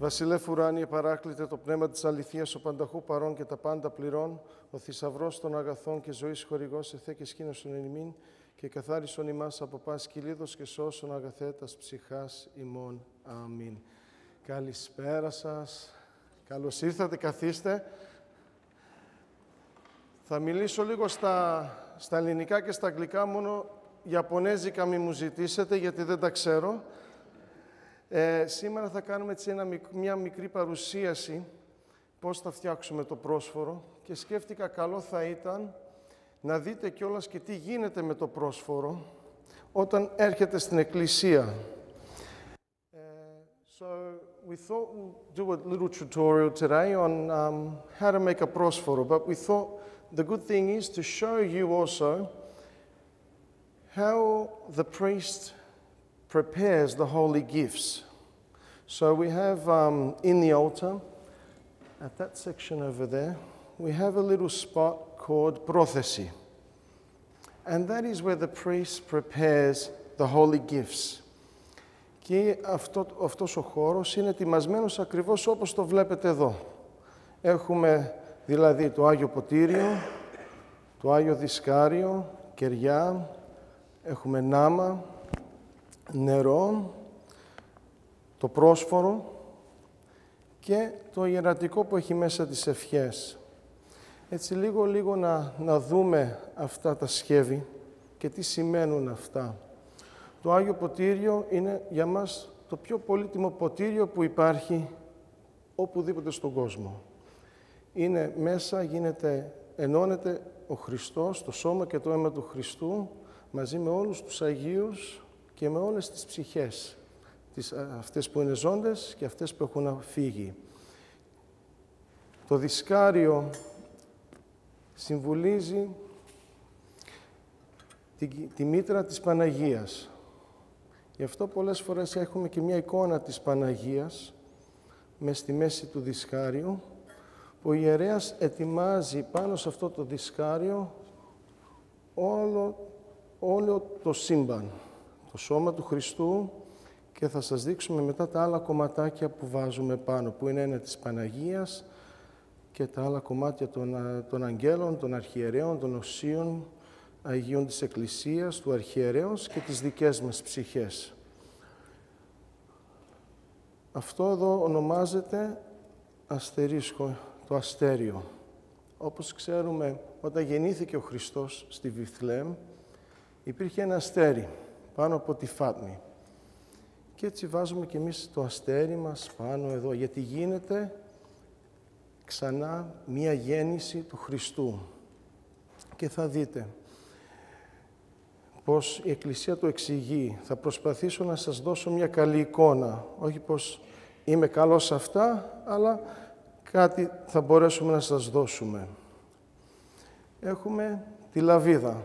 Βασιλεύ ουράνιε παράκλητε, το πνεύμα της αληθείας, ο πανταχού παρών και τα πάντα πληρών, ο θησαυρός των αγαθών και ζωής χορηγός εθέ και σκήνωσον εν ημίν, και καθάρισον ημάς από πάση κυλίδος και σώσον αγαθέτας ψυχάς ημών. Αμήν. Καλησπέρα σας. Καλώς ήρθατε, καθίστε. Θα μιλήσω λίγο στα ελληνικά και στα αγγλικά, μόνο ιαπωνέζικα μη μου ζητήσετε, γιατί δεν τα ξέρω. Σήμερα θα κάνουμε έτσι μια μικρή παρουσίαση πώς θα φτιάξουμε το πρόσφορο και σκέφτηκα καλό θα ήταν να δείτε κιόλας και τι γίνεται με το πρόσφορο όταν έρχεται στην εκκλησία. So we thought we'd do a little tutorial today on how to make a πρόσφορο, but we thought the good thing is to show you also how the priest prepares the holy gifts. So we have in the altar, at that section over there, we have a little spot called πρόθεση. And that is where the priest prepares the holy gifts. Και αυτός ο χώρος είναι ετοιμασμένος ακριβώς όπως το βλέπετε εδώ. Έχουμε δηλαδή το Άγιο Ποτήριο, το Άγιο Δισκάριο, κεριά, έχουμε νάμα, νερό, το πρόσφορο και το ιερατικό που έχει μέσα τις ευχές. Έτσι λίγο να δούμε αυτά τα σχέδια και τι σημαίνουν αυτά. Το Άγιο Ποτήριο είναι για μας το πιο πολύτιμο ποτήριο που υπάρχει οπουδήποτε στον κόσμο. Είναι μέσα, ενώνεται ο Χριστός, το σώμα και το αίμα του Χριστού, μαζί με όλους τους Αγίους και με όλες τις ψυχές, αυτές που είναι ζώντες και αυτές που έχουν φύγει. Το δισκάριο συμβολίζει τη μήτρα της Παναγίας. Γι' αυτό πολλές φορές έχουμε και μια εικόνα της Παναγίας μες στη μέση του δισκάριου, που ο ιερέας ετοιμάζει πάνω σε αυτό το δισκάριο όλο το σύμπαν, το σώμα του Χριστού, και θα σας δείξουμε μετά τα άλλα κομματάκια που βάζουμε πάνω, που είναι ένα της Παναγίας και τα άλλα κομμάτια των αγγέλων, των αρχιερέων, των οσίων, Αγίων της Εκκλησίας, του Αρχιερέως και τις δικές μας ψυχές. Αυτό εδώ ονομάζεται αστερίσκο, το αστέριο. Όπως ξέρουμε, όταν γεννήθηκε ο Χριστός στη Βιθλεέμ, υπήρχε ένα αστέρι πάνω από τη Φάτμη. Και έτσι βάζουμε και εμείς το αστέρι μας πάνω εδώ, γιατί γίνεται ξανά μία γέννηση του Χριστού. Και θα δείτε πως η Εκκλησία το εξηγεί. Θα προσπαθήσω να σας δώσω μια καλή εικόνα. Όχι πως είμαι καλός σε αυτά, αλλά κάτι θα μπορέσουμε να σας δώσουμε. Έχουμε τη λαβίδα,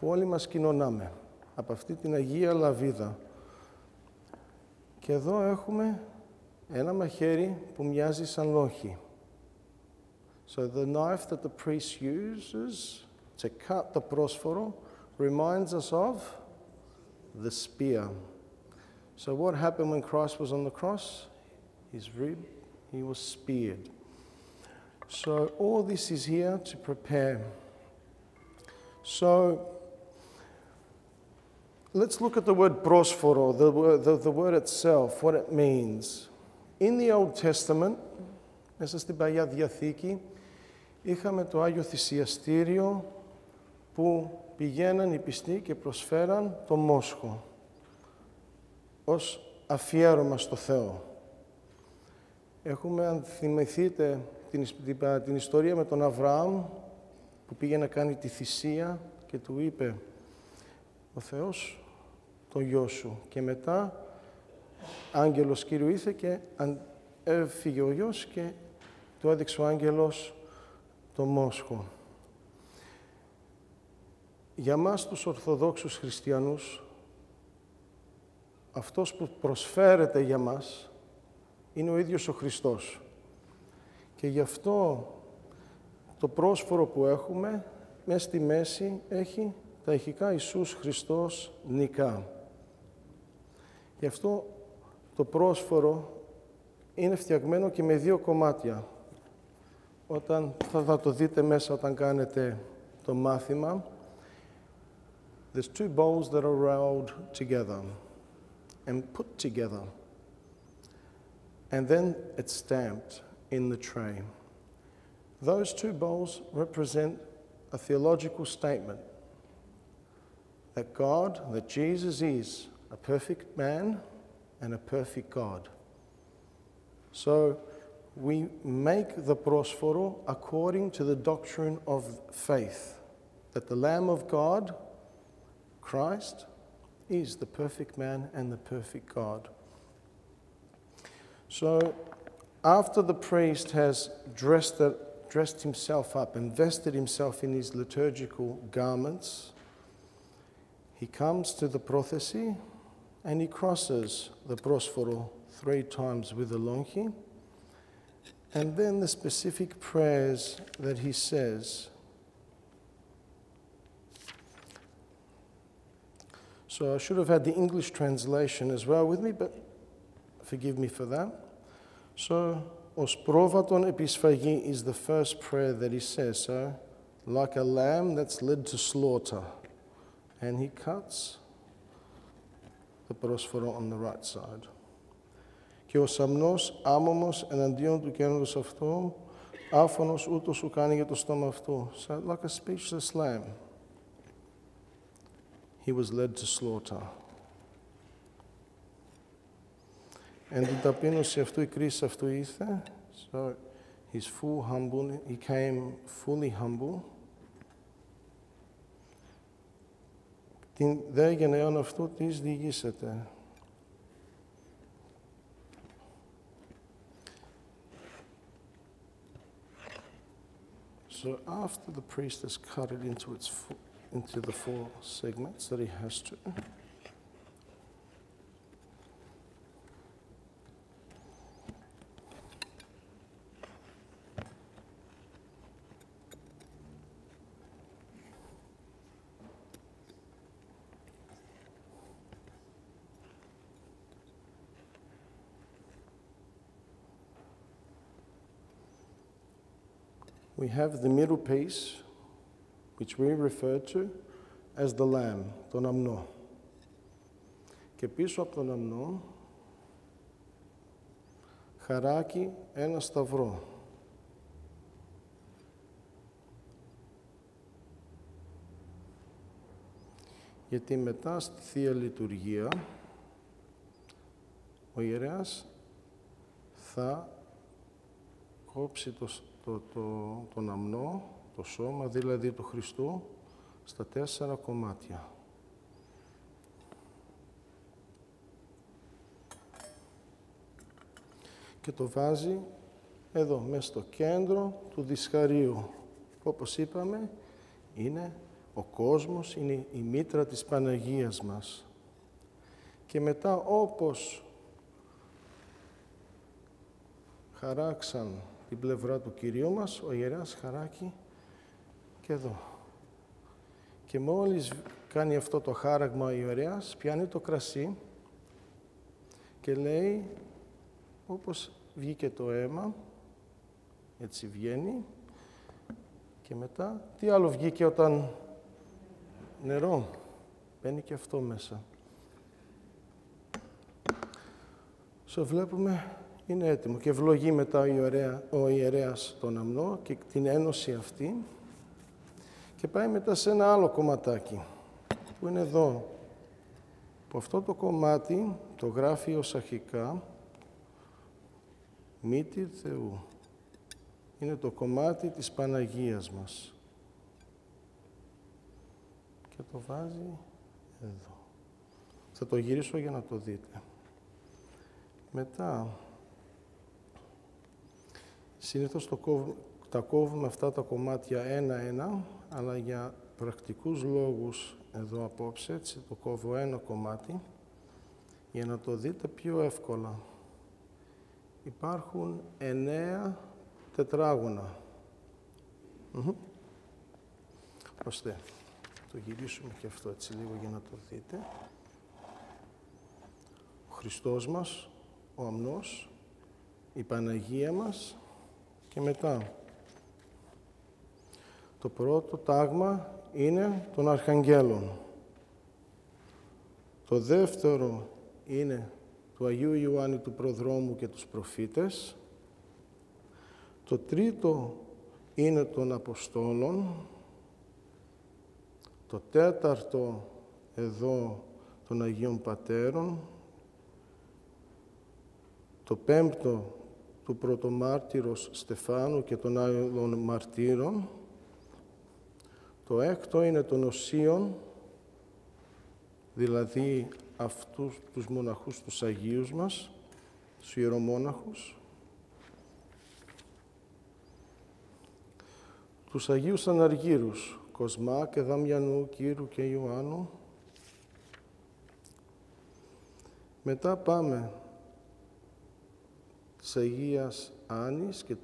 που όλοι μας κοινωνάμε, από αυτή την Αγία Λαβίδα. Και εδώ έχουμε ένα μαχαίρι που μοιάζει σαν λόχι. So the knife that the priest uses to cut the πρόσφορο reminds us of the spear. So what happened when Christ was on the cross? His rib, he was speared. So all this is here to prepare. So let's look at the word πρόσφορο, the word itself, what it means. In the Old Testament, μέσα στην Παλιά Διαθήκη, είχαμε το Άγιο Θυσιαστήριο που πηγαίναν οι πιστοί και προσφέραν το μόσχο ως αφιέρωμα στο Θεό. Έχουμε, αν θυμηθείτε, την ιστορία με τον Αβραάμ που πήγε να κάνει τη θυσία και του είπε ο Θεός το γιο σου. Και μετά άγγελος Κύριου ήρθε και έφυγε ο γιος και του έδειξε ο άγγελος το μόσχο. Για μας τους Ορθοδόξους Χριστιανούς, αυτός που προσφέρεται για μας είναι ο ίδιος ο Χριστός. Και γι' αυτό το πρόσφορο που έχουμε, μέσα στη μέση, έχει τα ηχικά Ιησούς Χριστός νικά. Γι' αυτό το πρόσφορο είναι φτιαγμένο και με δύο κομμάτια. Όταν θα το δείτε μέσα όταν κάνετε το μάθημα, there's two bowls that are rolled together and put together. And then it's stamped in the tray. Those two bowls represent a theological statement that God, that Jesus is a perfect man and a perfect God. So we make the πρόσφορο according to the doctrine of faith, that the Lamb of God, Christ, is the perfect man and the perfect God. So after the priest has dressed himself up and vested himself in his liturgical garments, he comes to the πρόθεση and he crosses the πρόσφορο 3 times with the λόγχη, and then the specific prayers that he says. So I should have had the English translation as well with me, but forgive me for that. So, os πρόβατον επισφαγή is the first prayer that he says. So, like a lamb that's led to slaughter. And he cuts the πρόσφορο on the right side. Και ο σαμνός άμωμος εναντίον του κένοντος αυτού, άφωνος ούτως σου κάνει για το στόμα αυτού. So, like a speechless lamb, he was led to slaughter. Εν την ταπείνωση αυτού, η κρίση αυτού ήρθε. So, he's full humble, he came fully humble. Την δε γενεών αυτού της διηγήσετε. So after the priest has cut it into the 4 segments that he has to, we have the middle piece, which we refer to as the lamb, τον αμνό. Και πίσω από τον αμνό, χαράκι ένα σταυρό. Γιατί μετά στη Θεία Λειτουργία, ο ιερέας θα κόψει τον αμνό, το σώμα, δηλαδή του Χριστού, στα 4 κομμάτια. Και το βάζει εδώ, μέσα στο κέντρο του δυσχαρίου. Όπως είπαμε, είναι ο κόσμος, είναι η μήτρα της Παναγίας μας. Και μετά, όπως χαράξαν την πλευρά του Κυρίου μας, ο ιερέας χαράκι και εδώ. Και μόλις κάνει αυτό το χάραγμα ο ιερέας, πιάνει το κρασί και λέει, όπως βγήκε το αίμα, έτσι βγαίνει, και μετά, τι άλλο βγήκε όταν νερό, μπαίνει και αυτό μέσα. Βλέπουμε, είναι έτοιμο και ευλογεί μετά ο ιερέας τον αμνό και την ένωση αυτή και πάει μετά σε ένα άλλο κομματάκι που είναι εδώ, που αυτό το κομμάτι το γράφει ως αρχικά μύτη Θεού. Είναι το κομμάτι της Παναγίας μας. Και το βάζει εδώ. Θα το γυρίσω για να το δείτε. Μετά, συνήθως τα κόβουμε αυτά τα κομμάτια ένα-ένα, αλλά για πρακτικούς λόγους εδώ απόψε, έτσι, το κόβω ένα κομμάτι, για να το δείτε πιο εύκολα. Υπάρχουν 9 τετράγωνα. Ώστε, το γυρίσουμε και αυτό έτσι λίγο για να το δείτε. Ο Χριστός μας, ο αμνός, η Παναγία μας και μετά. Το πρώτο τάγμα είναι των Αρχαγγέλων. Το δεύτερο είναι του Αγίου Ιωάννη του Προδρόμου και τους προφήτες. Το τρίτο είναι των Αποστόλων. Το τέταρτο εδώ των Αγίων Πατέρων. Το πέμπτο του πρωτομάρτυρος Στεφάνου και των άλλων μαρτύρων. Το έκτο είναι των Οσίων, δηλαδή αυτούς τους μοναχούς, τους Αγίους μας, τους ιερομόναχους. Τους Αγίους Αναργύρους, Κοσμά και Δαμιανού, Κύρου και Ιωάννου. Μετά πάμε της Αγίας Άννης και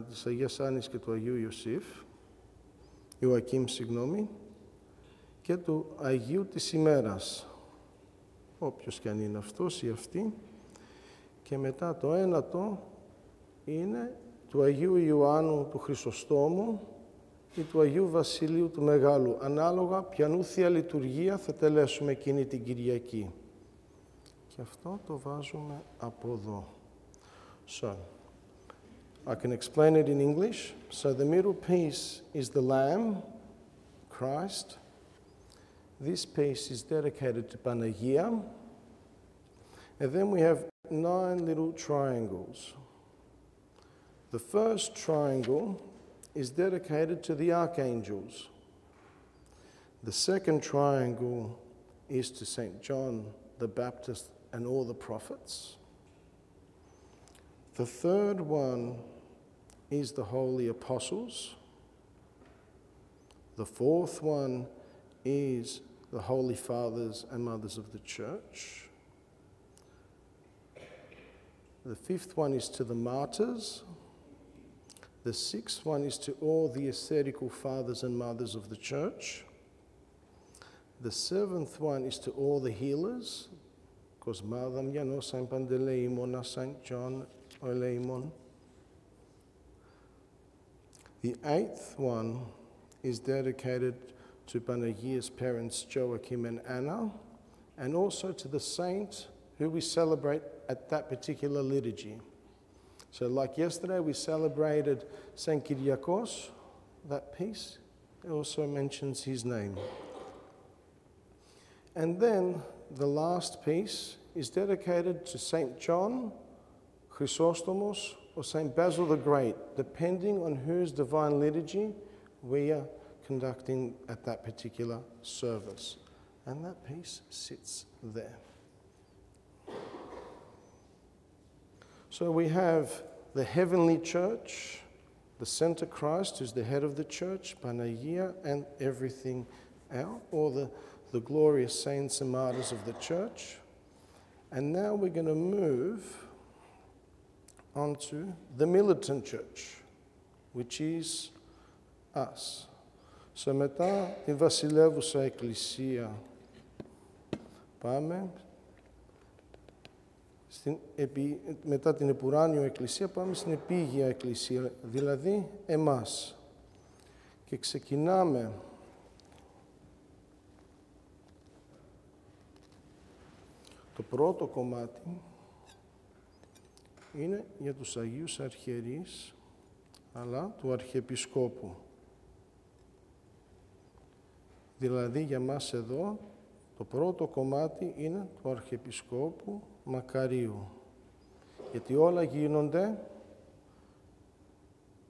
της Αγίας Άννης και του Αγίου Ιωακήμ, και του Αγίου της ημέρας, όποιος κι αν είναι αυτός ή αυτή. Και μετά το ένατο είναι του Αγίου Ιωάννου του Χρυσοστόμου ή του Αγίου Βασιλείου του Μεγάλου, ανάλογα ποιανού Θεία Λειτουργία θα τελέσουμε εκείνη την Κυριακή. Και αυτό το βάζουμε από εδώ. So, I can explain it in English. So the middle piece is the Lamb, Christ. This piece is dedicated to Panagia. And then we have 9 little triangles. The first triangle is dedicated to the archangels. The second triangle is to St. John the Baptist and all the prophets. The third one is the holy apostles. The fourth one is the holy fathers and mothers of the church. The fifth one is to the martyrs. The sixth one is to all the ascetical fathers and mothers of the church. The seventh one is to all the healers. Κοσμά, Δαμιανό, Σαϊν Παντελεήμονα, Saint John, Oleimon. The eighth one is dedicated to Panagia's parents, Joachim and Anna, and also to the saint who we celebrate at that particular liturgy. So like yesterday, we celebrated Saint Kyriakos, that piece, it also mentions his name. And then the last piece is dedicated to Saint John, Chrysostomos, or Saint Basil the Great, depending on whose divine liturgy we are conducting at that particular service. And that piece sits there. So we have the heavenly church, the center Christ, who's the head of the church, Panagia, and everything else, all the glorious saints and martyrs of the church. And now we're going to move onto the militant church, which is us. So μετά την βασιλεύουσα εκκλησία πάμε, μετά την επουράνιο εκκλησία πάμε στην επίγεια εκκλησία, δηλαδή εμάς. Και ξεκινάμε το πρώτο κομμάτι είναι για τους Αγίους Αρχιερείς, αλλά του Αρχιεπισκόπου. Δηλαδή για μας εδώ, το πρώτο κομμάτι είναι του Αρχιεπισκόπου Μακαρίου. Γιατί όλα γίνονται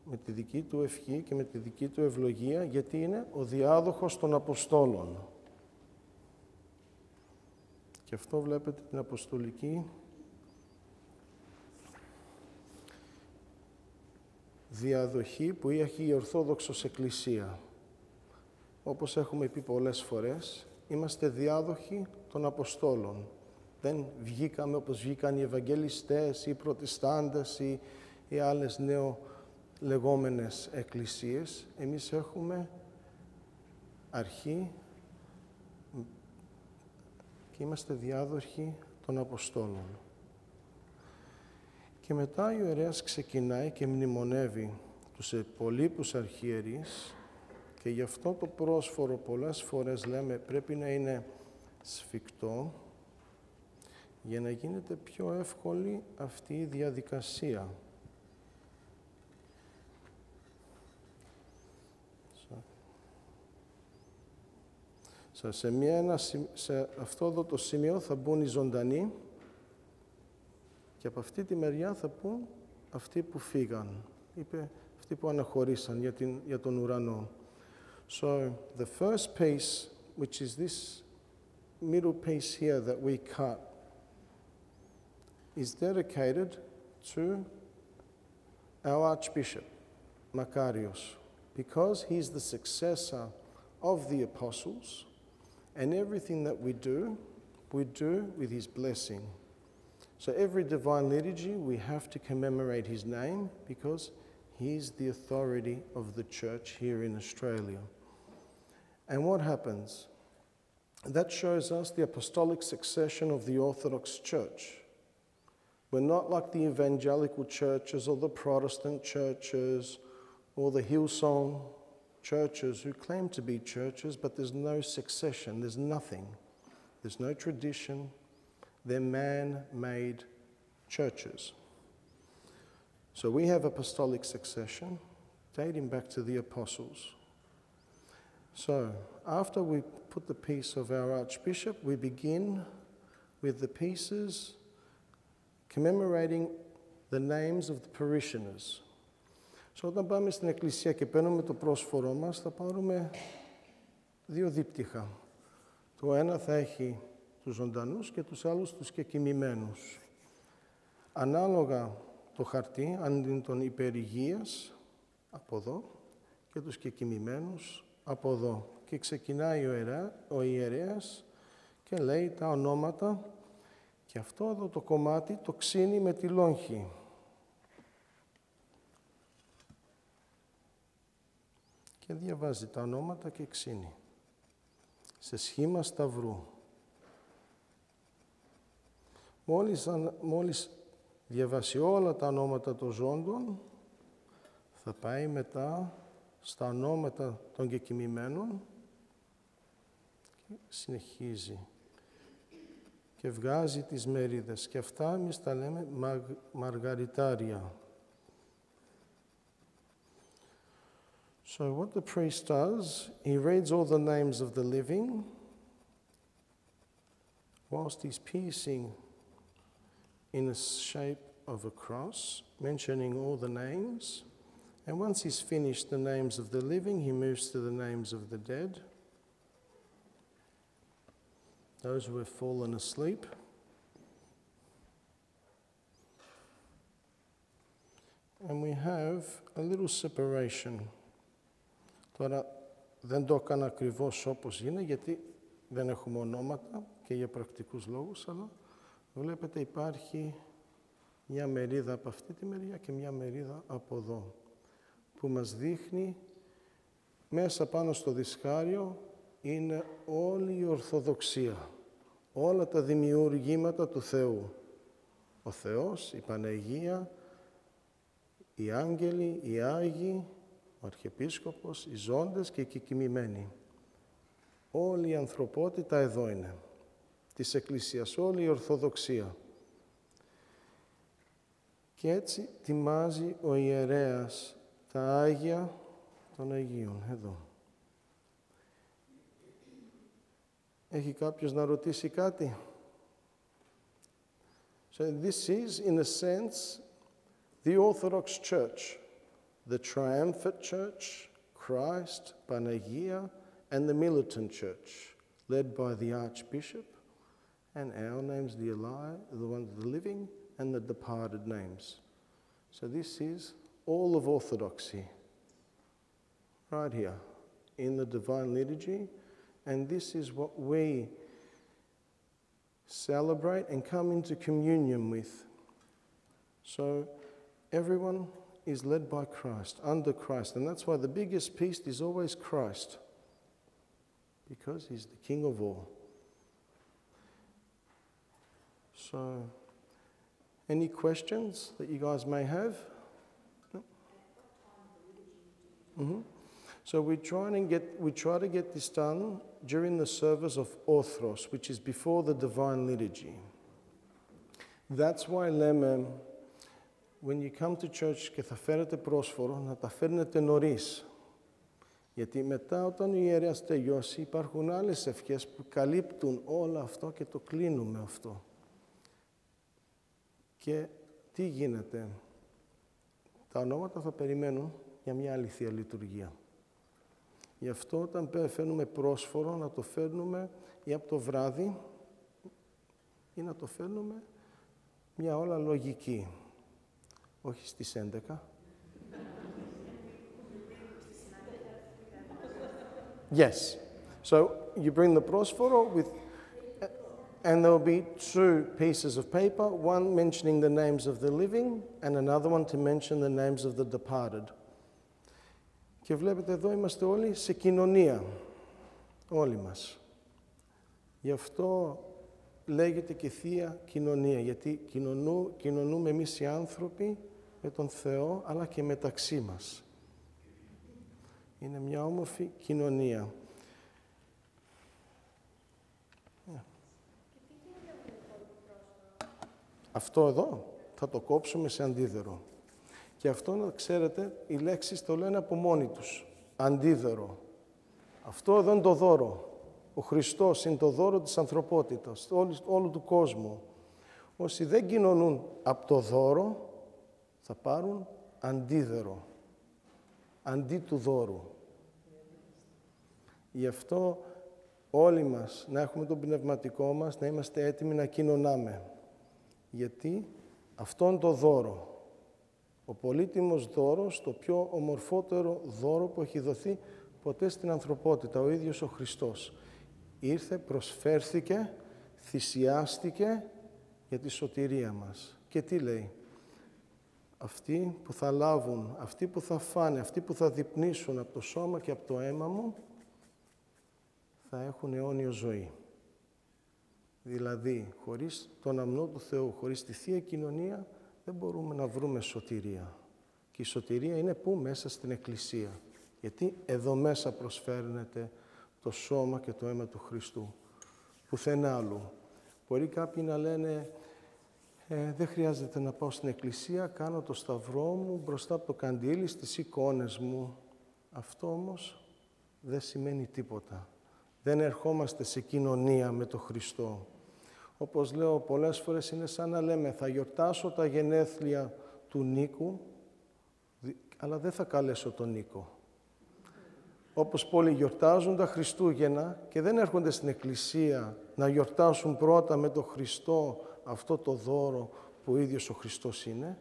με τη δική του ευχή και με τη δική του ευλογία, γιατί είναι ο διάδοχος των Αποστόλων. Και αυτό βλέπετε την Αποστολική διαδοχή που έχει η Ορθόδοξος Εκκλησία. Όπως έχουμε πει πολλές φορές, είμαστε διάδοχοι των Αποστόλων. Δεν βγήκαμε όπως βγήκαν οι Ευαγγελιστές, οι Προτεστάντες ή οι άλλες νεολεγόμενες εκκλησίες. Εμείς έχουμε αρχή και είμαστε διάδοχοι των Αποστόλων. Και μετά ο ιερέας ξεκινάει και μνημονεύει τους υπολείπους αρχιερείς και γι' αυτό το πρόσφορο πολλές φορές λέμε πρέπει να είναι σφιχτό για να γίνεται πιο εύκολη αυτή η διαδικασία. Σε αυτό εδώ το σημείο θα μπουν οι ζωντανοί και από αυτή τη μεριά θα πούν αυτοί που φύγαν. Είπε αυτοί που αναχωρήσαν για τον ουρανό. So the first piece, which is this middle piece here that we cut, is dedicated to our Archbishop, Makarios, because he's the successor of the apostles, and everything that we do with his blessing. So every divine liturgy, we have to commemorate his name because he's the authority of the church here in Australia. And what happens? That shows us the apostolic succession of the Orthodox Church. We're not like the evangelical churches or the Protestant churches or the Hillsong churches who claim to be churches, but there's no succession, there's nothing. There's no tradition. They're man-made churches. So we have apostolic succession dating back to the apostles. So after we put the piece of our Archbishop, we begin with the pieces commemorating the names of the parishioners. So όταν πάμε στην εκκλησία και παίρνουμε το πρόσφορό μας, θα πάρουμε δύο δίπτυχα. Το ένα θα έχει τους ζωντανούς και τους άλλους τους κεκοιμημένους. Ανάλογα το χαρτί, αν είναι των υπερηγείας, από εδώ, και τους κεκοιμημένους, από εδώ. Και ξεκινάει ο ιερέας και λέει τα ονόματα και αυτό εδώ το κομμάτι το ξύνει με τη λόγχη. Και διαβάζει τα ονόματα και ξύνει. Σε σχήμα σταυρού. Μόλις διαβάσει όλα τα ονόματα των ζώντων, θα πάει μετά στα ονόματα των κεκοιμημένων και συνεχίζει. Και βγάζει τις μερίδες. Και αυτά εμείς τα λέμε μαργαριτάρια. So what the priest does, he reads all the names of the living whilst he's piercing in the shape of a cross, mentioning all the names. And once he's finished the names of the living, he moves to the names of the dead, those who have fallen asleep. And we have a little separation. Τώρα δεν το έκανα ακριβώς όπως είναι, γιατί δεν έχουμε ονόματα και για πρακτικούς λόγους, αλλά βλέπετε υπάρχει μια μερίδα από αυτή τη μεριά και μια μερίδα από εδώ, που μας δείχνει μέσα πάνω στο δισκάριο είναι όλη η Ορθοδοξία, όλα τα δημιουργήματα του Θεού. Ο Θεός, η Παναγία, οι άγγελοι, οι Άγιοι, ο Αρχιεπίσκοπος, οι ζώντες και οι κεκοιμημένοι. Όλη η ανθρωπότητα εδώ είναι, της Εκκλησίας, όλη η Ορθοδοξία. Και έτσι τιμάζει ο ιερέας τα Άγια των Αγίων, εδώ. Έχει κάποιος να ρωτήσει κάτι? So this is, in a sense, the Orthodox Church, the triumphant church, Christ, Panayiotopoulos, and the militant church, led by the Archbishop, and our names, the alive, the ones, the living, and the departed names. So this is all of Orthodoxy, right here, in the Divine Liturgy, and this is what we celebrate and come into communion with. So everyone is led by Christ, under Christ, and that's why the biggest piece is always Christ, because he's the King of all. So Any questions that you guys may have? No? Mm-hmm. So we try to get this done during the service of Orthros, which is before the Divine Liturgy. That's why λέμε, when you come to church και θα φέρετε πρόσφορο, να τα φέρνετε νωρίς. Γιατί μετά όταν ο ιερέας τελειώσει υπάρχουν άλλες ευχές που καλύπτουν όλο αυτό και το κλείνουμε αυτό. Και τι γίνεται? Τα ονόματα θα περιμένουν για μια άλλη Θεία Λειτουργία. Γι' αυτό όταν φέρνουμε πρόσφορο να το φέρνουμε ή από το βράδυ ή να το φέρνουμε μια όλα λογική. Όχι στις 11. Yes. So you bring the πρόσφορο with, and there will be two pieces of paper, one mentioning the names of the living and another one to mention the names of the departed. Και βλέπετε εδώ είμαστε όλοι σε κοινωνία, όλοι μας. Γι' αυτό λέγεται και Θεία Κοινωνία, γιατί κοινωνούμε εμείς οι άνθρωποι με τον Θεό, αλλά και μεταξύ μας. Είναι μια όμορφη κοινωνία. Αυτό εδώ θα το κόψουμε σε αντίδερο. Και αυτό να ξέρετε, οι λέξεις το λένε από μόνοι τους. Αντίδερο. Αυτό εδώ είναι το δώρο. Ο Χριστός είναι το δώρο της ανθρωπότητας, όλου του κόσμου. Όσοι δεν κοινωνούν από το δώρο, θα πάρουν αντίδερο. Αντί του δώρου. Γι' αυτό όλοι μας να έχουμε τον πνευματικό μας, να είμαστε έτοιμοι να κοινωνάμε. Γιατί αυτό είναι το δώρο. Ο πολύτιμος δώρος, το πιο ομορφότερο δώρο που έχει δοθεί ποτέ στην ανθρωπότητα, ο ίδιος ο Χριστός. Ήρθε, προσφέρθηκε, θυσιάστηκε για τη σωτηρία μας. Και τι λέει? Αυτοί που θα λάβουν, αυτοί που θα φάνε, αυτοί που θα διπνήσουν από το σώμα και από το αίμα μου, θα έχουν αιώνιο ζωή. Δηλαδή, χωρίς τον αμνό του Θεού, χωρίς τη Θεία Κοινωνία, δεν μπορούμε να βρούμε σωτηρία. Και η σωτηρία είναι πού? Μέσα στην Εκκλησία. Γιατί εδώ μέσα προσφέρνεται το σώμα και το αίμα του Χριστού. Πουθενά άλλου. Μπορεί κάποιοι να λένε, δεν χρειάζεται να πάω στην Εκκλησία, κάνω το σταυρό μου μπροστά από το καντήλι, στις εικόνες μου. Αυτό όμως δεν σημαίνει τίποτα. Δεν ερχόμαστε σε κοινωνία με τον Χριστό. Όπως λέω πολλές φορές, είναι σαν να λέμε, θα γιορτάσω τα γενέθλια του Νίκου, αλλά δεν θα καλέσω τον Νίκο. Όπως πολλοί γιορτάζουν τα Χριστούγεννα και δεν έρχονται στην Εκκλησία να γιορτάσουν πρώτα με τον Χριστό αυτό το δώρο που ο ίδιος ο Χριστός είναι,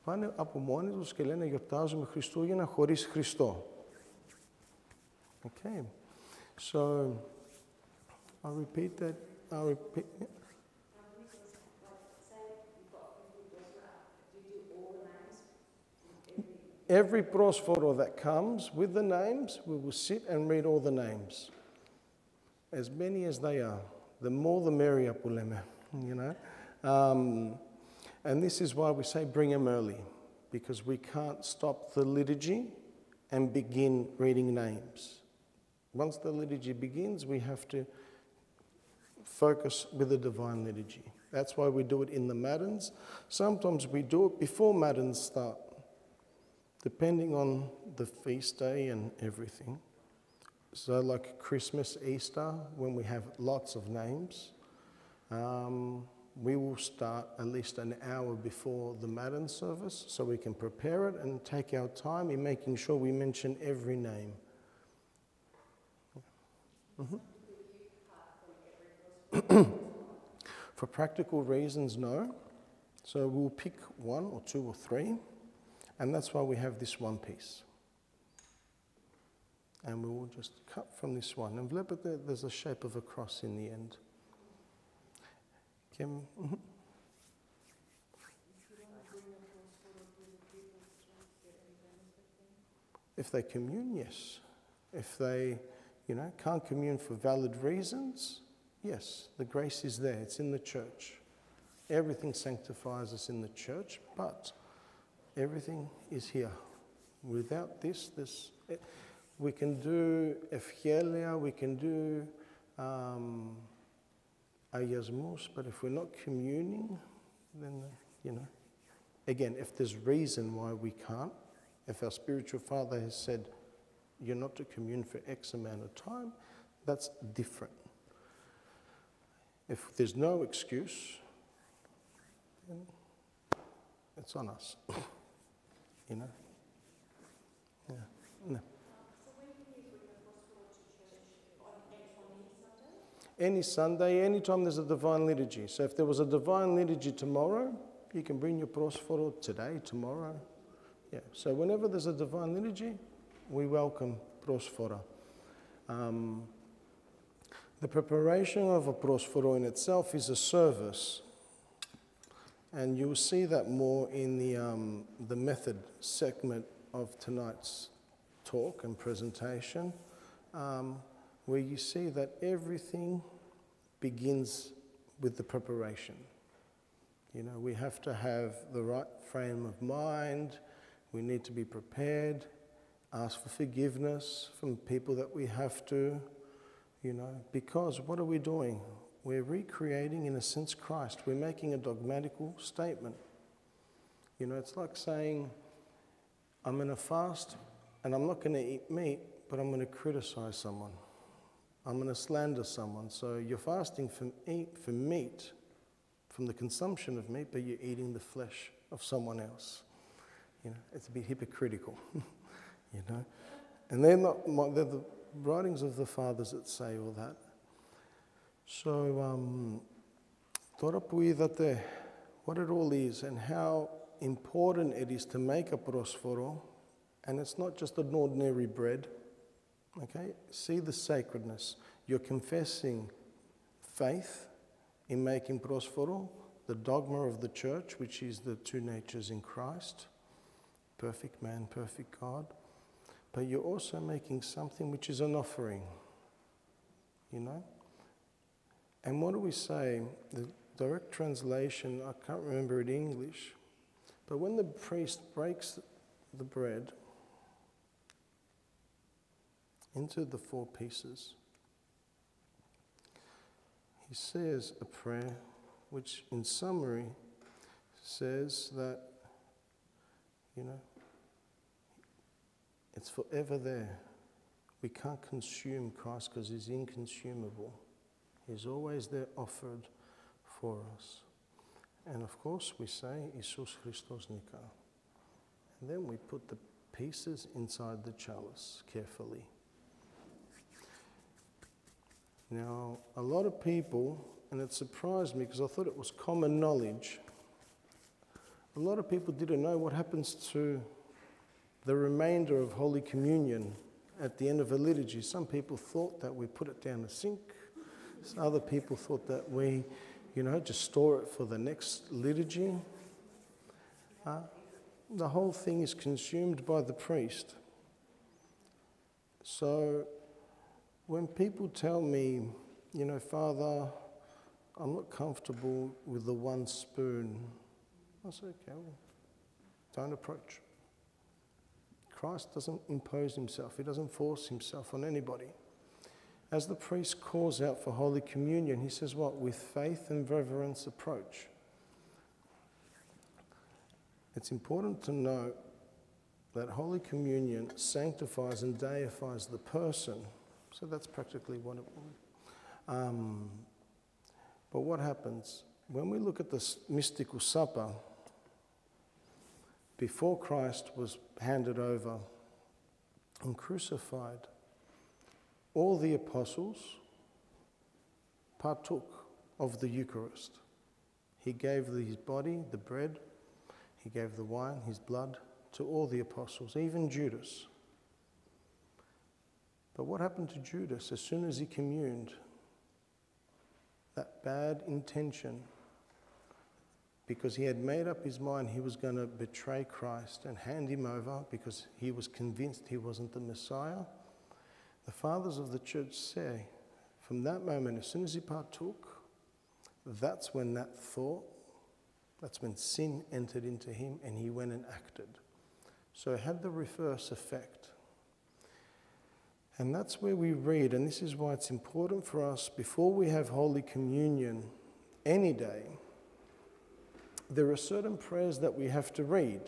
πάνε από μόνοι τους και λένε γιορτάζουμε Χριστούγεννα χωρίς Χριστό. Okay. So, I'll repeat that. Every πρόσφορο that comes with the names, we will sit and read all the names. As many as they are. The more the merrier, που λέμε, you know. And this is why we say bring them early, because we can't stop the liturgy and begin reading names. Once the liturgy begins, we have to focus with the Divine Liturgy. That's why we do it in the Matins. Sometimes we do it before Matins start, depending on the feast day and everything. So like Christmas, Easter, when we have lots of names, we will start at least an hour before the Matin service so we can prepare it and take our time in making sure we mention every name. Mm-hmm. For practical reasons, no. So we'll pick one or two or three, and that's why we have this one piece. And we will just cut from this one. And βλέπετε, there's a shape of a cross in the end. Mm-hmm. If they commune, yes. If they, can't commune for valid reasons, yes, the grace is there. It's in the church. Everything sanctifies us in the church, but everything is here. Without this, we can do Επιμέλεια, we can do αγιασμούς, but if we're not communing, then, you know, again, if there's reason why we can't, if our spiritual father has said, you're not to commune for X amount of time, that's different. If there's no excuse, then it's on us, you know? Yeah. No. So when do you bring the πρόσφορο to church? On any Sunday, anytime there's a divine liturgy. So if there was a divine liturgy tomorrow, you can bring your πρόσφορο today, tomorrow. Yeah. So whenever there's a divine liturgy, we welcome πρόσφορα. The preparation of a πρόσφορο in itself is a service. And you'll see that more in the method segment of tonight's talk and presentation, where you see that everything begins with the preparation. You know, we have to have the right frame of mind, we need to be prepared, ask for forgiveness from people that we have to, you know, because what are we doing? We're recreating, in a sense, Christ. We're making a dogmatical statement. You know, it's like saying, I'm going to fast and I'm not going to eat meat, but I'm going to criticize someone. I'm going to slander someone. So you're fasting from meat, from the consumption of meat, but you're eating the flesh of someone else. You know, it's a bit hypocritical, you know. And they're the writings of the fathers that say all that. So, τώρα που είδατε what it all is and how important it is to make a πρόσφορο, and it's not just an ordinary bread, okay? See the sacredness. You're confessing faith in making πρόσφορο, the dogma of the church, which is the two natures in Christ, perfect man, perfect God, but you're also making something which is an offering, you know? And what do we say? The direct translation, I can't remember it in English, but when the priest breaks the bread into the 4 pieces, he says a prayer which in summary says that, you know, it's forever there. We can't consume Christ because he's inconsumable. He's always there offered for us. And of course we say, Iisus Christos Nika. And then we put the pieces inside the chalice carefully. Now, a lot of people, and it surprised me because I thought it was common knowledge, a lot of people didn't know what happens to the remainder of Holy Communion at the end of a liturgy. Some people thought that we put it down the sink. Other people thought that we, you know, just store it for the next liturgy. The whole thing is consumed by the priest. So when people tell me, you know, Father, I'm not comfortable with the 1 spoon, I say, okay, well, don't approach. Christ doesn't impose himself. He doesn't force himself on anybody. As the priest calls out for Holy Communion, he says what? With faith and reverence approach. It's important to note that Holy Communion sanctifies and deifies the person. So that's practically what it will. But what happens? When we look at the mystical supper, before Christ was handed over and crucified, all the apostles partook of the Eucharist. He gave his body, the bread, he gave the wine, his blood, to all the apostles, even Judas. But what happened to Judas as soon as he communed? That bad intention, because he had made up his mind he was going to betray Christ and hand him over because he was convinced he wasn't the Messiah. The fathers of the church say, from that moment, as soon as he partook, that's when that thought That's when sin entered into him and he went and acted. So it had the reverse effect. And that's where we read, and this is why it's important for us, before we have Holy Communion any day, there are certain prayers that we have to read.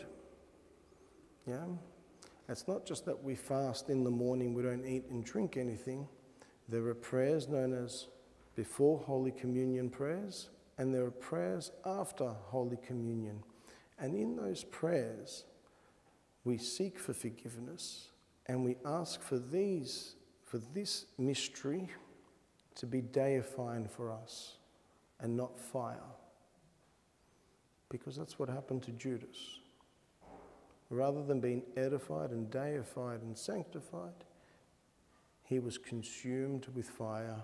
Yeah? It's not just that we fast in the morning, we don't eat and drink anything. There are prayers known as before Holy Communion prayers, and there are prayers after Holy Communion. And in those prayers, we seek for forgiveness, and we ask for this mystery to be deifying for us and not fire. Because that's what happened to Judas. Rather than being edified and deified and sanctified, he was consumed with fire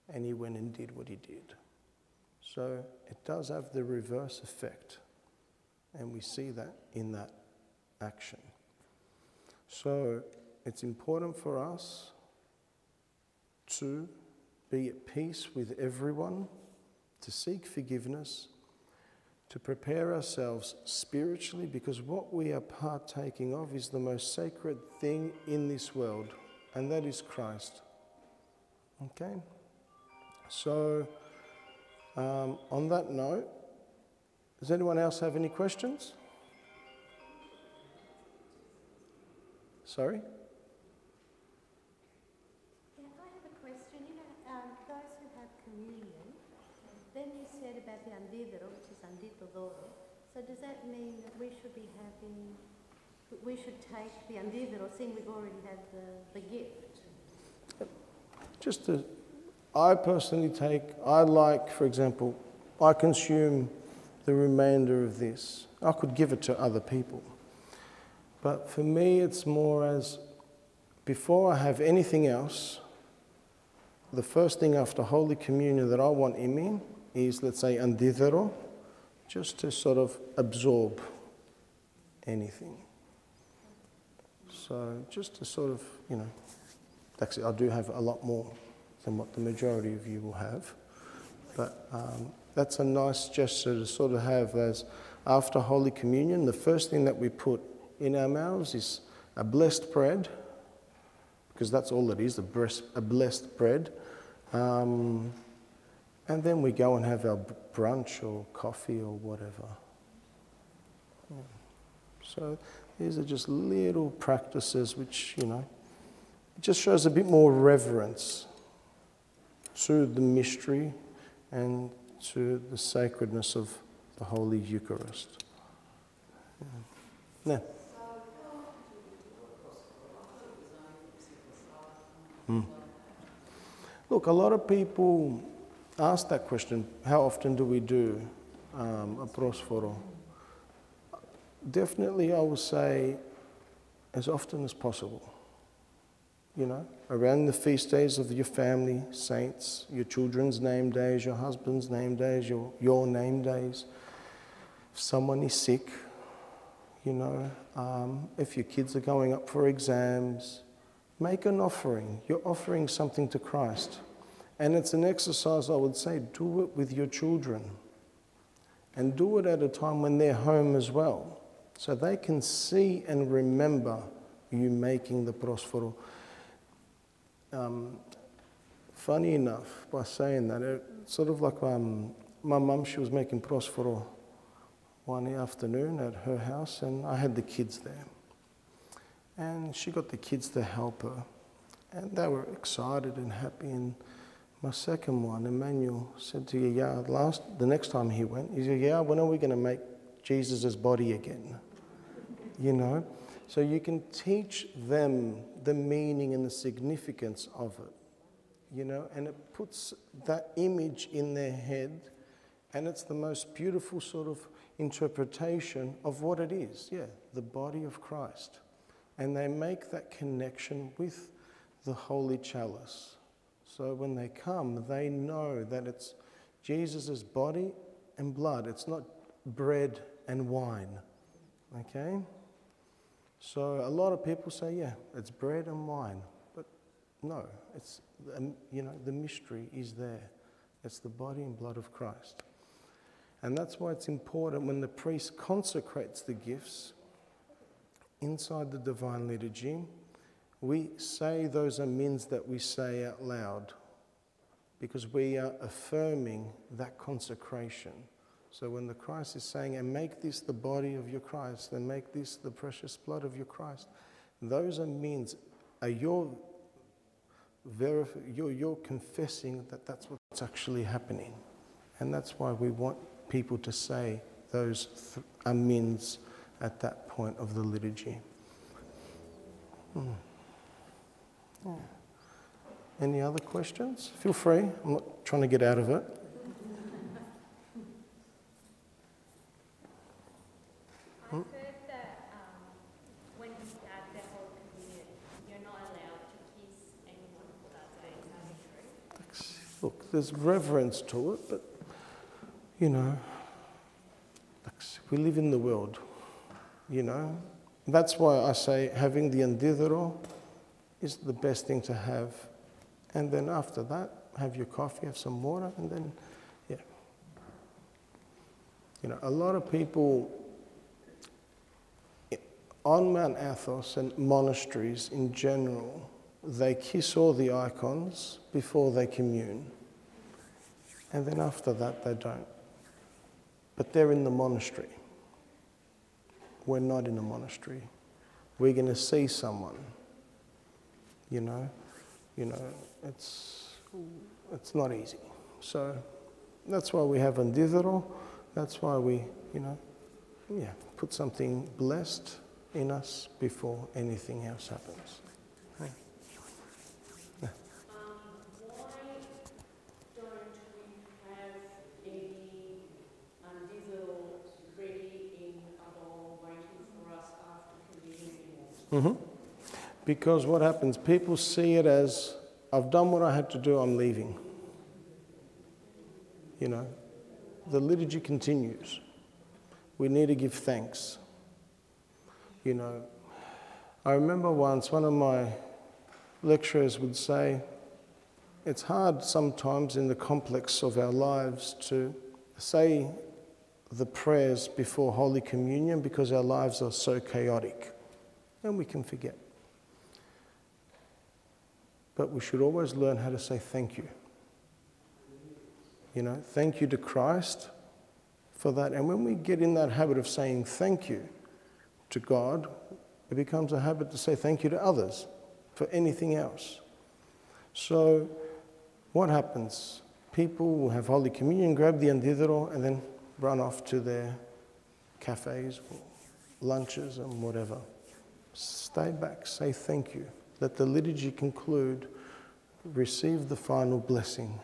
and he went and did what he did. So it does have the reverse effect, and we see that in that action. So it's important for us to be at peace with everyone, to seek forgiveness, to prepare ourselves spiritually, because what we are partaking of is the most sacred thing in this world, and that is Christ. Okay? So, on that note, does anyone else have any questions? Sorry? Yeah, I have a question. You know, those who have communion, then you said about the andidero, which is anditodoro. So does that mean that we should take the andidero, seeing we've already had the gift? I personally for example, I consume the remainder of this. I could give it to other people. But for me, it's more as, before I have anything else, the first thing after Holy Communion that I want in me is, let's say, andidero, just to sort of absorb anything. So just to sort of, actually I do have a lot more than what the majority of you will have. But that's a nice gesture to sort of have as, after Holy Communion, the first thing that we put in our mouths is a blessed bread, because that's all it is, a blessed bread. And then we go and have our brunch or coffee or whatever. Yeah. So these are just little practices which, it just shows a bit more reverence to the mystery and to the sacredness of the Holy Eucharist. Yeah. Look, a lot of people ask that question, how often do we do a πρόσφορο? Definitely I would say as often as possible. Around the feast days of your family, saints, your children's name days, your husband's name days, your name days. If someone is sick, if your kids are going up for exams, make an offering. You're offering something to Christ. And it's an exercise, I would say, do it with your children. And do it at a time when they're home as well, so they can see and remember you making the πρόσφορο. Funny enough, by saying that, it's sort of like my mum, she was making πρόσφορο one afternoon at her house, and I had the kids there. And she got the kids to help her, and they were excited and happy. And my second one, Emmanuel, said to Yaya, the next time he went, he said, "Yeah, when are we going to make Jesus' body again?" So you can teach them the meaning and the significance of it, and it puts that image in their head, and it's the most beautiful sort of interpretation of what it is, the body of Christ. And they make that connection with the Holy Chalice. So when they come, they know that it's Jesus' body and blood. It's not bread and wine, okay? So a lot of people say, it's bread and wine. But no, it's, the mystery is there. It's the body and blood of Christ. And that's why it's important when the priest consecrates the gifts inside the divine liturgy, we say those amens that we say out loud, because we are affirming that consecration. So when the Christ is saying, and make this the body of your Christ, and make this the precious blood of your Christ, those amens are you're confessing that that's what's actually happening. And that's why we want people to say those amens at that point of the liturgy. Any other questions? Feel free. I'm not trying to get out of it. I've heard that when you start the whole communion, you're not allowed to kiss anyone who does it. Is that true? Look, there's reverence to it, but, you know, we live in the world, you know. That's why I say having the andidero is the best thing to have. And then after that, have your coffee, have some water, and then, yeah. You know, a lot of people on Mount Athos and monasteries in general, they kiss all the icons before they commune. And then after that, they don't. But they're in the monastery. We're not in a monastery. We're going to see someone, you know, it's not easy. So that's why we have andidero. That's why we, you know, put something blessed in us before anything else happens. Why don't we have any andidero ready in a bowl waiting for us after communion? Because what happens, people see it as, I've done what I had to do, I'm leaving. You know, the liturgy continues. We need to give thanks. You know, I remember once one of my lecturers would say, it's hard sometimes in the complex of our lives to say the prayers before Holy Communion because our lives are so chaotic and we can forget. But we should always learn how to say thank you. You know, thank you to Christ for that. And when we get in that habit of saying thank you to God, it becomes a habit to say thank you to others for anything else. So what happens? People will have Holy Communion, grab the andidero, and then run off to their cafes or lunches and whatever. Stay back, say thank you. Let the liturgy conclude, receive the final blessing,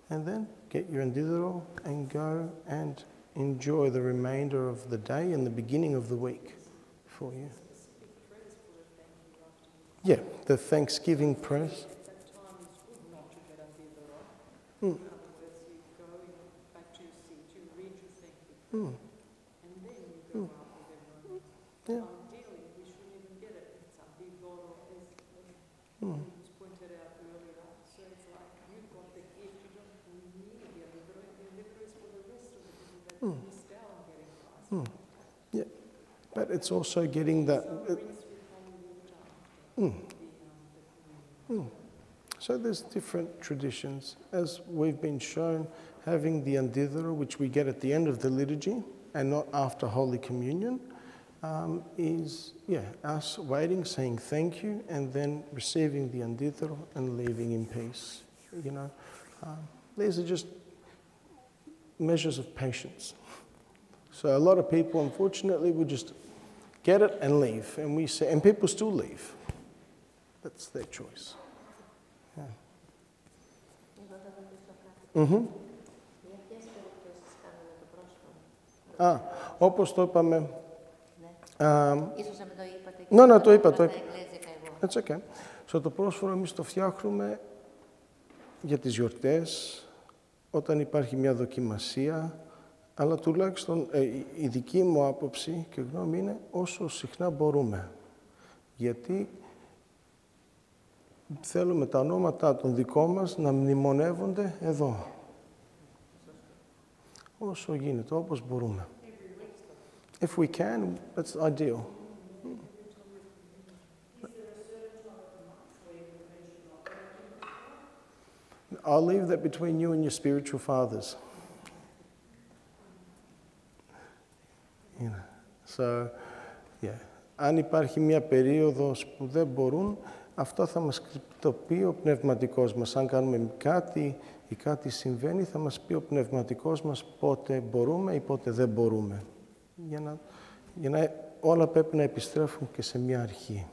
and then get your andidero and go and enjoy the remainder of the day and the beginning of the week for you. Yeah, the Thanksgiving prayers. Yeah. It's pointed out earlier, so it's like you've got the gift, you don't need the andidero is for the rest of the people that missed out on getting Christ. Yeah, but it's also getting that. So there's different traditions. As we've been shown, having the andidero, which we get at the end of the liturgy and not after Holy Communion, is us waiting, saying thank you, and then receiving the andidero and leaving in peace. You know, these are just measures of patience. So a lot of people, unfortunately, will just get it and leave, and we say, and people still leave. That's their choice. Yeah. Όπως το είπαμε. Ίσως να μην το είπατε. Ναι, το είπα. That's okay. So, το πρόσφορο εμείς το φτιάχνουμε για τις γιορτές, όταν υπάρχει μια δοκιμασία, αλλά τουλάχιστον η δική μου άποψη και γνώμη είναι όσο συχνά μπορούμε. Γιατί θέλουμε τα ονόματα των δικών μας να μνημονεύονται εδώ. Όσο γίνεται, όπως μπορούμε. If we can, that's ideal. I'll leave that between you and your spiritual fathers. You know, so, yeah. Αν υπάρχει μια περίοδος που δεν μπορούν, αυτό θα μας το πει ο πνευματικός μας. Αν κάνουμε κάτι ή κάτι συμβαίνει, θα μας πει ο πνευματικός μας πότε μπορούμε ή πότε δεν μπορούμε. Για να όλα πρέπει να επιστρέφουν και σε μια αρχή.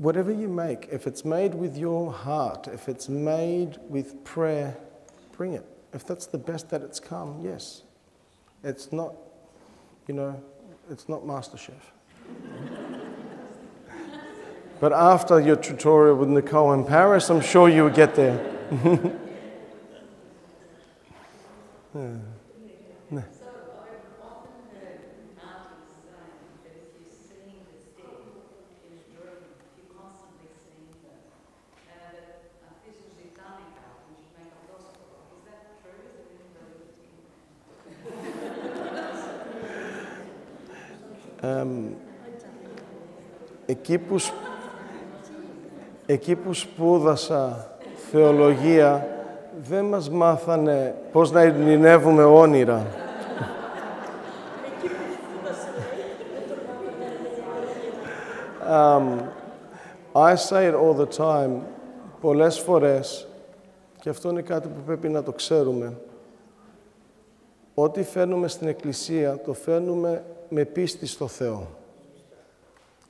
Whatever you make, if it's made with your heart, if it's made with prayer, bring it. If that's the best that it's come, yes. It's not, you know, it's not MasterChef. But after your tutorial with Nicole in Paris, I'm sure you will get there. Yeah. Εκεί που σπούδασα θεολογία, δεν μας μάθανε πώς να ερμηνεύουμε όνειρα. I say it all the time, πολλές φορές, και αυτό είναι κάτι που πρέπει να το ξέρουμε, ό,τι φέρνουμε στην Εκκλησία, το φέρνουμε με πίστη στο Θεό.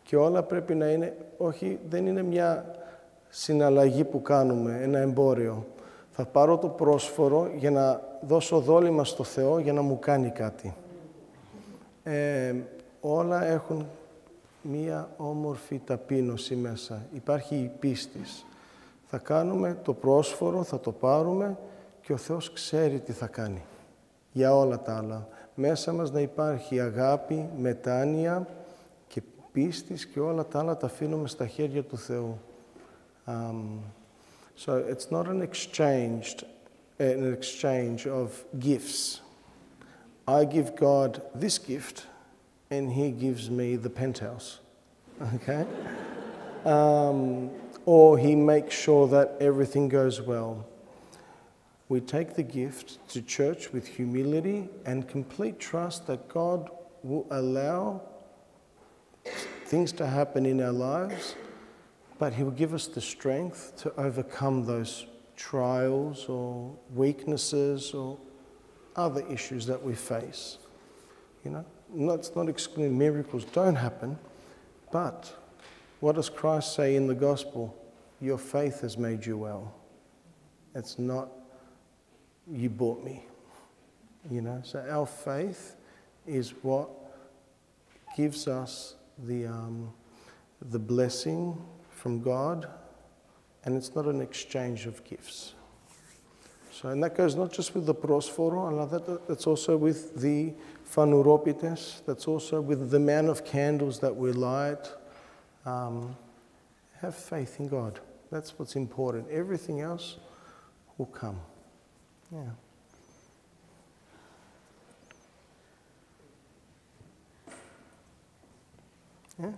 Και όλα πρέπει να είναι, όχι, δεν είναι μια συναλλαγή που κάνουμε, ένα εμπόριο. Θα πάρω το πρόσφορο για να δώσω δόλημα στο Θεό για να μου κάνει κάτι. Όλα έχουν μία όμορφη ταπείνωση μέσα. Υπάρχει η πίστης. Θα κάνουμε το πρόσφορο, θα το πάρουμε και ο Θεός ξέρει τι θα κάνει. Για όλα τα άλλα. Μέσα μας να υπάρχει αγάπη, μετάνοια και πίστης και όλα τα άλλα τα αφήνουμε στα χέρια του Θεού. So it's not an exchange of gifts. I give God this gift and He gives me the penthouse. Okay? Or He makes sure that everything goes well. We take the gift to church with humility and complete trust that God will allow things to happen in our lives, but He will give us the strength to overcome those trials or weaknesses or other issues that we face. You know, it's not excluding miracles don't happen, but what does Christ say in the gospel? Your faith has made you well. It's not you bought me, you know. So our faith is what gives us the blessing from God, and it's not an exchange of gifts. So, and that goes not just with the πρόσφορο, that's also with the φανουρόπιτες, that's also with the man of candles that we light. Have faith in God. That's what's important. Everything else will come. Yeah. Yeah.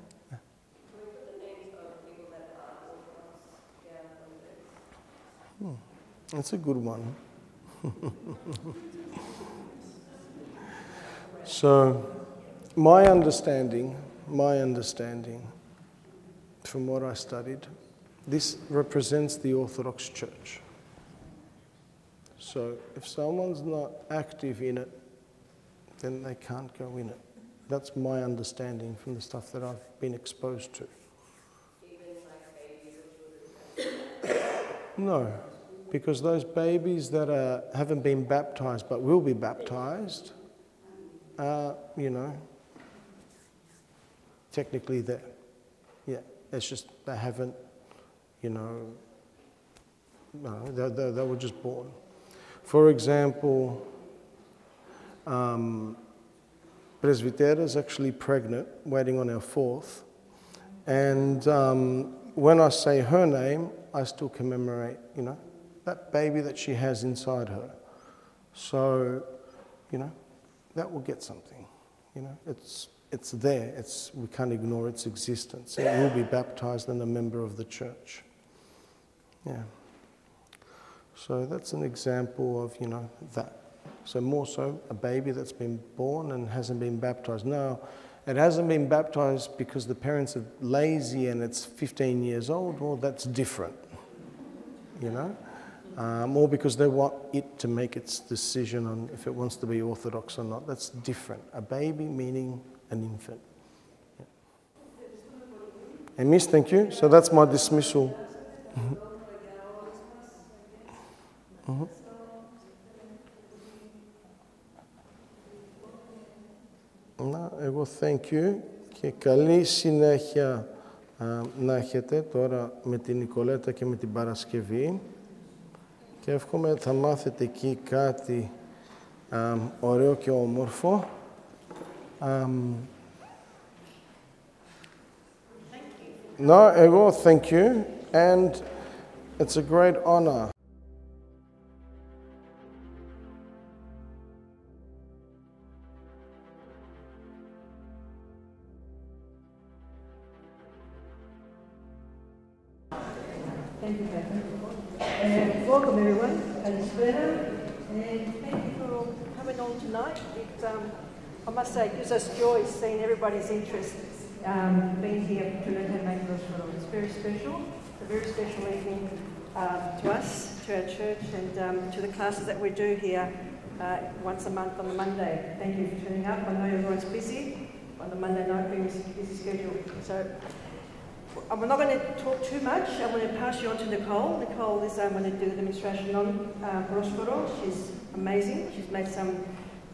That's a good one. So, my understanding, from what I studied, this represents the Orthodox Church. So, if someone's not active in it, then they can't go in it. That's my understanding from the stuff that I've been exposed to. Even like babies or children? No, because those babies that haven't been baptized but will be baptized are, you know, technically there. Yeah, it's just they haven't, you know, no, they were just born. For example, Presbytera is actually pregnant, waiting on our fourth, And when I say her name, I still commemorate, you know, that baby that she has inside her. So, you know, that will get something. You know, it's there. We can't ignore its existence. It will be baptized and a member of the church. Yeah. So that's an example of, you know, that. So more so, a baby that's been born and hasn't been baptized. Now, it hasn't been baptized because the parents are lazy and it's 15 years old. Well, that's different, you know. Or because they want it to make its decision on if it wants to be Orthodox or not. That's different. A baby meaning an infant. Yeah. And Miss, thank you. So that's my dismissal. Εγώ thank you και καλή συνέχεια να έχετε τώρα με την Νικολέτα και με την Παρασκευή και εύχομαι θα μάθετε εκεί κάτι ωραίο και όμορφο. Εγώ thank you and it's a great honor. Thank you, Catherine. Welcome, everyone. And thank you for coming on tonight. I must say, it gives us joy seeing everybody's interest being here to learn how to make πρόσφορο. It's very special. It's a very special evening to us, to our church, and to the classes that we do here once a month on the Monday. Thank you for turning up. I know everyone's busy on the Monday night, being a busy schedule. So I'm not going to talk too much. I'm going to pass you on to Nicole. Nicole is going to do the demonstration on πρόσφορο. She's amazing. She's made some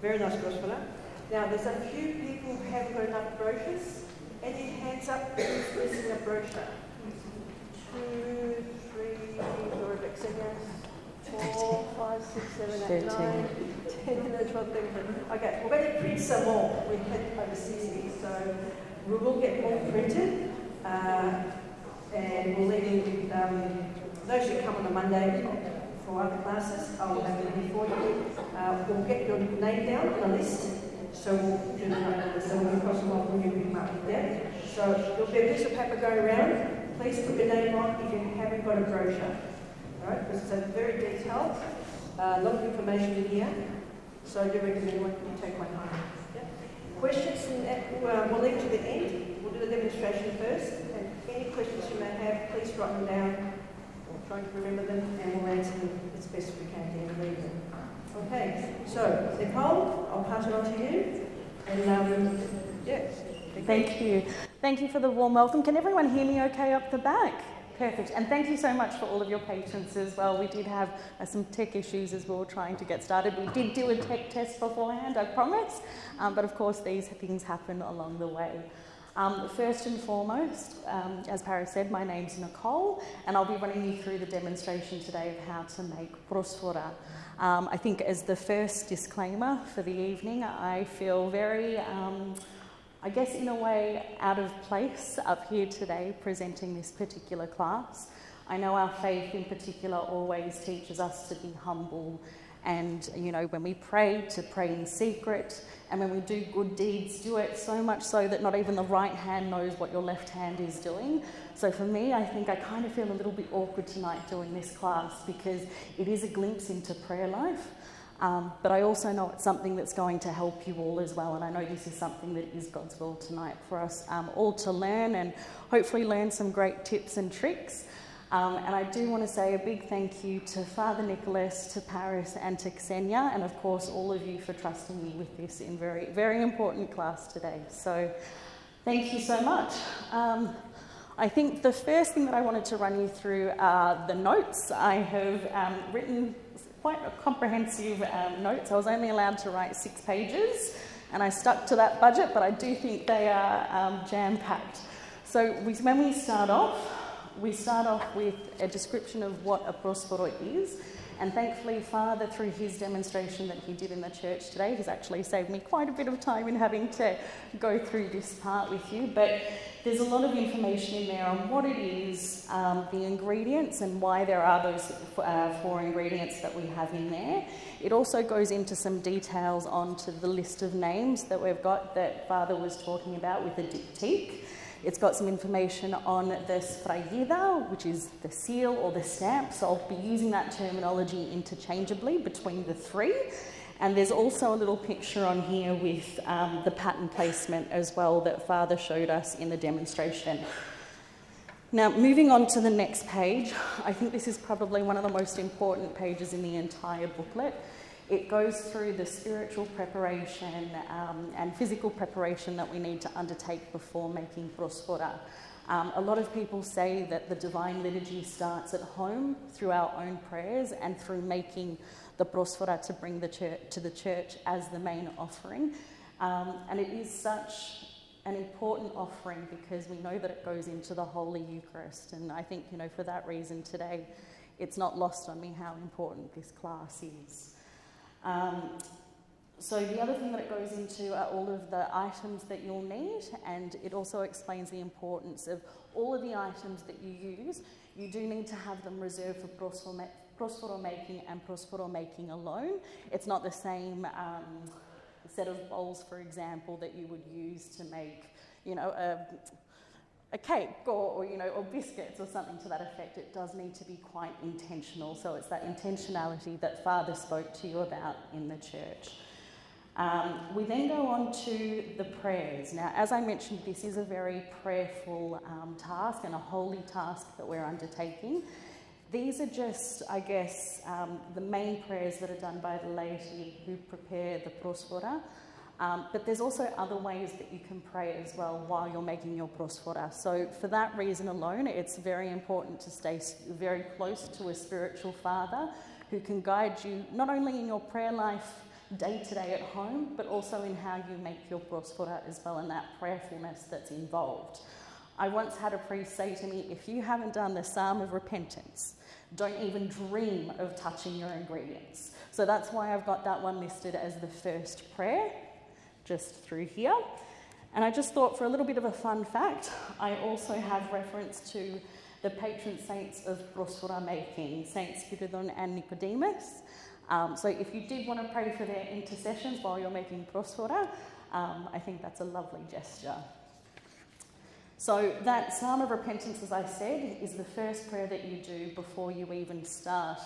very nice πρόσφορα. Now, there's a few people who haven't got enough brochures. Any hands up who's missing a brochure? 2, 3, Laura Xenia, 4, 5, 6, 7, 8, 9, 10, 11, 12, 13. Okay, we're going to print some more. We had overseas these, so we will get more printed. And we'll leave you with those who come on a Monday for other classes. I will have them before you. We'll get your name down on a list, so we'll do the right so we'll cross them off when you pick them up. Yeah? So there'll be a piece of paper going around. Please put your name on if you haven't got a brochure. All right? Because it's very detailed. A lot of information in here. So I do recommend you take my time. Yeah? Questions we'll leave to the end. We'll do the demonstration first, and any questions you may have, please write them down, or try to remember them, and we'll answer them as best we can to read them. Okay, so Nicole, I'll pass it on to you, and yes. Thank you. Thank you for the warm welcome. Can everyone hear me okay up the back? Perfect. And thank you so much for all of your patience as well. We did have some tech issues as we were trying to get started. We did do a tech test beforehand, I promise. But of course, these things happen along the way. First and foremost, as Paris said, my name's Nicole, and I'll be running you through the demonstration today of how to make πρόσφορα. I think as the first disclaimer for the evening, I feel very, I guess in a way, out of place up here today presenting this particular class. I know our faith in particular always teaches us to be humble and, you know, when we pray, to pray in secret, and when we do good deeds, do it so much so that not even the right hand knows what your left hand is doing. So for me, I think I kind of feel a little bit awkward tonight doing this class because it is a glimpse into prayer life. But I also know it's something that's going to help you all as well, and I know this is something that is God's will tonight for us all to learn and hopefully learn some great tips and tricks. And I do want to say a big thank you to Father Nicholas, to Paris and to Xenia, and of course all of you for trusting me with this in very, very important class today. So thank you so much. I think the first thing that I wanted to run you through are the notes. I have written quite a comprehensive notes. I was only allowed to write 6 pages, and I stuck to that budget, but I do think they are jam-packed. So when we start off with a description of what a πρόσφορο is, And thankfully, Father, through his demonstration that he did in the church today, has actually saved me quite a bit of time in having to go through this part with you. But there's a lot of information in there on what it is, the ingredients, and why there are those 4 ingredients that we have in there. It also goes into some details onto the list of names that we've got that Father was talking about with the diptyque. It's got some information on the sfragida, which is the seal or the stamp, so I'll be using that terminology interchangeably between the 3. And there's also a little picture on here with the pattern placement as well that Father showed us in the demonstration. Now, moving on to the next page, I think this is probably one of the most important pages in the entire booklet. It goes through the spiritual preparation and physical preparation that we need to undertake before making prosfora. A lot of people say that the Divine Liturgy starts at home through our own prayers and through making the prosfora to bring to the church as the main offering. And it is such an important offering because we know that it goes into the Holy Eucharist. And I think, for that reason today, it's not lost on me how important this class is. So the other thing that it goes into are all of the items that you'll need, and it also explains the importance of all of the items that you use. You do need to have them reserved for prosforo making and prosforo making alone. It's not the same set of bowls, for example, that you would use to make, a cake or biscuits or something to that effect. It does need to be quite intentional. So it's that intentionality that Father spoke to you about in the church. We then go on to the prayers. Now, as I mentioned, this is a very prayerful task and a holy task that we're undertaking. These are just, I guess, the main prayers that are done by the laity who prepare the prosfora. But there's also other ways that you can pray as well while you're making your prosfora. So for that reason alone, it's very important to stay very close to a spiritual father who can guide you not only in your prayer life day to day at home, but also in how you make your prosfora as well, and that prayerfulness that's involved. I once had a priest say to me, if you haven't done the Psalm of Repentance, don't even dream of touching your ingredients. So that's why I've got that one listed as the first prayer, just through here. And I just thought, for a little bit of a fun fact, I also have reference to the patron saints of prosfora making, Saints Spiridon and Nicodemus. So if you did want to pray for their intercessions while you're making prosfora, I think that's a lovely gesture. So that Psalm of Repentance, as I said, is the first prayer that you do before you even start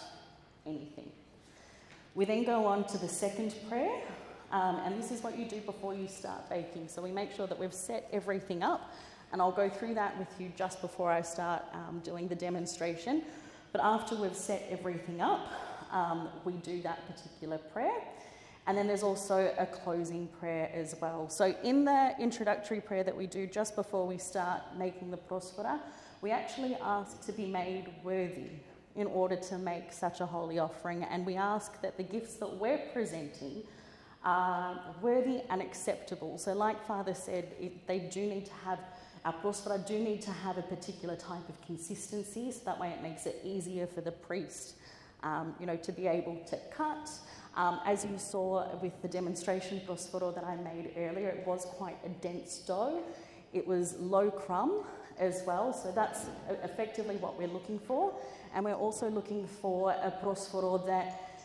anything. We then go on to the second prayer, and this is what you do before you start baking. So we make sure that we've set everything up, and I'll go through that with you just before I start doing the demonstration. But after we've set everything up, we do that particular prayer. And then there's also a closing prayer as well. So in the introductory prayer that we do just before we start making the prosfora, we actually ask to be made worthy in order to make such a holy offering. And we ask that the gifts that we're presenting are worthy and acceptable. So like Father said, they do need to have, our prosfora do need to have a particular type of consistency, so that way it makes it easier for the priest, to be able to cut. As you saw with the demonstration prosforo that I made earlier, it was quite a dense dough. It was low crumb as well, so that's effectively what we're looking for. And we're also looking for a prosforo that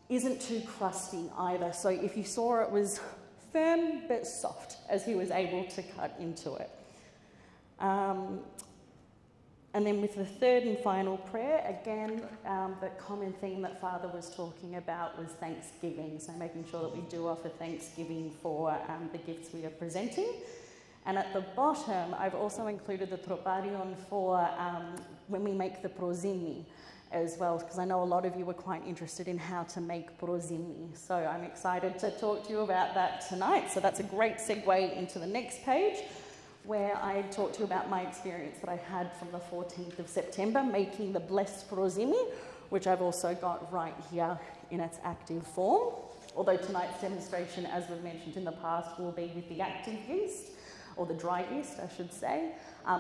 isn't too crusty either. So if you saw it was firm but soft as he was able to cut into it. And then with the third and final prayer, again, the common theme that Father was talking about was thanksgiving. So making sure that we do offer thanksgiving for the gifts we are presenting. And at the bottom, I've also included the troparion for when we make the prosimi as well, because I know a lot of you were quite interested in how to make prosimi. So I'm excited to talk to you about that tonight. So that's a great segue into the next page, where I talked to you about my experience that I had from the 14th of September making the blessed prosimi, which I've also got right here in its active form. Although tonight's demonstration, as we've mentioned in the past, will be with the active yeast. or the dry yeast, I should say,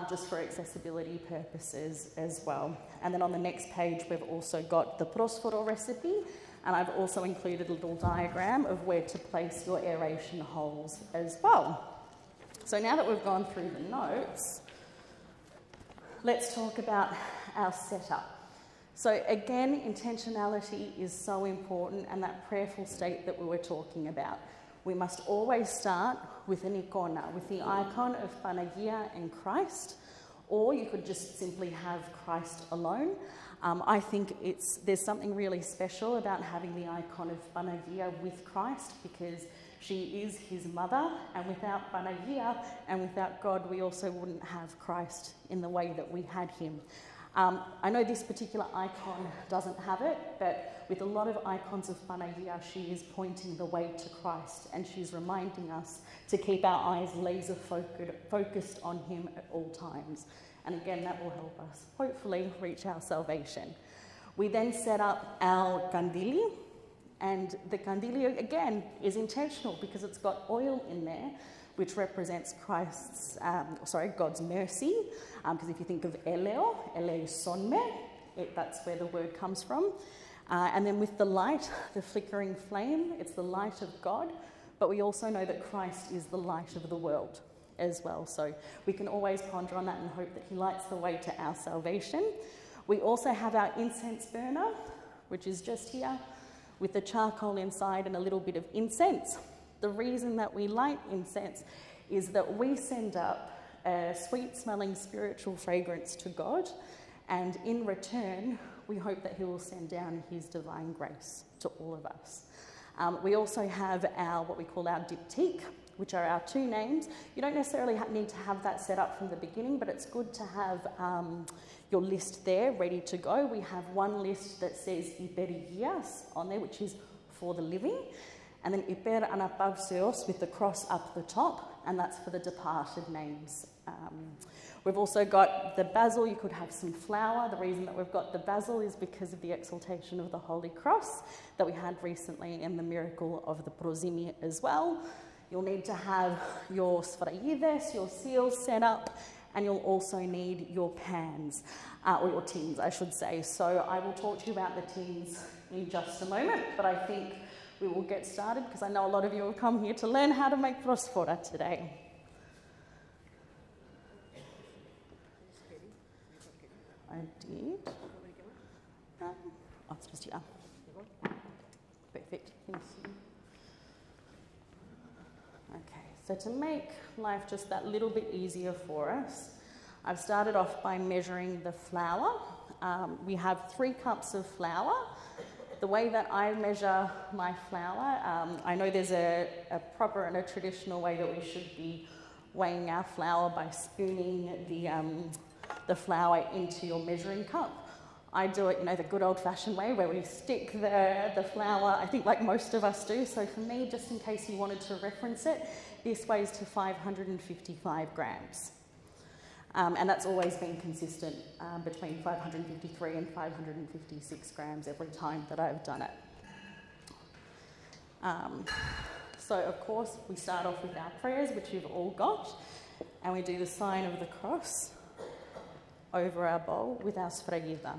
just for accessibility purposes as well. And then on the next page, we've also got the πρόσφορο recipe, and I've also included a little diagram of where to place your aeration holes as well. So now that we've gone through the notes, let's talk about our setup. So again, intentionality is so important, and that prayerful state that we were talking about. We must always start with an icona, with the icon of Panagia and Christ, or you could just simply have Christ alone. I think there's something really special about having the icon of Panagia with Christ, because she is his mother, and without Panagia and without God, we also wouldn't have Christ in the way that we had him. I know this particular icon doesn't have it, but with a lot of icons of Panagia, she is pointing the way to Christ, and she's reminding us to keep our eyes laser focused on him at all times. And again, that will help us hopefully reach our salvation. We then set up our kandili, and the kandili again is intentional because it's got oil in there, which represents God's mercy. Because if you think of eleo sonme, that's where the word comes from. And then with the light, the flickering flame, it's the light of God. But we also know that Christ is the light of the world as well. So we can always ponder on that and hope that he lights the way to our salvation. We also have our incense burner, which is just here, with the charcoal inside and a little bit of incense. The reason that we light incense is that we send up a sweet-smelling spiritual fragrance to God, and in return, we hope that he will send down his divine grace to all of us. We also have what we call our diptyque, which are our two names. You don't necessarily need to have that set up from the beginning, but it's good to have your list there ready to go. We have one list that says Υπερηγίας on there, which is for the living, and then Υπερ Αναπαύσεως with the cross up the top, and that's for the departed names. We've also got the basil. You could have some flour. The reason that we've got the basil is because of the exaltation of the Holy Cross that we had recently in the miracle of the prosimy as well. You'll need to have your sfragides, your seals set up, and you'll also need your pans, or your tins, I should say. So I will talk to you about the tins in just a moment, but I think we will get started because I know a lot of you have come here to learn how to make πρόσφορα today. I did. It's just here. Perfect, thank you. Okay, so to make life just that little bit easier for us, I've started off by measuring the flour. We have 3 cups of flour. The way that I measure my flour, I know there's a proper and a traditional way that we should be weighing our flour by spooning the flour into your measuring cup. I do it, the good old-fashioned way where we stick the flour, I think like most of us do. So for me, just in case you wanted to reference it, this weighs to 555 grams. And that's always been consistent between 553 and 556 grams every time that I've done it. So of course, we start off with our prayers, which you've all got, and we do the sign of the cross over our bowl with our sfragida.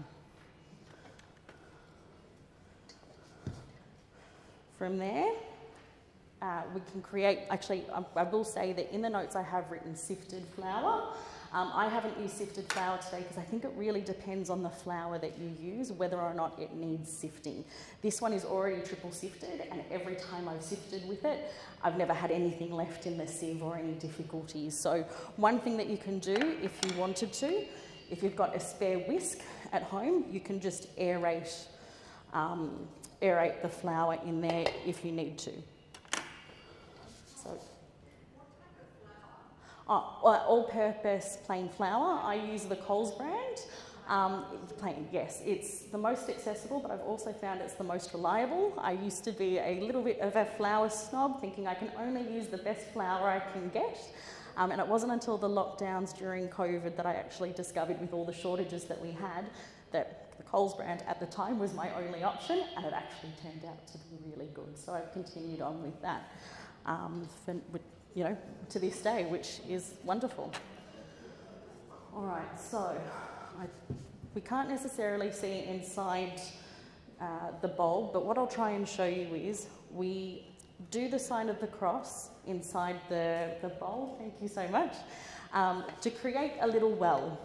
From there, we can create, actually, I will say that in the notes I have written sifted flour. I haven't used sifted flour today because I think it really depends on the flour that you use, whether or not it needs sifting. This one is already triple sifted, and every time I've sifted with it, I've never had anything left in the sieve or any difficulties. So one thing that you can do if you wanted to, if you've got a spare whisk at home, you can just aerate the flour in there if you need to. So, all-purpose plain flour. I use the Coles brand. Plain, yes. It's the most accessible, but I've also found it's the most reliable. I used to be a little bit of a flour snob, thinking I can only use the best flour I can get. And it wasn't until the lockdowns during COVID that I actually discovered, with all the shortages that we had, that the Coles brand at the time was my only option, and it actually turned out to be really good. So I've continued on with that. you know, to this day, which is wonderful. All right, so we can't necessarily see inside the bulb, but what I'll try and show you is we do the sign of the cross inside the bulb, thank you so much, to create a little well.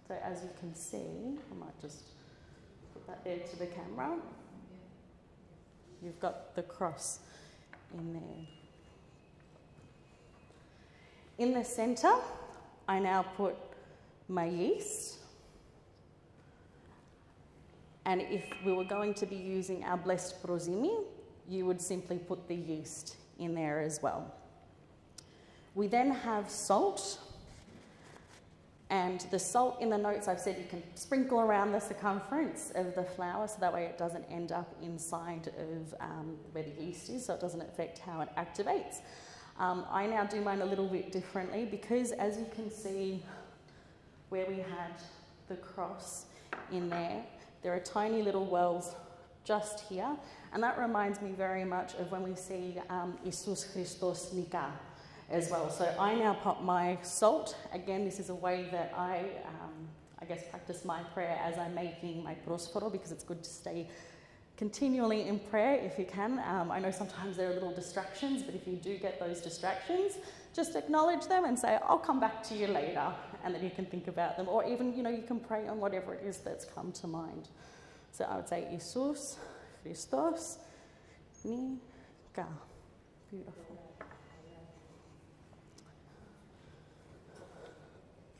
So as you can see, I might just put that there to the camera. You've got the cross in there. In the centre, I now put my yeast. And if we were going to be using our blessed prosimi, you would simply put the yeast in there as well. We then have salt. And the salt in the notes, I've said you can sprinkle around the circumference of the flour so that way it doesn't end up inside of where the yeast is, so it doesn't affect how it activates. I now do mine a little bit differently because, as you can see where we had the cross in there, there are tiny little wells just here, and that reminds me very much of when we see Iisus Christos Nika as well. So I now pop my salt. Again, this is a way that I guess, practice my prayer as I'm making my πρόσφορο, because it's good to stay continually in prayer if you can. I know sometimes there are little distractions, but if you do get those distractions, just acknowledge them and say, I'll come back to you later, and then you can think about them. Or even, you know, you can pray on whatever it is that's come to mind. So I would say, Iisus Christos Nika. Beautiful.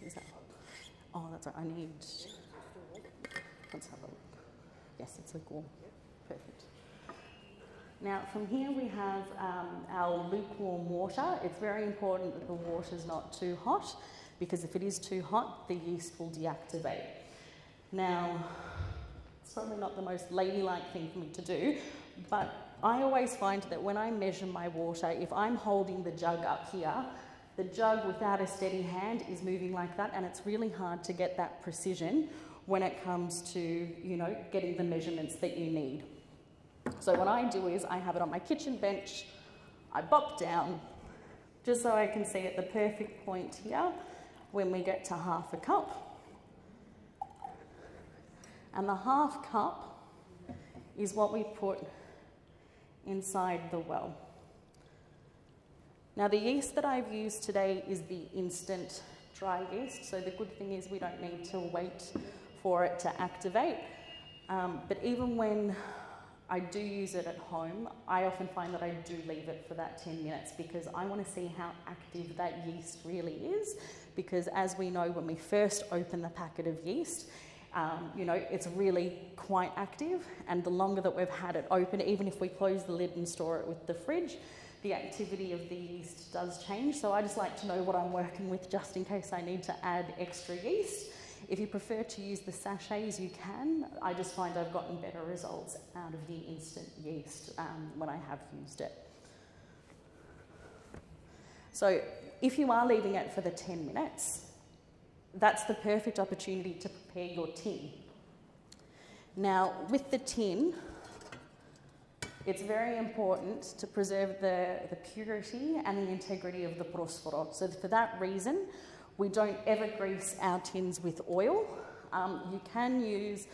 Is that, oh, that's right. I need, let's have a look. Yes, it's lukewarm. Perfect. Now, from here we have our lukewarm water. It's very important that the water is not too hot, because if it is too hot, the yeast will deactivate. Now, it's probably not the most ladylike thing for me to do, but I always find that when I measure my water, if I'm holding the jug up here, the jug without a steady hand is moving like that, and it's really hard to get that precision when it comes to, you know, getting the measurements that you need. So what I do is I have it on my kitchen bench, I bop down, just so I can see at the perfect point here when we get to half a cup. And the half cup is what we put inside the well. Now, the yeast that I've used today is the instant dry yeast, so the good thing is we don't need to wait for it to activate. But even when I do use it at home, I often find that I do leave it for that 10 minutes because I want to see how active that yeast really is, because as we know, when we first open the packet of yeast, you know, it's really quite active, and the longer that we've had it open, even if we close the lid and store it with the fridge, the activity of the yeast does change. So I just like to know what I'm working with just in case I need to add extra yeast. If you prefer to use the sachets, you can. I just find I've gotten better results out of the instant yeast when I have used it. So if you are leaving it for the 10 minutes, that's the perfect opportunity to prepare your tin. Now, with the tin, it's very important to preserve the purity and the integrity of the πρόσφορο. So for that reason, we don't ever grease our tins with oil. You can use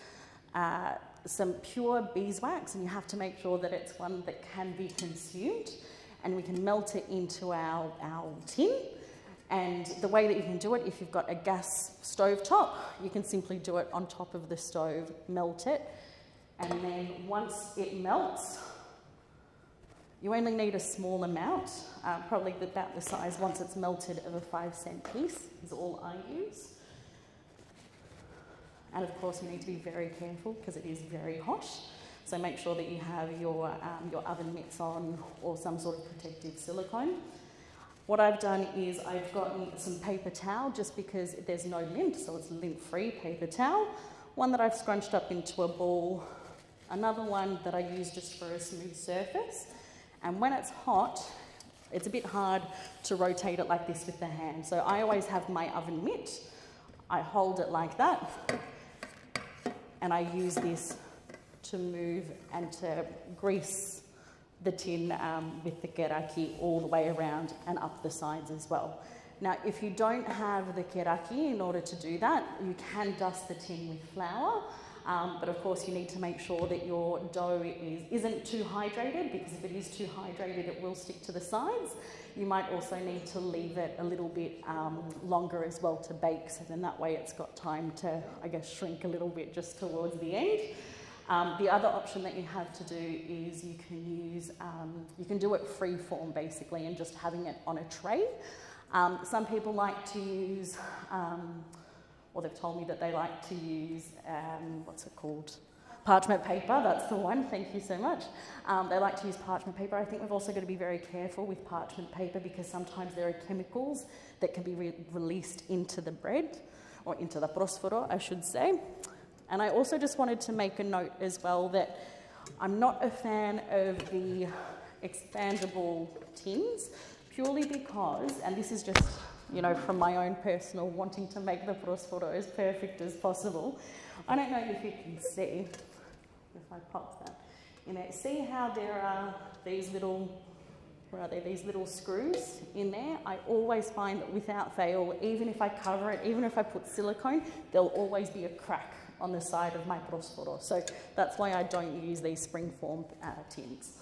some pure beeswax, and you have to make sure that it's one that can be consumed, and we can melt it into our tin. And the way that you can do it, if you've got a gas stove top, you can simply do it on top of the stove, melt it, and then once it melts, you only need a small amount, probably about the size, once it's melted, of a 5-cent piece is all I use. And of course you need to be very careful because it is very hot. So make sure that you have your oven mitts on or some sort of protective silicone. What I've done is I've gotten some paper towel just because there's no lint, so it's lint-free paper towel. One that I've scrunched up into a ball, another one that I use just for a smooth surface. And when it's hot, it's a bit hard to rotate it like this with the hand. So I always have my oven mitt. I hold it like that. and I use this to move and to grease the tin with the keraki all the way around and up the sides as well. Now, if you don't have the keraki in order to do that, you can dust the tin with flour, but of course you need to make sure that your dough isn't too hydrated, because if it is too hydrated, it will stick to the sides. You might also need to leave it a little bit longer as well to bake, so then that way it's got time to, I guess, shrink a little bit just towards the end. The other option that you have to do is you can do it free form basically, and just having it on a tray. Some people like to use, or they've told me that they like to use, what's it called? Parchment paper, that's the one, thank you so much. They like to use parchment paper. I think we've also got to be very careful with parchment paper, because sometimes there are chemicals that can be released into the bread, or into the πρόσφορο, I should say. And I also just wanted to make a note as well that I'm not a fan of the expandable tins, purely because, and this is just, you know, from my own personal wanting to make the πρόσφορο as perfect as possible. I don't know if you can see, if I pop that in it, see how there are these little, where are they, these little screws in there? I always find that without fail, even if I cover it, even if I put silicone, there'll always be a crack on the side of my πρόσφορο. So that's why I don't use these spring-form tins.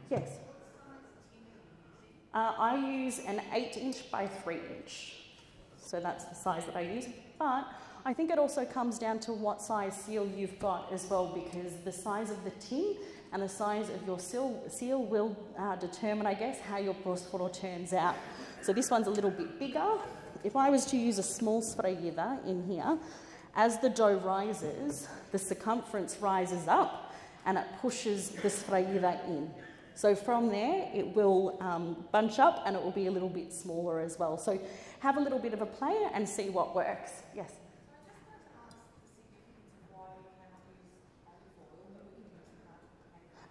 Yes? I use an 8-inch by 3-inch. So that's the size that I use. But I think it also comes down to what size seal you've got as well, because the size of the tin and the size of your seal will determine, I guess, how your πρόσφορο turns out. So this one's a little bit bigger. If I was to use a small sfragiða in here, as the dough rises, the circumference rises up and it pushes the sfragiða in. So from there, it will bunch up and it will be a little bit smaller as well. So have a little bit of a play and see what works. Yes?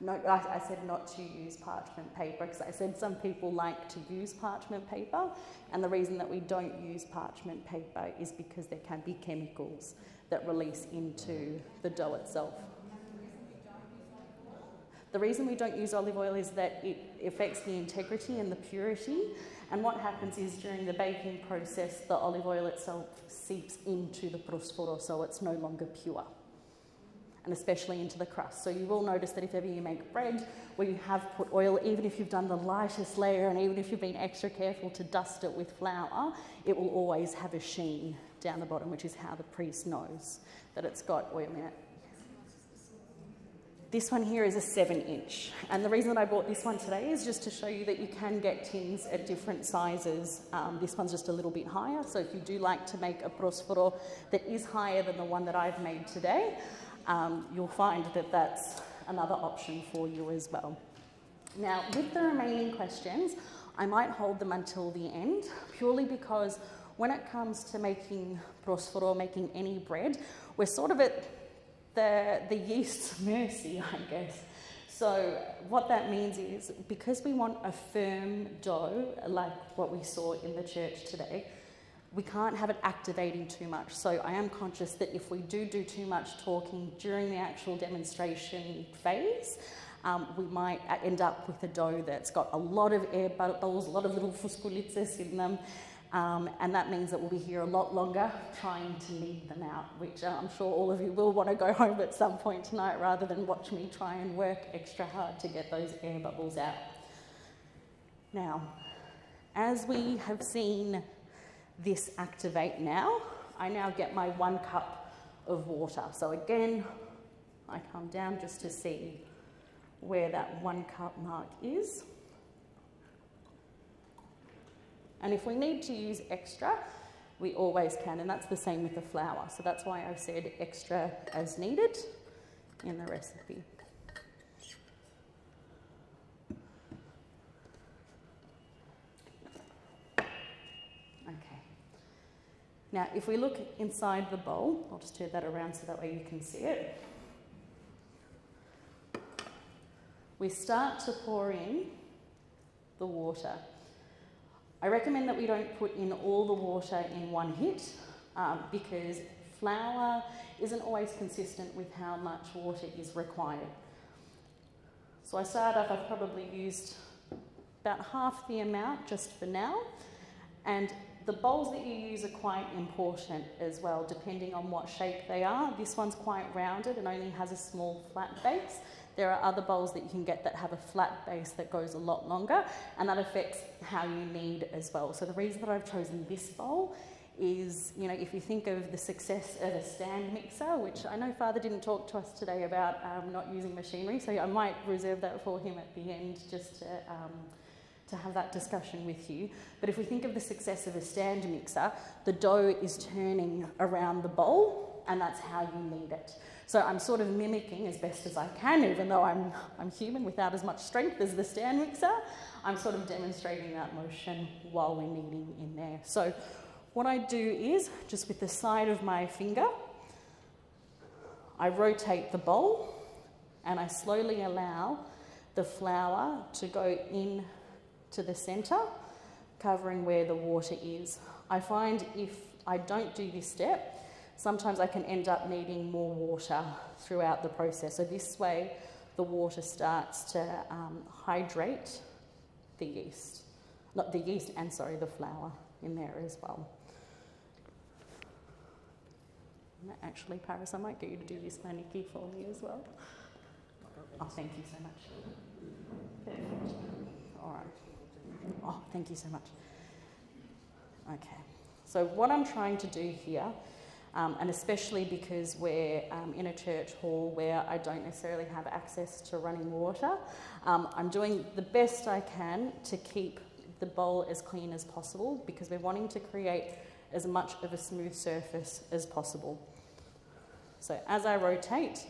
No, I said not to use parchment paper, because I said some people like to use parchment paper, and the reason that we don't use parchment paper is because there can be chemicals that release into the dough itself. The reason we don't use olive oil is that it affects the integrity and the purity, and what happens is during the baking process, the olive oil itself seeps into the πρόσφορο, so it's no longer pure, and especially into the crust. So you will notice that if ever you make bread where you have put oil, even if you've done the lightest layer and even if you've been extra careful to dust it with flour, it will always have a sheen down the bottom, which is how the priest knows that it's got oil in it. This one here is a 7-inch, and the reason that I bought this one today is just to show you that you can get tins at different sizes. This one's just a little bit higher, so if you do like to make a πρόσφορο that is higher than the one that I've made today, you'll find that that's another option for you as well. Now, with the remaining questions, I might hold them until the end, purely because when it comes to making πρόσφορο, making any bread, we're sort of at the yeast's mercy, I guess. So what that means is, because we want a firm dough, like what we saw in the church today, we can't have it activating too much. So I am conscious that if we do too much talking during the actual demonstration phase, we might end up with a dough that's got a lot of air bubbles, a lot of little fuskulices in them, and that means that we'll be here a lot longer trying to knead them out, which I'm sure all of you will want to go home at some point tonight rather than watch me try and work extra hard to get those air bubbles out. Now, as we have seen this activate now, I now get my 1 cup of water. So again, I come down just to see where that 1 cup mark is. And if we need to use extra, we always can, and that's the same with the flour. So that's why I said extra as needed in the recipe. Okay. Now, if we look inside the bowl, I'll just turn that around so that way you can see it. We start to pour in the water. I recommend that we don't put in all the water in one hit, because flour isn't always consistent with how much water is required. So I start off, I've probably used about half the amount just for now, and the bowls that you use are quite important as well, depending on what shape they are. This one's quite rounded and only has a small flat base. There are other bowls that you can get that have a flat base that goes a lot longer, and that affects how you knead as well. So the reason that I've chosen this bowl is, you know, if you think of the success of a stand mixer, which I know Father didn't talk to us today about not using machinery, so I might reserve that for him at the end just to have that discussion with you. But if we think of the success of a stand mixer, the dough is turning around the bowl, and that's how you knead it. So I'm sort of mimicking as best as I can, even though I'm human without as much strength as the stand mixer. I'm sort of demonstrating that motion while we're kneading in there. So what I do is, just with the side of my finger, I rotate the bowl and I slowly allow the flour to go in to the centre, covering where the water is. I find if I don't do this step, sometimes I can end up needing more water throughout the process. So this way, the water starts to hydrate the yeast. Not the yeast, and sorry, the flour in there as well. Actually, Paris, I might get you to do this Niki for me as well. Oh, thank you so much. Perfect. All right. Oh, thank you so much. Okay. So what I'm trying to do here, and especially because we're in a church hall where I don't necessarily have access to running water, I'm doing the best I can to keep the bowl as clean as possible, because we're wanting to create as much of a smooth surface as possible. So as I rotate,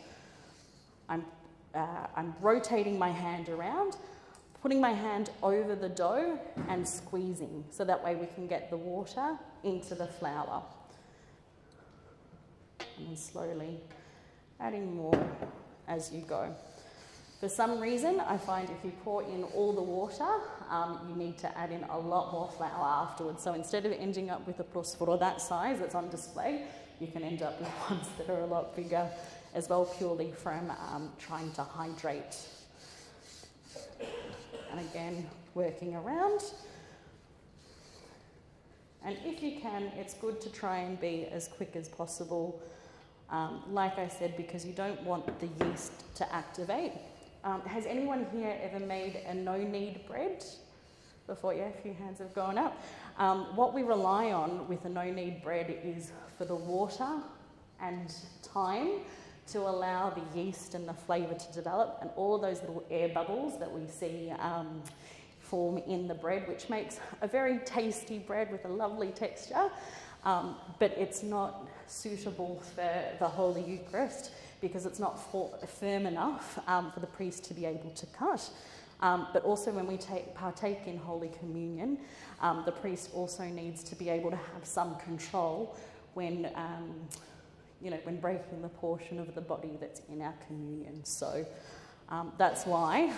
I'm rotating my hand around, putting my hand over the dough and squeezing, so that way we can get the water into the flour. And then slowly adding more as you go. For some reason, I find if you pour in all the water, you need to add in a lot more flour afterwards. So instead of ending up with a πρόσφορο that size that's on display, you can end up with ones that are a lot bigger as well, purely from trying to hydrate. And again, working around. And if you can, it's good to try and be as quick as possible. Like I said, because you don't want the yeast to activate. Has anyone here ever made a no-knead bread? Before, yeah, a few hands have gone up. What we rely on with a no-knead bread is for the water and time to allow the yeast and the flavour to develop, and all of those little air bubbles that we see form in the bread, which makes a very tasty bread with a lovely texture, but it's not suitable for the Holy Eucharist because it's not firm enough for the priest to be able to cut. But also when we partake in Holy Communion, the priest also needs to be able to have some control when, when breaking the portion of the body that's in our communion. So that's why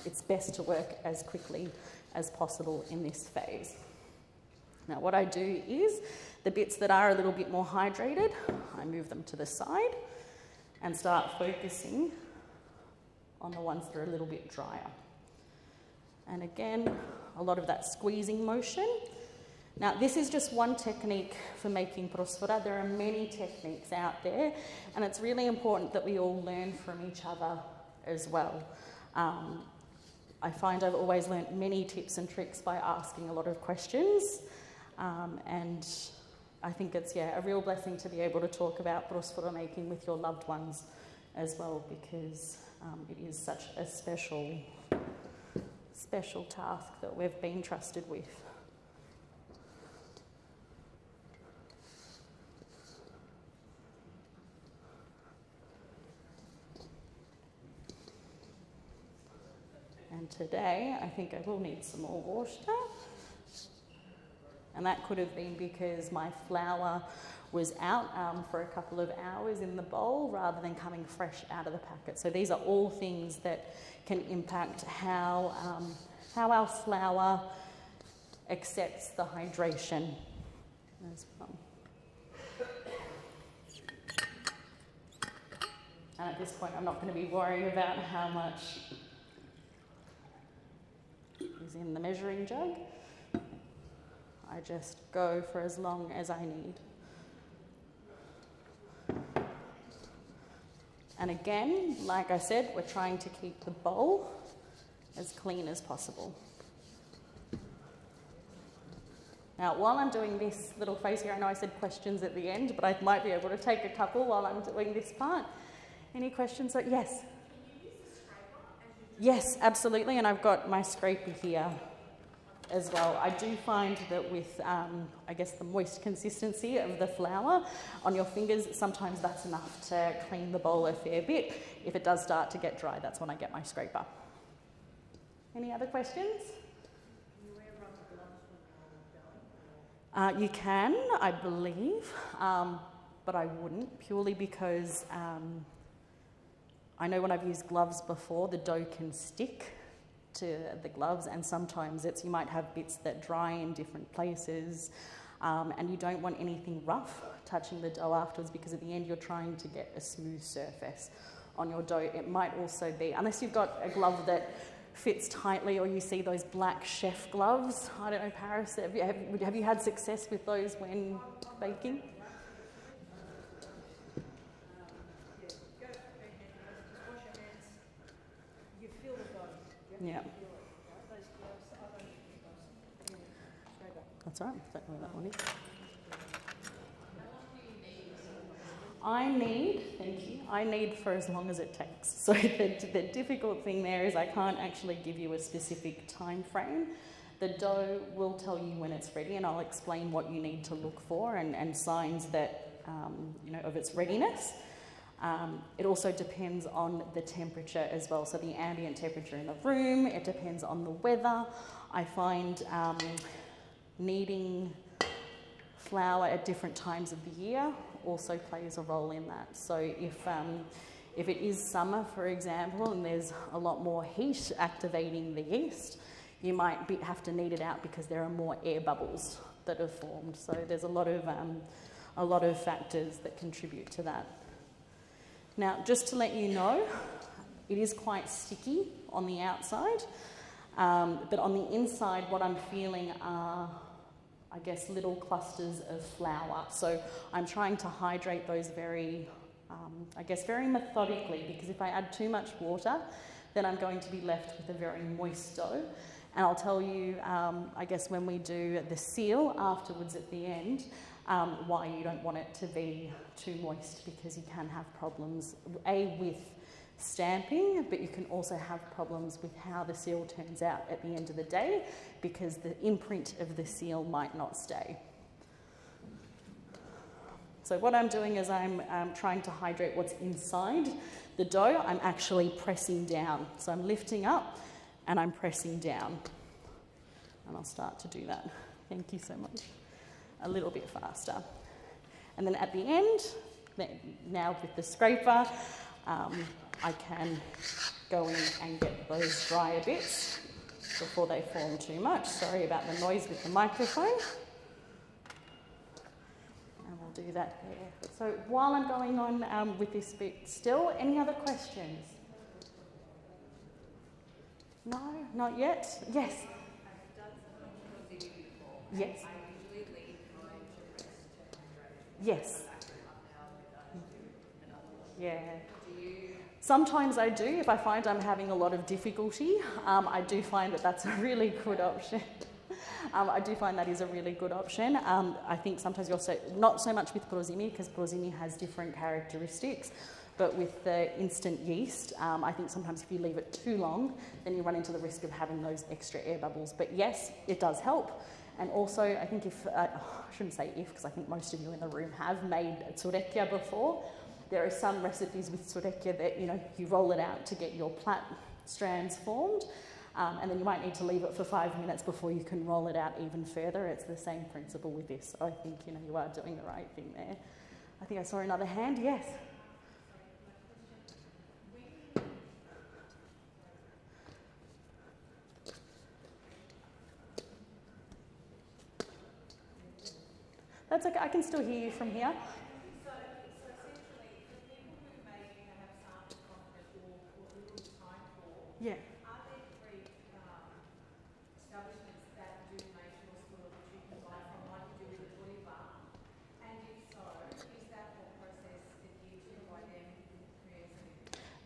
it's best to work as quickly as possible in this phase. Now what I do is, the bits that are a little bit more hydrated, I move them to the side and start focusing on the ones that are a little bit drier. And again, a lot of that squeezing motion. Now, this is just one technique for making πρόσφορα. There are many techniques out there, and it's really important that we all learn from each other as well. I find I've always learnt many tips and tricks by asking a lot of questions, and I think it's, a real blessing to be able to talk about πρόσφορα making with your loved ones as well, because it is such a special task that we've been trusted with. And today, I think I will need some more water. And that could have been because my flour was out for a couple of hours in the bowl rather than coming fresh out of the packet. So these are all things that can impact how our flour accepts the hydration as well. And at this point, I'm not going to be worrying about how much is in the measuring jug. I just go for as long as I need. And again, like I said, we're trying to keep the bowl as clean as possible. Now, while I'm doing this little phase here, I know I said questions at the end, but I might be able to take a couple while I'm doing this part. Any questions? So, yes? Can you use a scraper? Yes, absolutely, and I've got my scraper here as well. I do find that with, I guess, the moist consistency of the flour on your fingers, sometimes that's enough to clean the bowl a fair bit. If it does start to get dry, that's when I get my scraper. Any other questions? You can, I believe, but I wouldn't, purely because I know when I've used gloves before, the dough can stick to the gloves, and sometimes you might have bits that dry in different places, and you don't want anything rough touching the dough afterwards, because at the end you're trying to get a smooth surface on your dough. It might also be, unless you've got a glove that fits tightly, or you see those black chef gloves. I don't know, Paris, have you had success with those when baking? Yeah. That's all right. Don't know where that one is. I need for as long as it takes. So the difficult thing there is I can't actually give you a specific time frame. The dough will tell you when it's ready, and I'll explain what you need to look for and signs that, of its readiness. It also depends on the temperature as well. So the ambient temperature in the room, it depends on the weather. I find kneading flour at different times of the year also plays a role in that. So if it is summer, for example, and there's a lot more heat activating the yeast, you might have to knead it out because there are more air bubbles that are formed. So there's a lot of factors that contribute to that. Now, just to let you know, it is quite sticky on the outside, but on the inside, what I'm feeling are, I guess, little clusters of flour. So I'm trying to hydrate those very methodically, because if I add too much water, then I'm going to be left with a very moist dough. And I'll tell you, I guess, when we do the seal afterwards at the end, why you don't want it to be too moist, because you can have problems, with stamping, but you can also have problems with how the seal turns out at the end of the day, because the imprint of the seal might not stay. So what I'm doing is I'm trying to hydrate what's inside the dough. I'm actually pressing down. So I'm lifting up and I'm pressing down. And I'll start to do that. Thank you so much. A little bit faster. And then at the end, now with the scraper, I can go in and get those drier bits before they form too much. Sorry about the noise with the microphone. And we'll do that there. So while I'm going on with this bit still, any other questions? No, not yet? Yes? Yes. Yes. Yeah. Sometimes I do. If I find I'm having a lot of difficulty, I do find that that's a really good option. I do find that is a really good option. I think sometimes you also, not so much with prosimi, because prosimi has different characteristics, but with the instant yeast, I think sometimes if you leave it too long, then you run into the risk of having those extra air bubbles. But yes, it does help. And also, I think I shouldn't say if, because I think most of you in the room have made tsurekia before. There are some recipes with tsurekia that, you roll it out to get your plait strands formed, and then you might need to leave it for 5 minutes before you can roll it out even further. It's the same principle with this. So I think, you are doing the right thing there. I think I saw another hand. Yes? That's okay. I can still hear you from here. So essentially, for people who maybe have some Yeah. Are there three establishments that do make prosforă that you can buy from, like you do with the boulevard? And if so, is that whole process adhered to by them creating?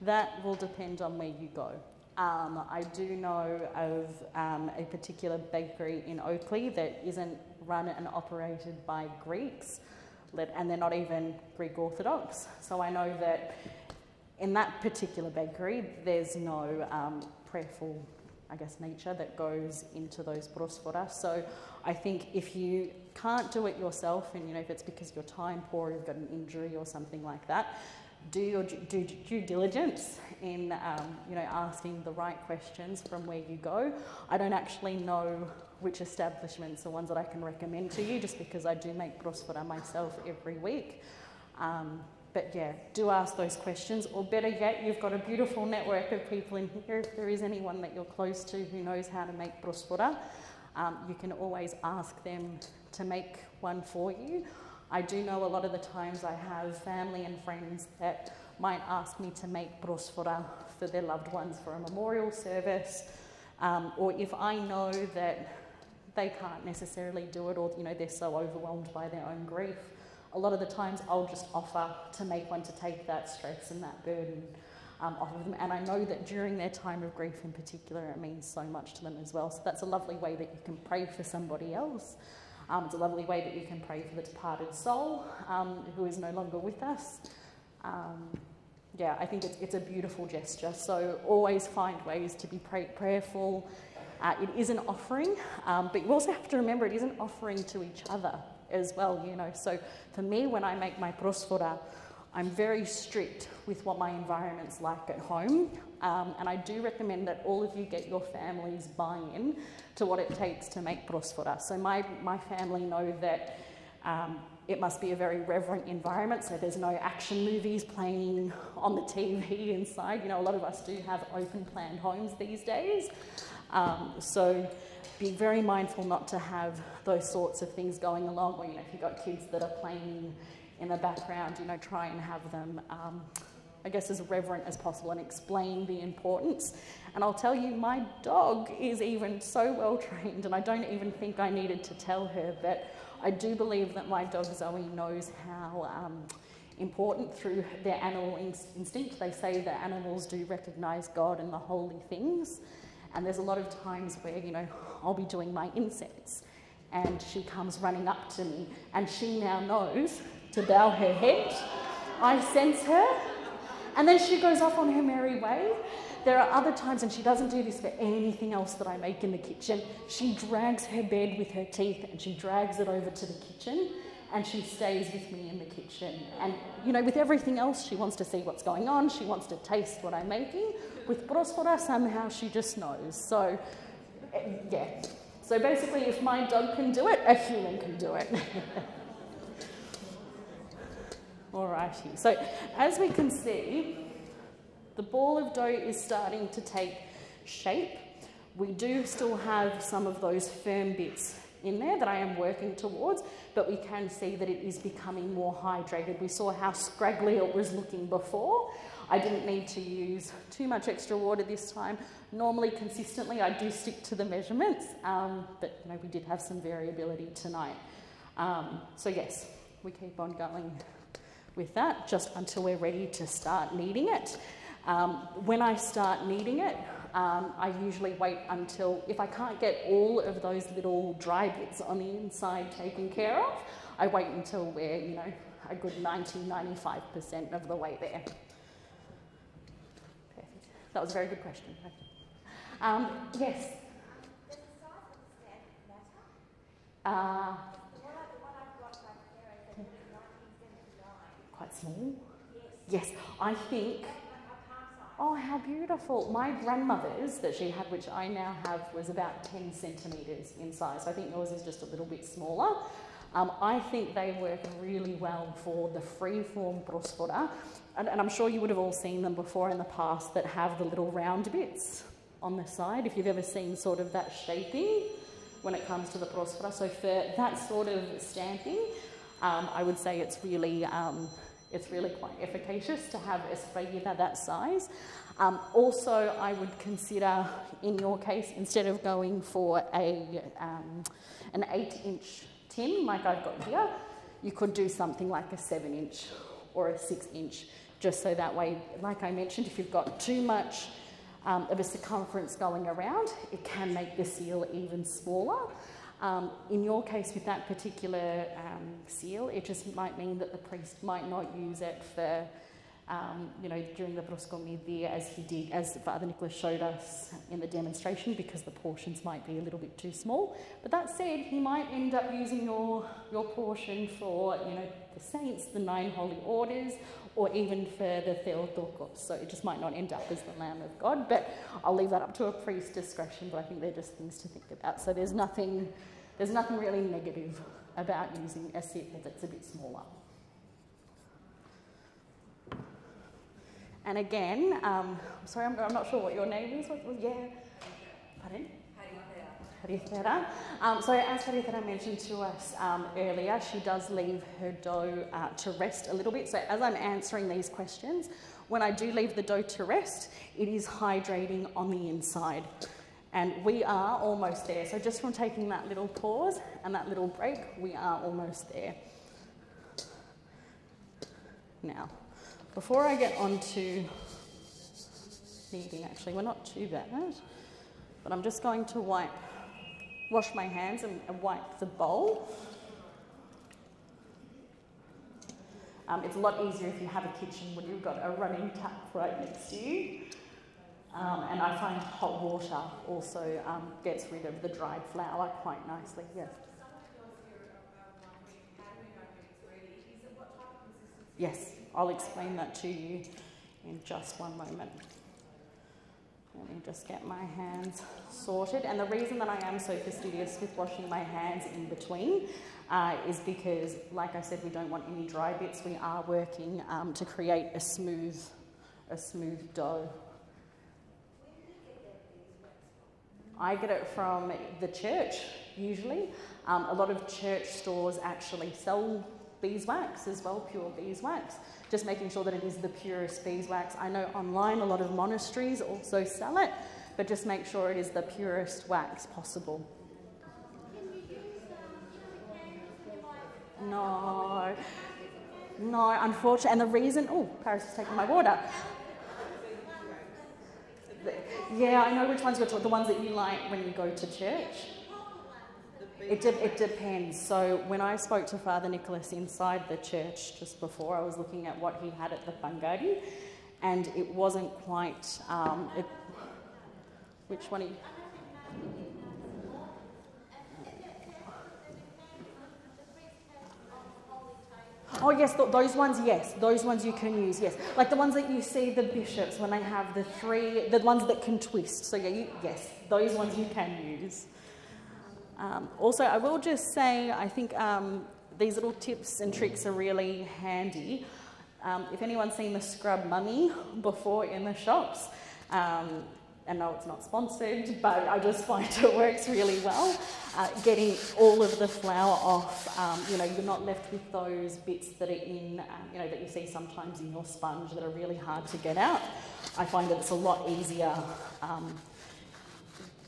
That will depend on where you go. I do know of a particular bakery in Oakley that isn't run and operated by Greeks, and they're not even Greek Orthodox. So I know that in that particular bakery, there's no prayerful, I guess, nature that goes into those prosfora. So I think if you can't do it yourself, and if it's because you're time poor, you've got an injury or something like that, do your due diligence in asking the right questions from where you go. I don't actually know which establishments are ones that I can recommend to you, just because I do make prosfora myself every week. But yeah, do ask those questions, or better yet, you've got a beautiful network of people in here. If there is anyone that you're close to who knows how to make prosfora, you can always ask them to make one for you. I do know a lot of the times I have family and friends that might ask me to make prosfora for their loved ones for a memorial service, or if I know that they can't necessarily do it, or they're so overwhelmed by their own grief, a lot of the times I'll just offer to make one to take that stress and that burden off of them. And I know that during their time of grief in particular, it means so much to them as well. So that's a lovely way that you can pray for somebody else. It's a lovely way that you can pray for the departed soul who is no longer with us. Yeah, I think it's a beautiful gesture. So always find ways to be prayerful. It is an offering, but you also have to remember it is an offering to each other as well, So for me, when I make my prosfora, I'm very strict with what my environment's like at home. And I do recommend that all of you get your families buy-in to what it takes to make prosfora. So my family know that it must be a very reverent environment, so there's no action movies playing on the TV inside. A lot of us do have open planned homes these days. So be very mindful not to have those sorts of things going along, or if you've got kids that are playing in the background, try and have them I guess as reverent as possible and explain the importance. And I'll tell you, my dog is even so well trained, and I don't even think I needed to tell her, but I do believe that my dog Zoe knows how important through their animal instinct. They say that animals do recognise God and the holy things. And there's a lot of times where, I'll be doing my incense and she comes running up to me and she now knows to bow her head. I sense her, and then she goes off on her merry way. There are other times, and she doesn't do this for anything else that I make in the kitchen, she drags her bed with her teeth and she drags it over to the kitchen and she stays with me in the kitchen. And, with everything else, she wants to see what's going on, she wants to taste what I'm making. With prosfora, somehow she just knows. So, yeah. So basically, if my dog can do it, a human can do it. Alrighty, so as we can see, the ball of dough is starting to take shape. We do still have some of those firm bits in there that I am working towards, but we can see that it is becoming more hydrated. We saw how scraggly it was looking before. I didn't need to use too much extra water this time. Normally, consistently, I do stick to the measurements, but we did have some variability tonight. So yes, we keep on going with that just until we're ready to start kneading it. When I start kneading it, I usually wait until, if I can't get all of those little dry bits on the inside taken care of, I wait until we're, a good 90-95% of the way there. Perfect. That was a very good question. Yes? Does the size of the stamp matter? The one I've got right there is a 1979. Quite small? Yes. Yes, I think... Oh, how beautiful. My grandmother's that she had, which I now have, was about 10 centimetres in size. I think yours is just a little bit smaller. I think they work really well for the free-form prosfora. And I'm sure you would have all seen them before in the past that have the little round bits on the side, if you've ever seen sort of that shaping when it comes to the prosfora. So for that sort of stamping, I would say it's really it's really quite efficacious to have a sfragiera that size. Also, I would consider, in your case, instead of going for an 8-inch tin like I've got here, you could do something like a 7-inch or a 6-inch, just so that way, like I mentioned, if you've got too much of a circumference going around, it can make the seal even smaller. In your case, with that particular seal, it just might mean that the priest might not use it for, you know, during the proskomidhi as he did, as Father Nicholas showed us in the demonstration, because the portions might be a little bit too small. But that said, he might end up using your portion for, you know, the saints, the 9 holy orders, or even for the Theotokos. So it just might not end up as the Lamb of God, but I'll leave that up to a priest's discretion, but I think they're just things to think about. So there's nothing really negative about using a seal that's a bit smaller. And again, sorry, I'm not sure what your name is. Yeah, pardon? Harithera. So as Harithera mentioned to us earlier, she does leave her dough to rest a little bit. So as I'm answering these questions, when I do leave the dough to rest, it is hydrating on the inside. And we are almost there. So just from taking that little pause and that little break, we are almost there. Now, before I get on to kneading, actually, we're not too bad, but I'm just going to wash my hands and wipe the bowl. It's a lot easier if you have a kitchen when you've got a running tap right next to you. And I find hot water also gets rid of the dried flour quite nicely. Yes. Yes, I'll explain that to you in just one moment. Let me just get my hands sorted. And the reason that I am so fastidious with washing my hands in between is because, like I said, we don't want any dry bits. We are working to create a smooth dough. I get it from the church, usually. A lot of church stores actually sell beeswax as well, pure beeswax, just making sure that it is the purest beeswax. I know online a lot of monasteries also sell it, but just make sure it is the purest wax possible. No, unfortunately, and the reason, oh, Paris is taking my water. Yeah, I know which ones you're talking, the ones that you like when you go to church. It depends. So when I spoke to Father Nicholas inside the church just before, I was looking at what he had at the Pangadi, and it wasn't quite, which one? Oh yes, those ones you can use, yes. Like the ones that you see the bishops when they have the ones that can twist. So yeah, yes, those ones you can use. Also, I will just say, I think these little tips and tricks are really handy. If anyone's seen the scrub mummy before in the shops, and no, it's not sponsored, but I just find it works really well. Getting all of the flour off, you know, you're not left with those bits that are in, you know, that you see sometimes in your sponge that are really hard to get out. I find that it's a lot easier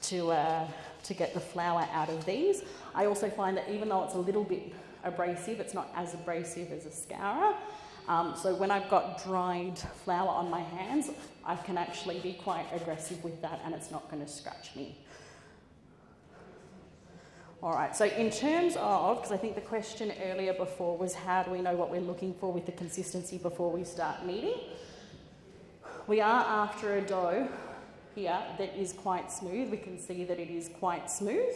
to get the flour out of these. I also find that even though it's a little bit abrasive, it's not as abrasive as a scourer. So when I've got dried flour on my hands, I can actually be quite aggressive with that and it's not going to scratch me. All right, so in terms of, because I think the question earlier before was how do we know what we're looking for with the consistency before we start kneading? We are after a dough here that is quite smooth. We can see that it is quite smooth.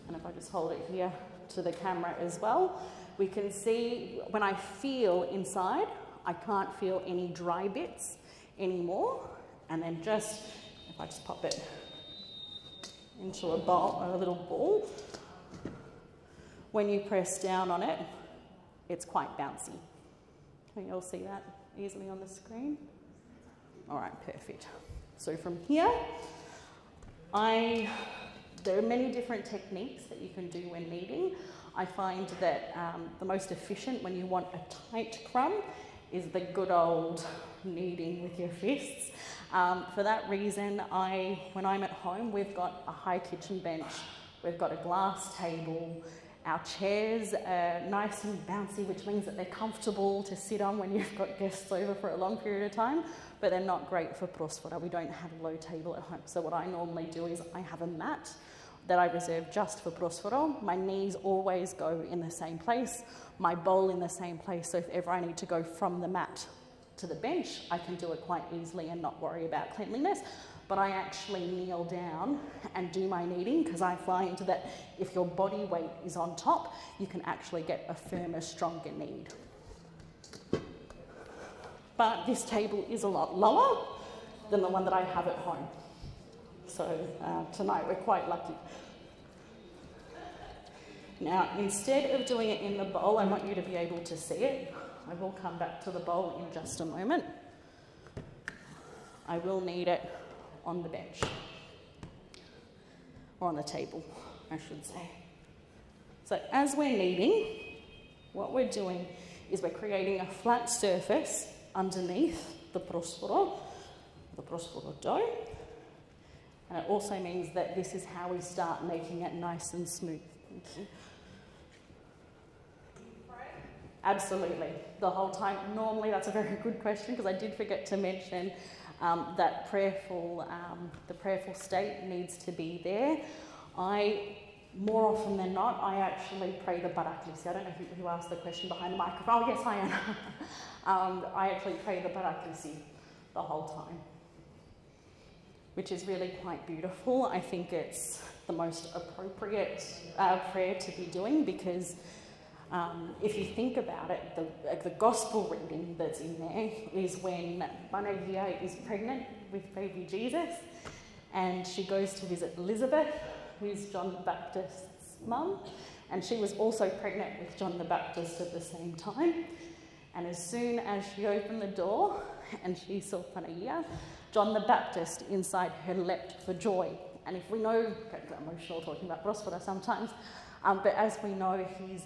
And if I just hold it here to the camera as well, we can see when I feel inside, I can't feel any dry bits anymore. And then just, if I just pop it into a bowl, a little ball, when you press down on it, it's quite bouncy. Can you all see that easily on the screen? All right, perfect. So from here, there are many different techniques that you can do when kneading. I find that the most efficient when you want a tight crumb is the good old kneading with your fists. For that reason, when I'm at home, we've got a high kitchen bench, we've got a glass table, our chairs are nice and bouncy, which means that they're comfortable to sit on when you've got guests over for a long period of time, but they're not great for πρόσφορα. We don't have a low table at home. So what I normally do is I have a mat that I reserve just for πρόσφορο. My knees always go in the same place, my bowl in the same place, so if ever I need to go from the mat to the bench, I can do it quite easily and not worry about cleanliness. But I actually kneel down and do my kneading because I find that if your body weight is on top, you can actually get a firmer, stronger knead. But this table is a lot lower than the one that I have at home. So tonight we're quite lucky. Now, instead of doing it in the bowl, I want you to be able to see it. I will come back to the bowl in just a moment. I will knead it on the bench, or on the table, I should say. So as we're kneading, what we're doing is we're creating a flat surface underneath the πρόσφορο dough, and it also means that this is how we start making it nice and smooth. Thank you. Absolutely, the whole time. Normally, that's a very good question because I did forget to mention that the prayerful state needs to be there. More often than not, I actually pray the Παρασκευή. I don't know who asked the question behind the microphone. Oh, yes, I am. I actually pray the Παρασκευή the whole time, which is really quite beautiful. I think it's the most appropriate prayer to be doing because if you think about it, the gospel reading that's in there is when Panayiotopoulos is pregnant with baby Jesus and she goes to visit Elizabeth, who's John the Baptist's mum, and she was also pregnant with John the Baptist at the same time. And as soon as she opened the door and she saw Panayiotopoulos, John the Baptist inside her leapt for joy. And if we know, I get emotional talking about πρόσφορα sometimes, but as we know,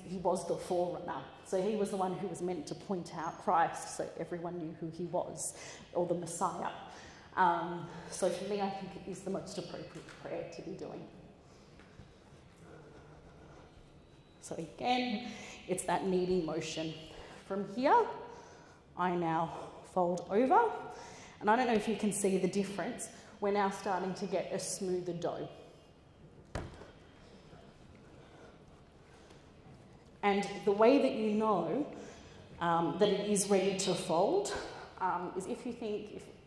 he was the forerunner. So he was the one who was meant to point out Christ so everyone knew who he was, or the Messiah. So for me, I think it is the most appropriate prayer to be doing. So again, it's that kneading motion. From here, I now fold over. And I don't know if you can see the difference. We're now starting to get a smoother dough. And the way that you know that it is ready to fold is if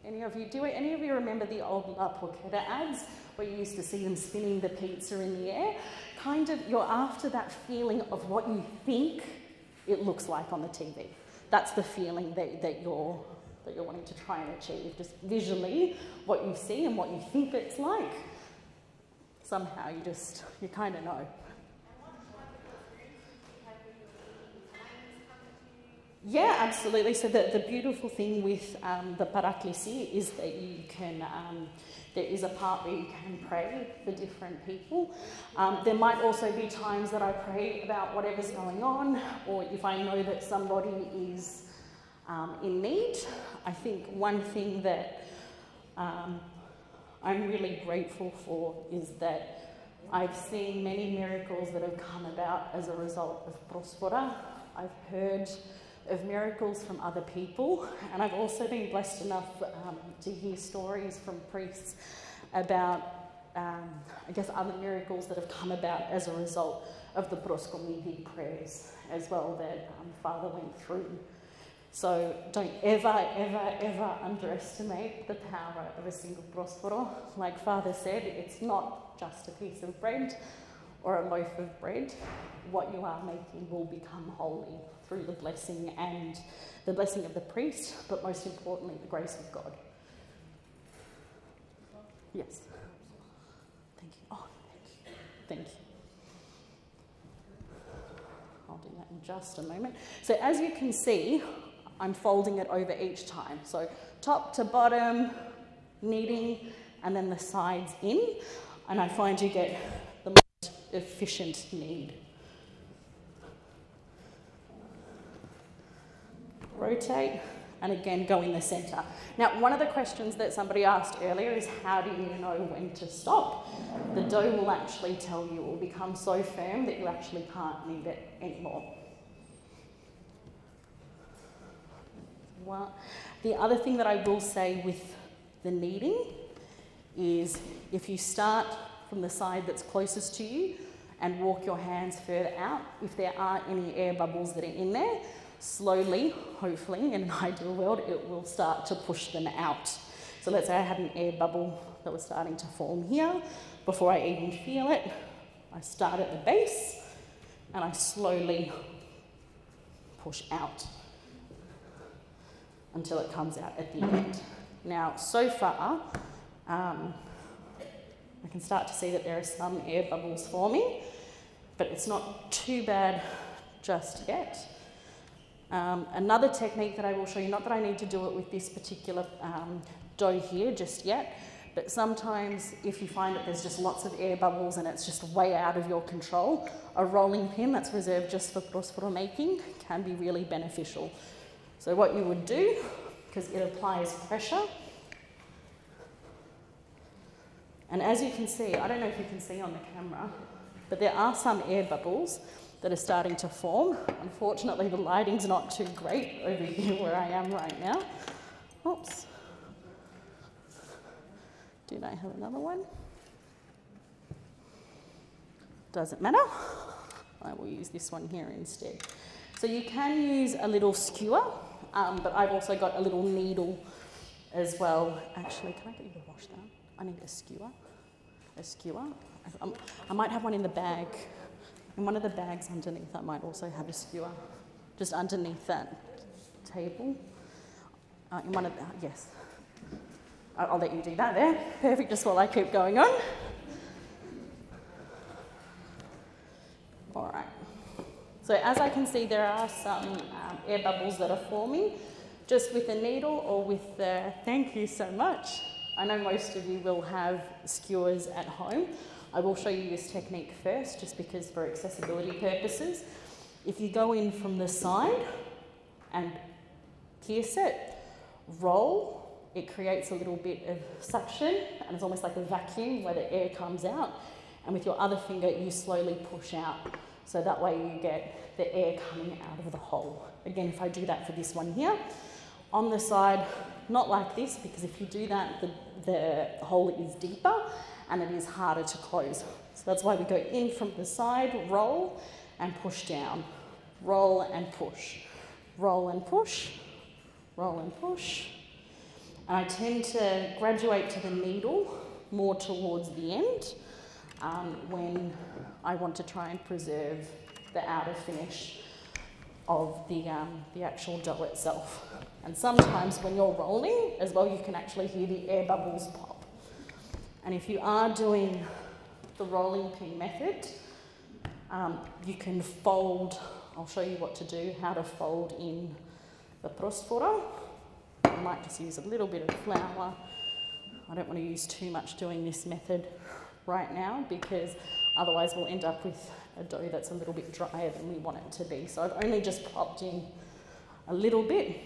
any of you remember the old La Porchetta ads where you used to see them spinning the pizza in the air? Kind of, you're after that feeling of what you think it looks like on the TV. That's the feeling that you're wanting to try and achieve. Just visually, what you see and what you think it's like. Somehow you kind of know. Yeah, absolutely. So the beautiful thing with the Παρασκευή is that you can, there is a part where you can pray for different people. There might also be times that I pray about whatever's going on, or if I know that somebody is in need. I think one thing that I'm really grateful for is that I've seen many miracles that have come about as a result of πρόσφορα. I've heard of miracles from other people, and I've also been blessed enough to hear stories from priests about, I guess, other miracles that have come about as a result of the proskomidi prayers as well that Father went through. So don't ever underestimate the power of a single πρόσφορο. Like Father said, it's not just a piece of bread or a loaf of bread. What you are making will become holy through the blessing and the blessing of the priest, but most importantly, the grace of God. Yes. Thank you. Oh, thank you. I'll do that in just a moment. So as you can see, I'm folding it over each time. So top to bottom, kneading, and then the sides in. And I find you get the most efficient knead. rotate, and again go in the centre. Now, one of the questions that somebody asked earlier is how do you know when to stop? The dough will actually tell you. It will become so firm that you actually can't knead it anymore. Well, the other thing that I will say with the kneading is if you start from the side that's closest to you and walk your hands further out, if there are any air bubbles that are in there, slowly, hopefully, in an ideal world, it will start to push them out. So let's say I had an air bubble that was starting to form here. Before I even feel it, I start at the base and I slowly push out until it comes out at the end. Now, so far, I can start to see that there are some air bubbles forming, but it's not too bad just yet. Another technique that I will show you, not that I need to do it with this particular dough here just yet, but sometimes if you find that there's just lots of air bubbles and it's just way out of your control, a rolling pin that's reserved just for πρόσφορο making can be really beneficial. So what you would do, because it applies pressure, and as you can see, I don't know if you can see on the camera, but there are some air bubbles that are starting to form. Unfortunately, the lighting's not too great over here where I am right now. Oops. Did I have another one? Doesn't matter. I will use this one here instead. So you can use a little skewer, but I've also got a little needle as well. Actually, can I get you to wash that? I need a skewer. A skewer. I might have one in the bag. In one of the bags underneath, I might also have a skewer, just underneath that table. In one of the, yes. I'll let you do that there. Perfect, just while I keep going on. All right. So as I can see, there are some air bubbles that are forming just with a needle or with the, thank you so much. I know most of you will have skewers at home. I will show you this technique first, just because for accessibility purposes. If you go in from the side and pierce it, roll, it creates a little bit of suction, and it's almost like a vacuum where the air comes out. And with your other finger, you slowly push out. So that way you get the air coming out of the hole. Again, if I do that for this one here, on the side, not like this, because if you do that, the hole is deeper and it is harder to close. So that's why we go in from the side, roll and push down. Roll and push. Roll and push. Roll and push. And I tend to graduate to the needle more towards the end when I want to try and preserve the outer finish of the actual dough itself. And sometimes when you're rolling as well, you can actually hear the air bubbles pop. And if you are doing the rolling pin method, you can fold. I'll show you what to do, how to fold in the πρόσφορο. I might just use a little bit of flour. I don't want to use too much doing this method right now, because otherwise we'll end up with a dough that's a little bit drier than we want it to be. So I've only just popped in a little bit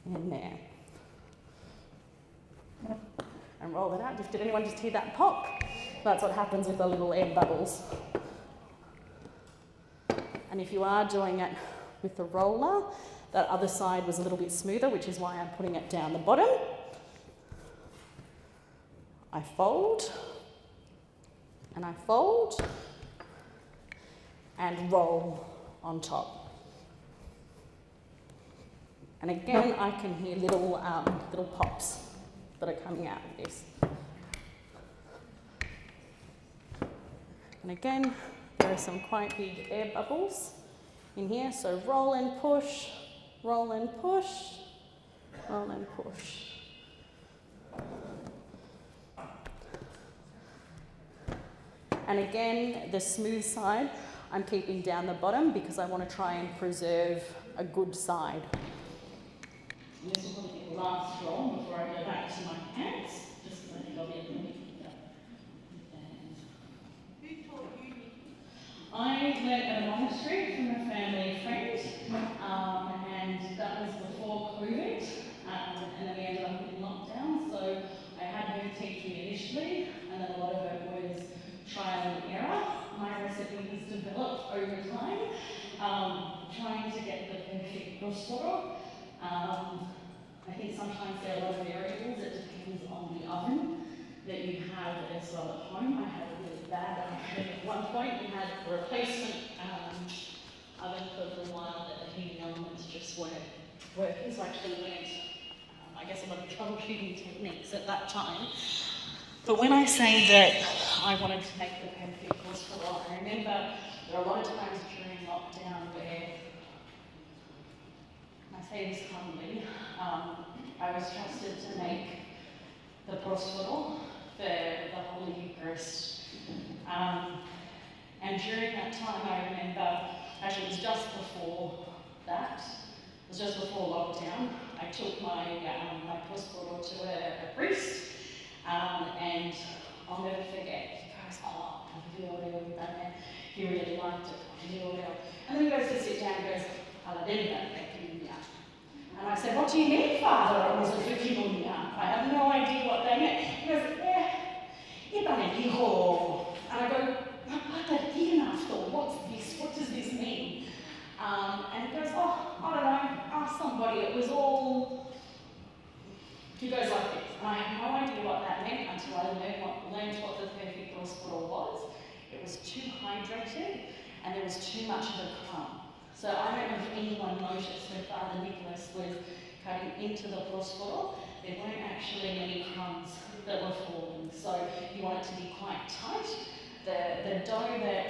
in there. And roll it out. Did anyone just hear that pop? That's what happens with the little air bubbles. And if you are doing it with the roller, that other side was a little bit smoother, which is why I'm putting it down the bottom. I fold, and I fold, and roll on top. And again, I can hear little pops that are coming out of this. And again, there are some quite big air bubbles in here, so roll and push, roll and push, roll and push. And again, the smooth side, I'm keeping down the bottom because I want to try and preserve a good side. This will be the last roll before I go back to my hands. Just let me go in. Who taught you, Nikki? I learned at a monastery from a family friend, and trying to get the perfect πρόσφορο. I think sometimes there are a lot of variables. It depends on the oven that you have as well at home. I had a really bad oven at one point. We had a replacement oven for a little while that the heating elements just weren't working. So I actually learned, I guess, a lot of troubleshooting techniques at that time. But when I say that I wanted to make the perfect πρόσφορο, I remember there are a lot of times during lockdown where, I say this humbly, I was trusted to make the πρόσφορο for the Holy Eucharist. And during that time, I remember, actually it was just before that, it was just before lockdown, I took my πρόσφορο to a priest, and I'll never forget, he goes, oh, he really liked it, and then he goes to sit down and goes, and I said, what do you mean, Father? I was looking on I have no idea what they meant. He goes, and I go, what's this? What does this mean? And he goes, oh, I don't know, ask somebody. It was all, he goes like this. And I had no idea what that meant until I learned what the perfect πρόσφορο was. It was too hydrated and there was too much of a crumb. So I don't know if anyone noticed when Father Nicholas was cutting into the πρόσφορο, there weren't actually any crumbs that were falling. So you want it to be quite tight. The dough that,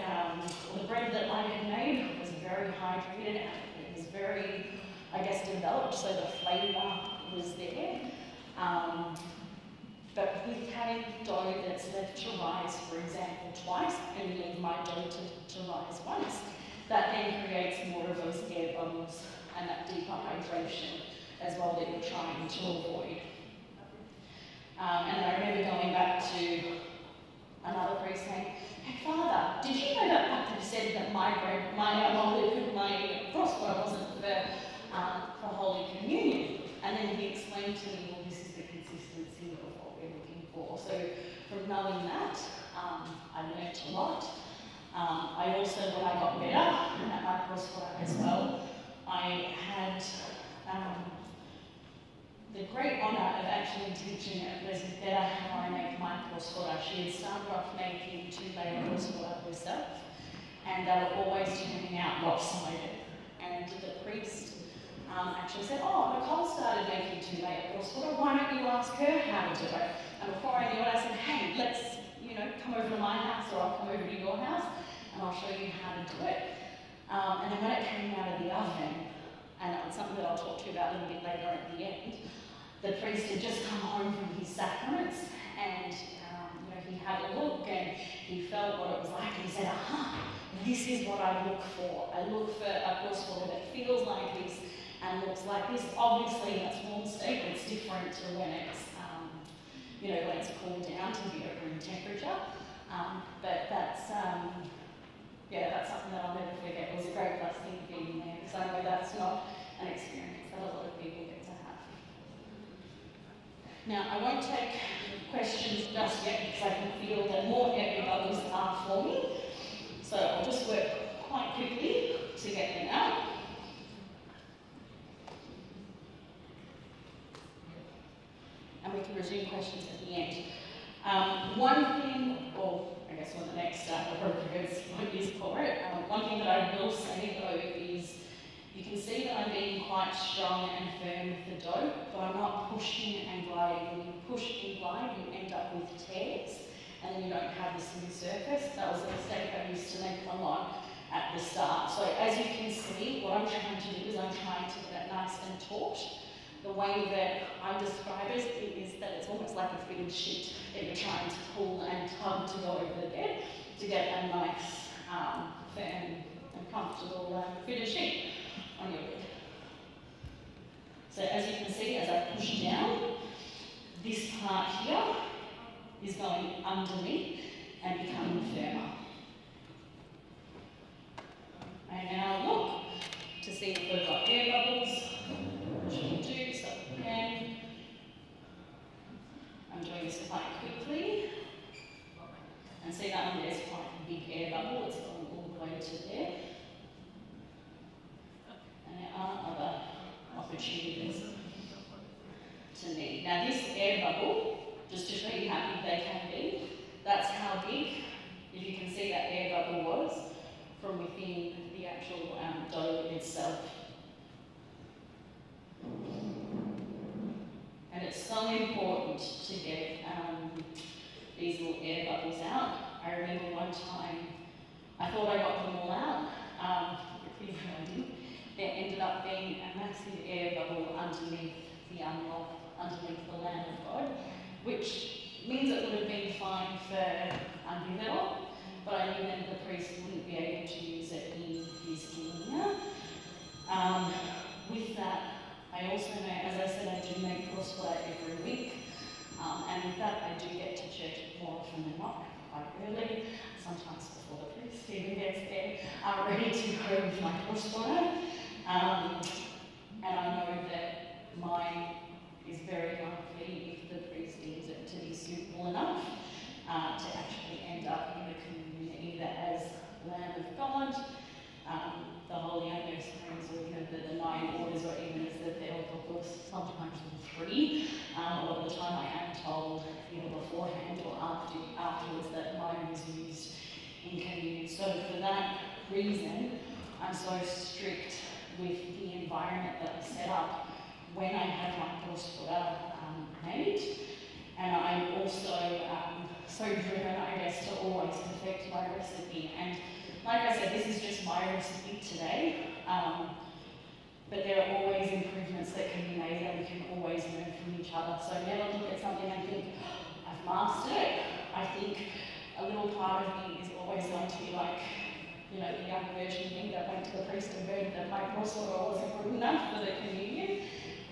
or the bread that I had made was very hydrated and it was very, I guess, developed, so the flavour was there. But with having dough that's left to rise, for example, twice, and you leave my dough to rise once, that then creates more of those air bubbles and that deeper hydration as well that you're trying to avoid. And I remember going back to another priest saying, hey Father, did you know that Papa said that my πρόσφορο wasn't for Holy Communion? And then he explained to me, well, this is the consistency of what we're looking for. So from knowing that, I learnt a lot. I also, when I got better at my πρόσφορο as well, I had the great honour of actually teaching Elizabeth better how I make my πρόσφορο. She had started off making 2-layer πρόσφορo herself, and they were always turning out lopsided. And the priest actually said, oh, Nicole started making 2-layer πρόσφορo, why don't you ask her how to do it? And before I knew it, I said, hey, let's, come over to my house, or I'll come over to your house, and I'll show you how to do it. And then when it came out of the oven, and it's something that I'll talk to you about a little bit later at the end, the priest had just come home from his sacraments, and he had a look and he felt what it was like, and he said, this is what I look for. I look for a πρόσφορο that feels like this and looks like this. Obviously, that's warm steak, it's different to when it's when it's cooled down to be at room temperature. But that's something that I'll never forget. It was a great blessing being there, because I know that's not an experience that a lot of people get to have. Now, I won't take questions just yet, because I can feel that more epic others are forming. So I'll just work quite quickly to get them out. And we can resume questions at the end. One thing, or I guess when the next appropriate word is for it, one thing that I will say though is, you can see that I'm being quite strong and firm with the dough, but I'm not pushing and gliding. When you push and glide, you end up with tears, and then you don't have the smooth surface. That was a mistake I used to make a lot at the start. So as you can see, what I'm trying to do is I'm trying to get it nice and taut. The way that I describe it is that it's almost like a fitted sheet that you're trying to pull and tug to go over the bed to get a nice, firm and comfortable fitted sheet on your bed. So as you can see, as I push down, this part here is going underneath and becoming firmer. I now look to see if we've got air bubbles, which we do, so we can. I'm doing this quite quickly. And see that one there's quite a big air bubble, it's going all the way to there. opportunities to need. Now this air bubble, just to show you how big they can be, that's how big, if you can see that air bubble was, from within the actual dough itself. And it's so important to get these little air bubbles out. I remember one time, I thought I got them all out, even though I didn't. There ended up being a massive air bubble underneath the unlock, underneath the Lamb of God, which means it would have been fine for Anvivero, but I knew then the priest wouldn't be able to use it in his Imia. With that, I also know, as I said, I do make prosperity every week, and with that I do get to church more often than not, quite early, sometimes before the priest even gets there, ready to go with my prosperity. And I know that mine is very likely, if the priest deems it to be suitable enough, to actually end up in the communion either as Lamb of God, the Holy Anniversaries, or even the 9 orders, or even as the Theotokos, sometimes all 3. A lot of the time I am told either beforehand or afterwards that mine was used in communion. So for that reason, I'm so strict with the environment that I set up when I have my prosperity made. And I'm also so driven, I guess, to always perfect my recipe. And like I said, this is just my recipe today, but there are always improvements that can be made, and we can always learn from each other. So never look at something and think, I've mastered it. I think a little part of me is always going to be like, you know, the young virgin me that went to the priest and heard that my prosperity wasn't good enough for the communion.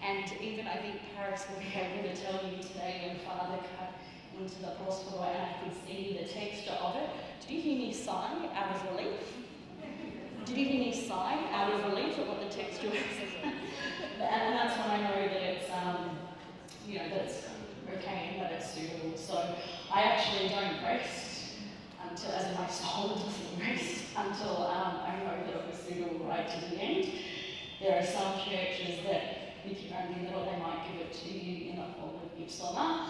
And even I think Paris will be able to tell you today when Father cut into the prosperity and I could see the texture of it. Did you hear me sigh out of relief? Did you hear me sigh out of relief at what the texture was? And that's when I know that it's, you know, that it's okay and that it's suitable. So I actually don't rest until, as in my soul doesn't rest until I know that it was suitable right to the end. There are some churches that, if you're only little, they might give it to you in a form of ipsoma.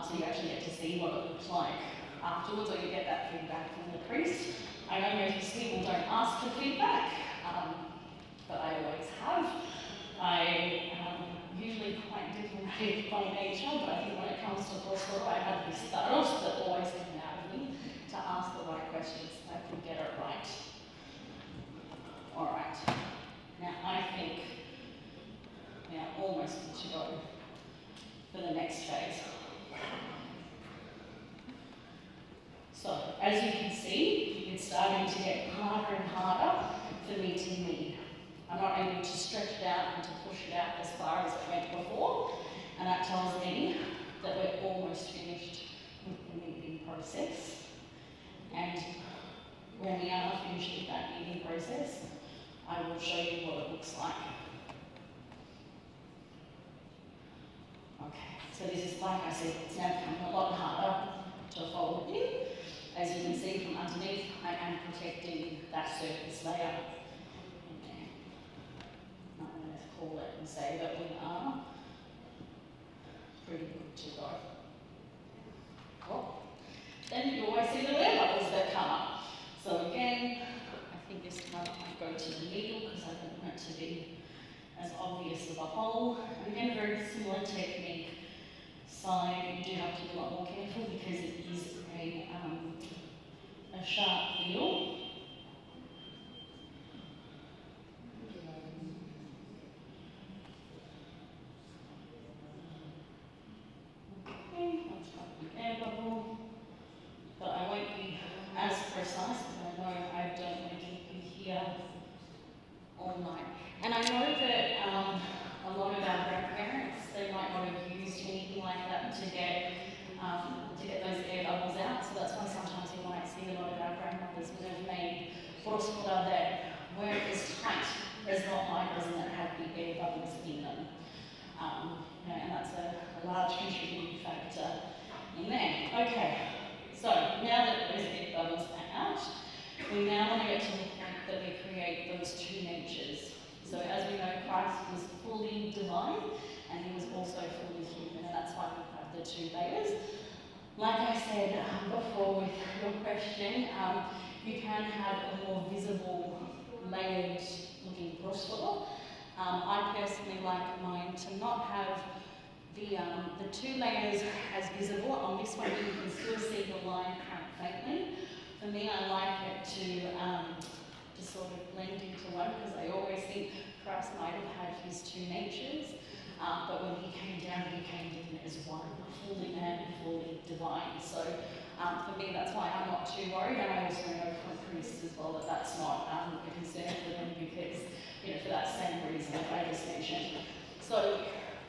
So you actually get to see what it looks like afterwards, or you get that feedback from the priest. I know most people don't ask for feedback, but I always have. I usually quite diplomatic by nature, but I think when it comes to prosperity, I have this staros that always come out of me to ask the right questions so I can get it right. All right. Now I think we are almost good to go for the next phase. So, as you can see, it's starting to get harder and harder for me to knead. I'm not able to stretch it out and to push it out as far as it went before, and that tells me that we're almost finished with the kneading process. And when we are finished with that kneading process, I will show you what it looks like. Okay, so this is, like I said, it's now becoming a lot harder to fold in. As you can see from underneath, I am protecting that surface layer. Okay. I'm going to call it and say that we are pretty good to go. Cool. Then you always see the air bubbles that come up. So again, I think this time I go to the needle because I don't want it to be as obvious of a hole. And again, a very similar technique. So you do have to be a lot more careful because it is a sharp needle. Okay, I'll start with the air bubble, but I won't be as precise because I know I don't want to keep you here all night. And I know that a lot of our grandparents, they might not have used anything like that to get those air bubbles out. So that's why sometimes you might see a lot of our grandmothers would have made prosperity that weren't as tight as what mine was and that had the air bubbles in them. You know, and that's a large contributing factor in there. Okay, so now that those air bubbles are out, we now want to get to the point that we create those two natures. So as we know, Christ was fully divine and he was also fully human, and that's why we have the two layers. Like I said before with your question, you can have a more visible, layered looking πρόσφορο. I personally like mine to not have the two layers as visible. On this one you can still see the line quite faintly. For me, I like it to sort of blend into one, because I always think Christ might have had his two natures, but when he came down in as one, fully man, fully divine. So for me, that's why I'm not too worried, and I also know from priests as well that that's not a concern for them, because, you know, for that same reason that I just mentioned. So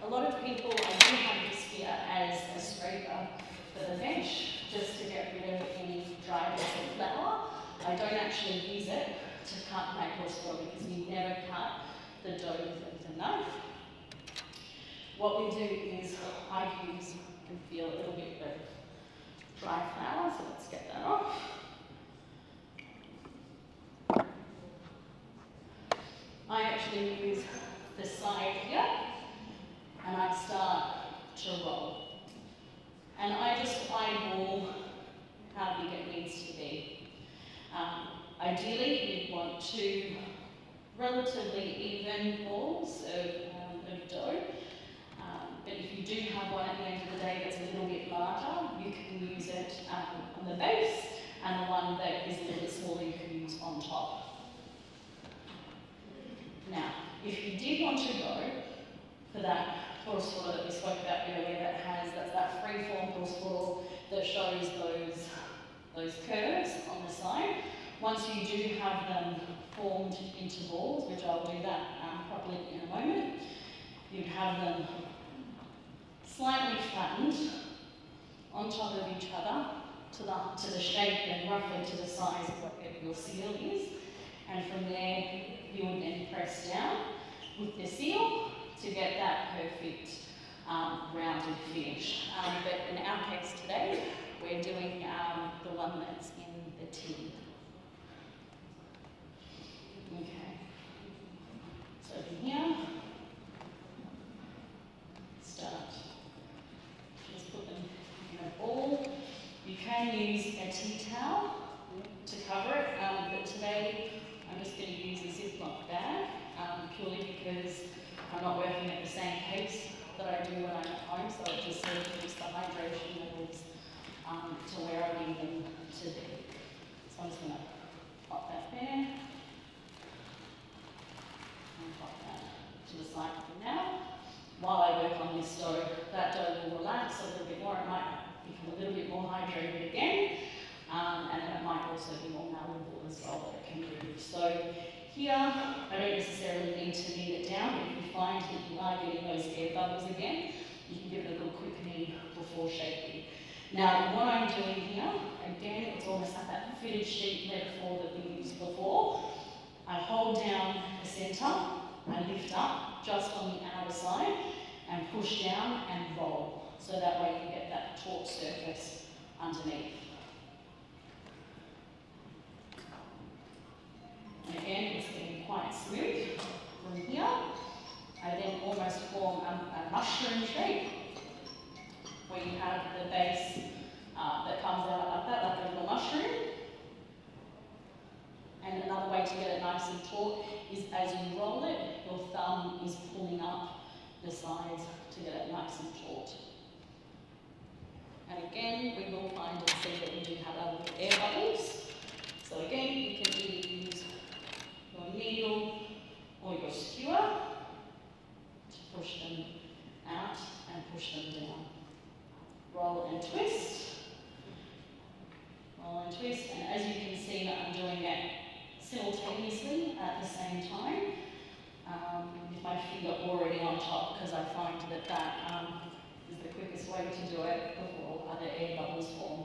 a lot of people, I do have this here as a scraper for the bench, just to get rid of any dry bits of flour. I don't actually use it to cut my πρόσφορο, because we never cut the dough with a knife. What we do is I use, you can feel a little bit of dry flour, so let's get that off. I actually use the side here, and I start to roll. And I just eyeball how big it needs to be. Ideally, you'd want two relatively even balls of dough. But if you do have one at the end of the day that's a little bit larger, you can use it on the base, and the one that is a little bit smaller you can use on top. Now, if you did want to go for that πρόσφορο that we spoke about earlier, that's that free-form πρόσφορο that shows those curves on the side. Once you do have them formed into balls, which I'll do that properly in a moment, you'd have them slightly flattened on top of each other to the shape and roughly to the size of what your seal is. And from there, you would then press down with the seal to get that perfect rounded finish. But in our case today, we're doing the one that's in the tin. Okay. So from here, start. Just put them in a ball. You can use a tea towel to cover it, but today I'm just going to use a Ziploc bag, purely because I'm not working at the same pace that I do when I'm at home, so it just sort of keeps the hydration levels to where I need them to be. So I'm just going to pop that there, and pop that to the side for now. While I work on this dough, that dough will relax a little bit more. It might become a little bit more hydrated again, and then it might also be more malleable as well that it can move. So here, I don't necessarily need to knead it down, but if you find that you are getting those air bubbles again, you can give it a little quick knead before shaping. Now, what I'm doing here, again, it's almost like that fitted sheet metaphor that we used before. I hold down the centre, I lift up just on the outer side, and push down and roll. So that way you get that taut surface underneath. And again, it's getting quite smooth. From here, I then almost form a mushroom shape, where you have the base that comes out like that, like a little mushroom. And another way to get it nice and taut is as you roll it, your thumb is pulling up the sides to get it nice and taut. And again, we will find and see that we do have our little air bubbles. So again, you can either use your needle or your skewer to push them out and push them down. Roll and twist. Roll and twist. And as you can see that I'm doing it simultaneously at the same time, with my finger already on top, because I find that that is the quickest way to do it before other air bubbles form.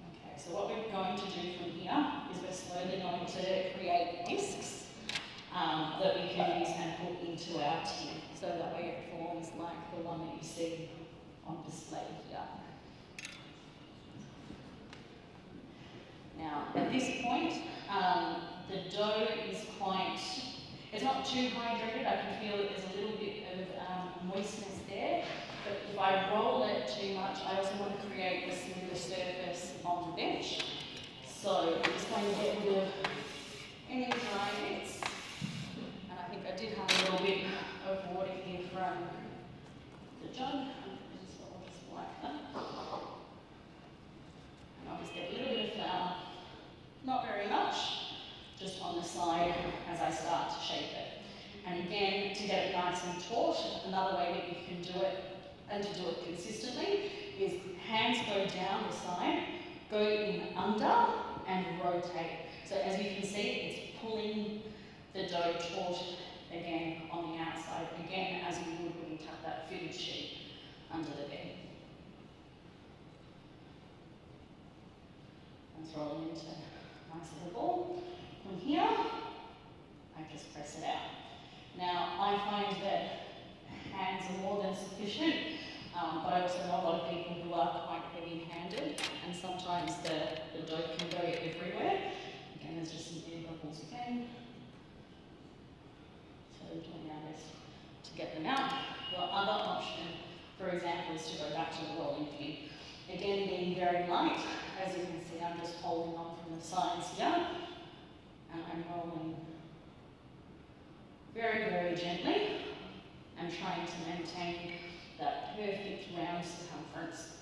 Okay, so what we're going to do from here is we're slowly going to create discs that we can use and put into our tin, so that way it forms like the one that you see on display here. Now, at this point, the dough is not too hydrated, I can feel that there's a little bit of moistness there. But if I roll it too much, I also want to create a smoother surface on the bench. So I'm just going to get rid of any dry bits. And I think I did have a little bit of water here from the jug. So I'll just wipe that. And I'll just get a little bit of flour. Not very much, just on the side as I start to shape it. And again, to get it nice and taut, another way that you can do it, and to do it consistently, is hands go down the side, go in under, and rotate. So as you can see, it's pulling the dough taut again on the outside, again as you would when you tuck that fitted sheet under the bed. And throw it into a nice little ball. From here, I just press it out. Now, I find that hands are more than sufficient, but I also know a lot of people who are quite heavy-handed, and sometimes the dough can go everywhere. Again, there's just some air bubbles again. So we're doing our best to get them out. Your other option, for example, is to go back to the rolling pin. Again, being very light. As you can see, I'm just holding on from the sides here, and I'm rolling very, very gently and trying to maintain that perfect round circumference.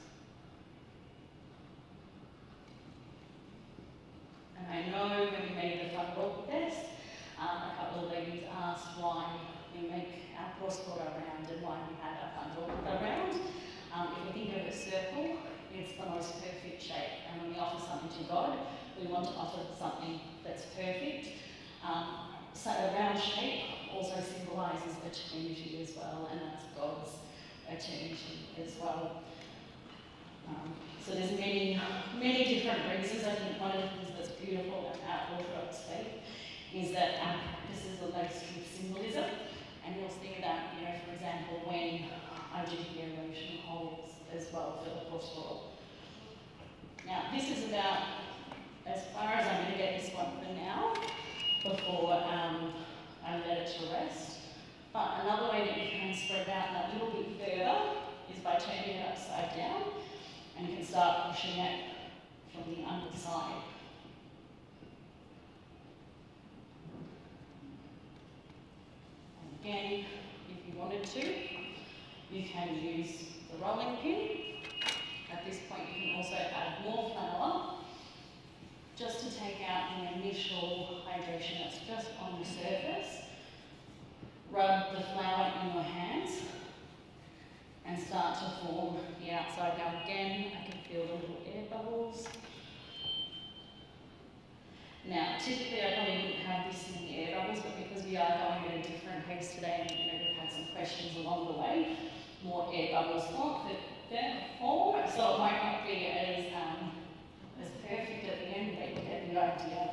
And I know when we made the front roll test, a couple of ladies asked why we make our πρόσφορο round and why we had our front roll round. If we think of a circle, it's the most perfect shape. And when we offer something to God, we want to offer something that's perfect. So a round shape also symbolises eternity as well, and that's God's eternity as well. So there's many different reasons. I think one of the things that's beautiful about Orthodox faith is that our practices are laced with symbolism, and you'll see that, for example, when I do the erosion holes as well for the πρόσφορο. Now, this is about as far as I'm going to get this one for now, before I let it to rest. But another way that you can spread out that little bit further is by turning it upside down, and you can start pushing it from the underside. And again, if you wanted to, you can use the rolling pin. At this point, you can also add more flour, just to take out the initial hydration that's just on the surface. Rub the flour in your hands and start to form the outside. Now again, I can feel the little air bubbles. Now, typically I probably wouldn't have this in the air bubbles, but because we are going at a different pace today, and we've had some questions along the way, more air bubbles form, so it might not be as perfect at the end, but you get the idea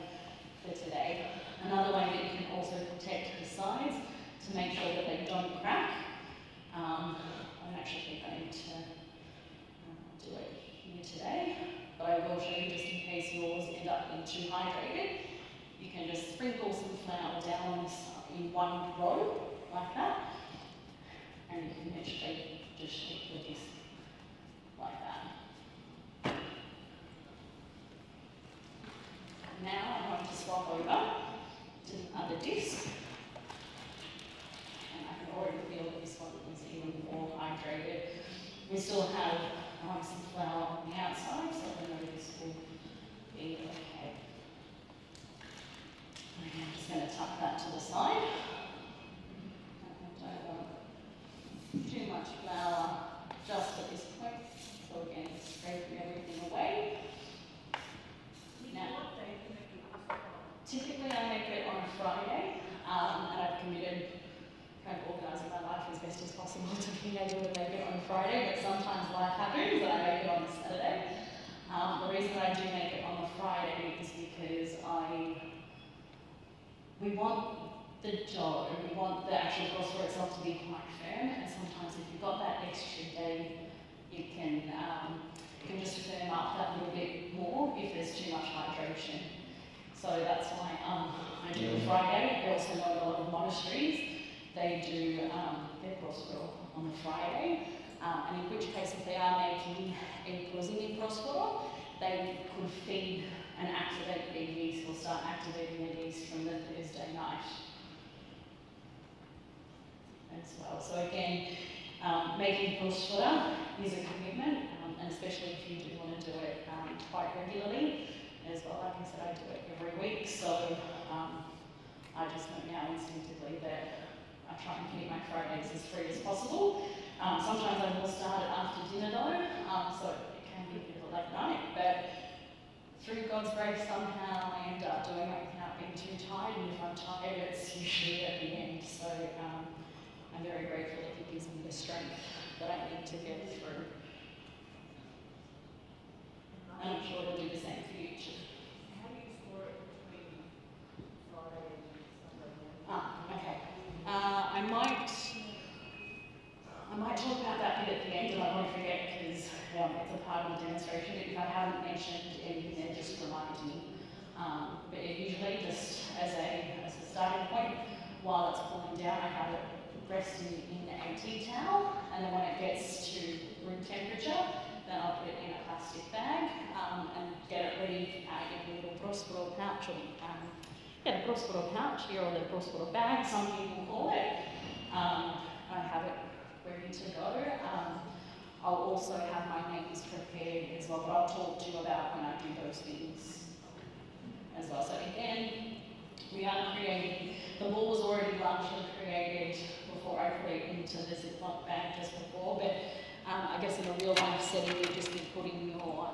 for today. Another way that you can also protect the sides to make sure that they don't crack. I actually think I need to do it here today, but I will show you just in case yours end up being too hydrated. You can just sprinkle some flour down on this in one row, like that, and you can literally just shake the disc like that. Now I'm going to swap over to the other disc, and I can already feel that this one is even more hydrated. We still have some flour on the outside, so I know this will be okay. Okay, I'm just going to tuck that to the side. I don't want too much flour just at this point, so again, scraping everything away. Now, typically I make it on a Friday, and I've committed kind of organising my life as best as possible to being able to make it on a Friday, but sometimes life happens and I make it on a Saturday. The reason I do make it on a Friday is because we want the dough, we want the actual πρόσφορο itself to be quite firm, and sometimes if you've got that extra day, it can just firm up that little bit more if there's too much hydration. So that's why I to do a Friday. I also know a lot of monasteries, they do their πρόσφορο on the Friday, and in which case if they are making a prosimy πρόσφορο, they could feed and activate their yeast or start activating their yeast from the Thursday night as well. So again, making πρόσφορα is a commitment, and especially if you do want to do it quite regularly as well. Like I said, I do it every week, so I just know now instinctively that I try and keep my Fridays as free as possible. Sometimes I will start it after dinner though, so it can be a bit of a late night, but through God's grace somehow I end up doing it without being too tired, and if I'm tired it's usually at the end, so I'm very grateful that He gives me the strength that I need to get through. And I'm sure it'll do the same for you too. How do you score it between Friday and Sunday? Okay. I might talk about that bit at the end, and I won't forget because it's a part of the demonstration. If I haven't mentioned anything there, just remind me. But usually, just as a starting point, while it's cooling down, I have it resting in a tea towel, and then when it gets to room temperature, then I'll put it in a plastic bag and get it ready in a little πρόσφορο pouch, or the πρόσφορο pouch here, or the πρόσφορο bag, some people call it. I have it ready to go. I'll also have my names prepared as well, but I'll talk to you about when I do those things as well. So again, we are creating, the ball was already largely created before I put it into the Ziploc bag just before, but I guess in a real life setting, you'd just be putting your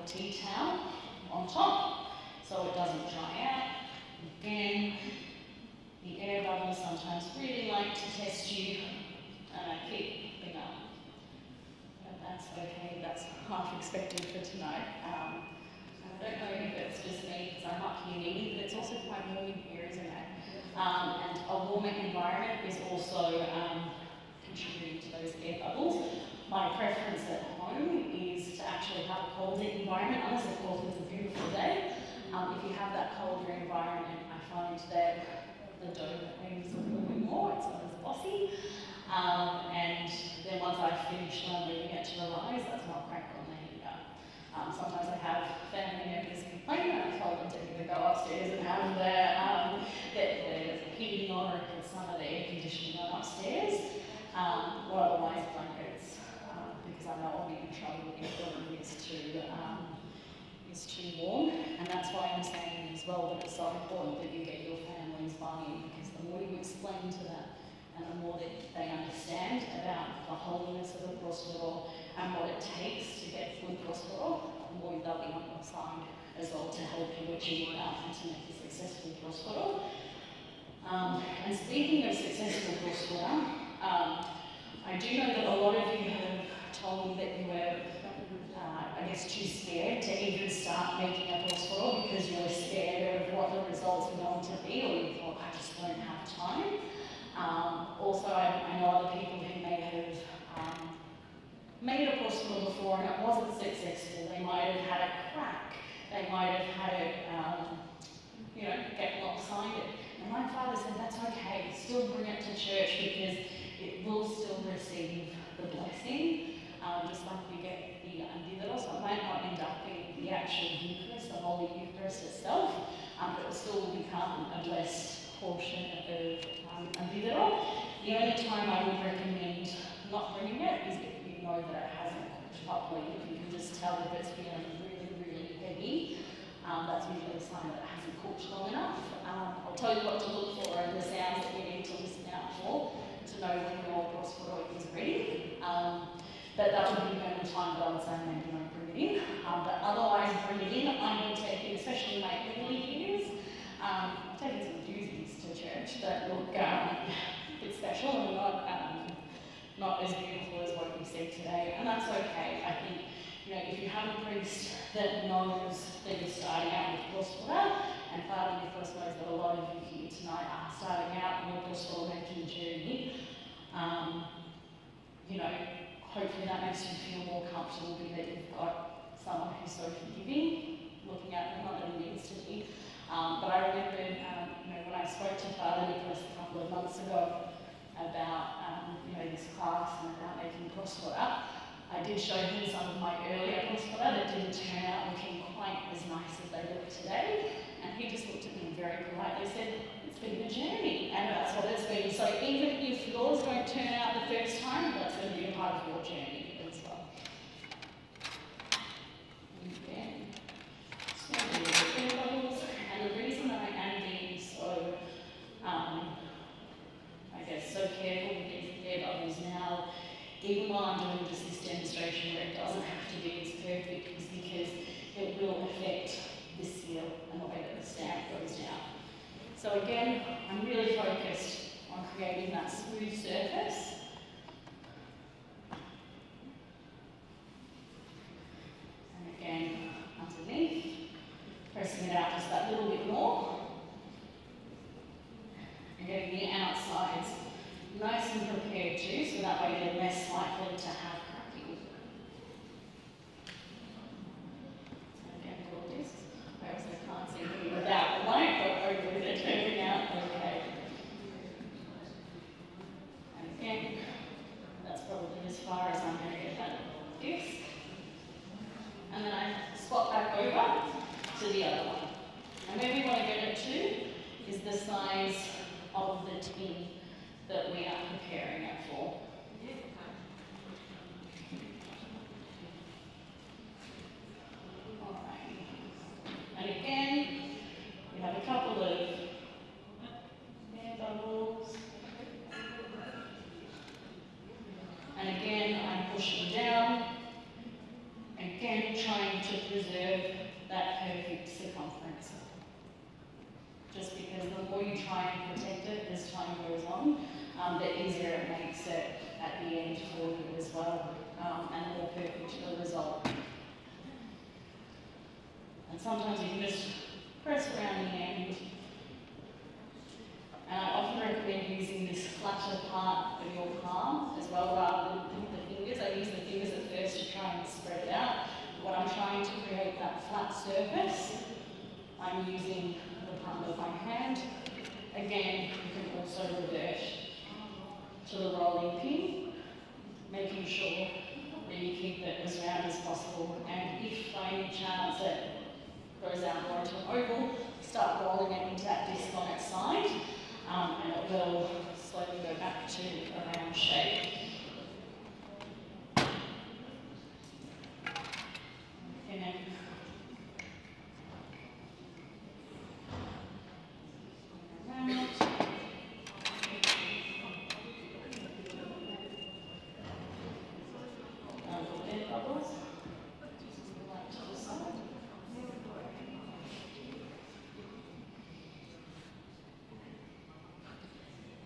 tea towel on top so it doesn't dry out. Again, the air bubbles sometimes really like to test you, and I keep picking up. But that's okay, that's half expected for tonight. I don't know if it's just me because I'm up here needy, but it's also quite warm in here, isn't it? And a warmer environment is also contributing to those air bubbles. My preference at home is to actually have a colder environment, unless of course it's a beautiful day. If you have that colder environment, I find that the dough hangs a little bit more, it's not as bossy. And then once I've finished leaving it to rise, that's not cracked on the heater. Sometimes I have family members complain, and I tell them to either go upstairs and have there's a heating on, or if some of the air conditioning on upstairs, or otherwise blankets, because I know I'll be in trouble if the room is too warm. And that's why I'm saying as well that it's so important that you get your family's buy-in, because the more you explain to them and the more that they understand about the holiness of the πρόσφορο and what it takes to get good πρόσφορο, the more they'll be on your side as well to help you achieve that and to make a successful πρόσφορο. And speaking of successful πρόσφορο, I do know that a lot of you have told me that you were, I guess, too scared to even start making a πρόσφορο because you were scared of what the results were going to be, or you thought, I just don't have time. Also, I know other people who may have made a πρόσφορο before and it wasn't successful. They might have had a crack, they might have had it, get lopsided. And my father said, that's okay, still bring it to church because it will still receive the blessing, just like we get the andiveros. So it might not end up being the actual Eucharist, the Holy Eucharist itself, but it still will become a blessed portion of andiveros. The only time I would recommend not bringing it is if you know that it hasn't cooked properly. If you can just tell if it's feeling really, really heavy, that's usually a sign that it hasn't cooked long enough. I'll tell you what to look for and the sounds that you need to listen out for to know when your πρόσφορο is ready. But that would be the only time that I would say maybe don't bring it in. But otherwise, bring it in. I'm taking, especially in my early years, I'm taking some doozies to church that look a bit special and not as beautiful as what you see today. And that's okay. I think, if you have a priest that knows that you're starting out with πρόσφορο, and Father Nicholas knows that a lot of you here tonight are starting out on your πρόσφορo making journey, hopefully that makes you feel more comfortable being that you've got someone who's so forgiving, looking at them, not that it needs to be. But I remember, when I couple of months ago about this class and about making πρόσφορο. I did show him some of my earlier πρόσφορο that didn't turn out looking quite as nice as they look today, and he just looked at me very politely and said, "It's been a journey," and that's what it's been. So even if yours don't turn out the first time, that's going to be a part of your journey as well. And the reason that I am being so, so careful with these air bubbles now, even while I'm doing just this demonstration where it doesn't have to be as perfect, is because it will affect the seal and the way that the stamp goes down. So again, I'm really focused on creating that smooth surface. And again, underneath, pressing it out just that little bit more. And getting the outsides nice and prepared too, so that way they're less likely to have cracking. Again, for this, I also can't see anything without the light, but hopefully they're turning out okay. And again, that's probably as far as I'm going to get that this. And then I swap back over to the other one. And where we want to get it to is the size of the tin that we are preparing it for. All right. And again, we have a couple of air bubbles. And again, I'm pushing down. Again, trying to preserve that perfect circumference. Just because the more you try and protect it as time goes on, the easier it makes it at the end for you as well, and the more perfect the result. And sometimes you can just press around the end. And I often recommend using this flatter part of your palm as well, rather than the fingers. I use the fingers at first to try and spread it out. When I'm trying to create that flat surface, I'm using the palm of my hand. Again, you can also revert to the rolling pin, making sure that you keep it as round as possible. And if by any chance it goes out more into an oval, start rolling it into that disc on its side, and it will slowly go back to a round shape. And then around. Air bubbles. Right to the side.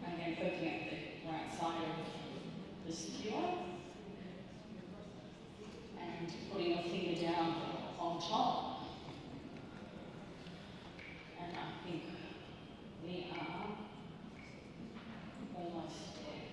And again, poking at the right side of the skewer. And putting your finger down on top. And I think we are almost there.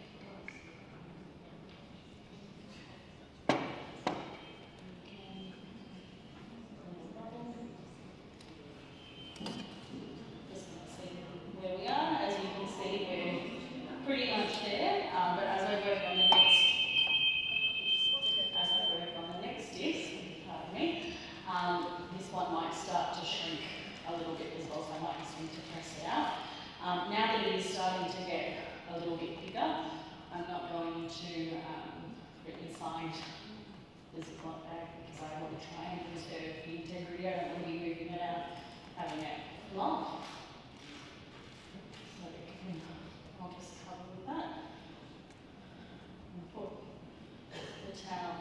Just see where we are. As you can see, we're pretty much there. But as I work on the next disc, pardon me, this one might start to shrink a little bit as well, so I might just need to press it out. Now that it is starting to get a little bit bigger, I'm not going to put it inside the Ziploc bag because I want to try and preserve the integrity. I don't want to be moving it out, having it lump. So I'll just cover with that and put the towel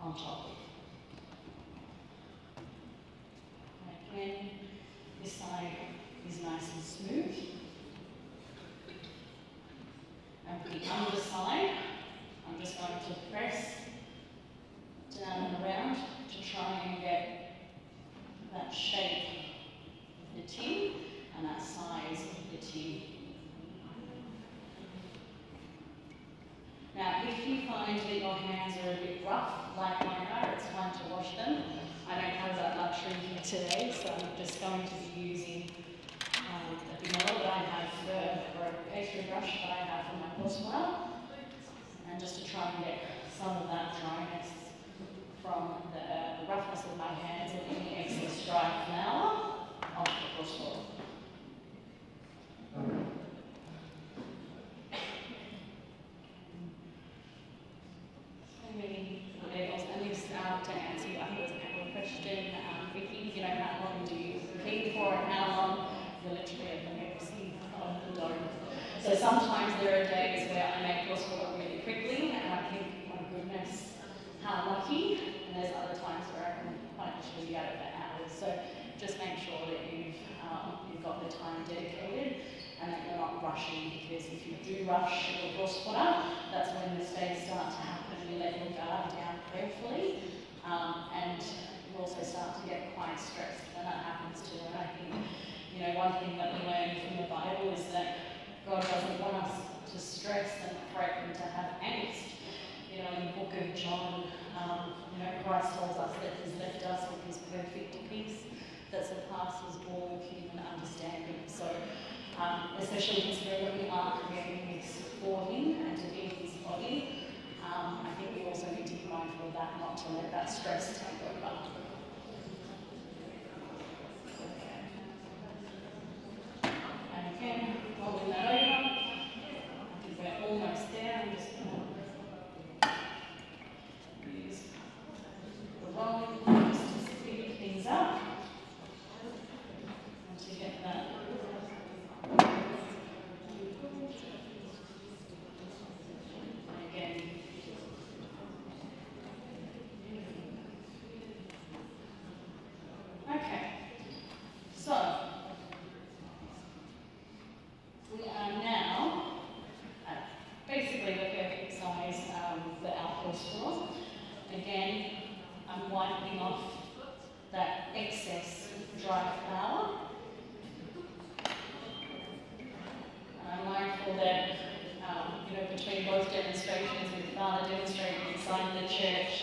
on top. And again, this side is nice and smooth. And for the underside, I'm just going to press down and around to try and get that shape of the tin and that size of the tin. Now, if you find that your hands are a bit rough, like mine are, it's time to wash them. I don't have that luxury here today, so I'm just going to be using Epimélεια that I have So sometimes there are days where I make πρόσφορο really quickly and I think, my goodness, how lucky. And there's other times where I can quite literally be out of the hours. So just make sure that you've got the time dedicated and that you're not rushing, because if you do rush your πρόσφορο, that's when mistakes start to happen. You let your guard down carefully, and you also start to get quite stressed when that happens too. And I think, one thing that we learn from the Bible is that God doesn't want us to stress and fret and to have angst. In the book of John, Christ tells us that he's left us with his perfect peace that surpasses all human understanding. So, especially since we are creating this for him and to be his body, I think we also need to be mindful of that, not to let that stress take over. And again, rolling that over. I think we're almost there. I'm just going to use the rolling blocks to speed things up. And to get that. Again. Okay. So, we are now at basically the perfect size for our πρόσφορο. Again, I'm wiping off that excess dry flour. And I'm mindful that, between both demonstrations, with Father demonstrating inside the church,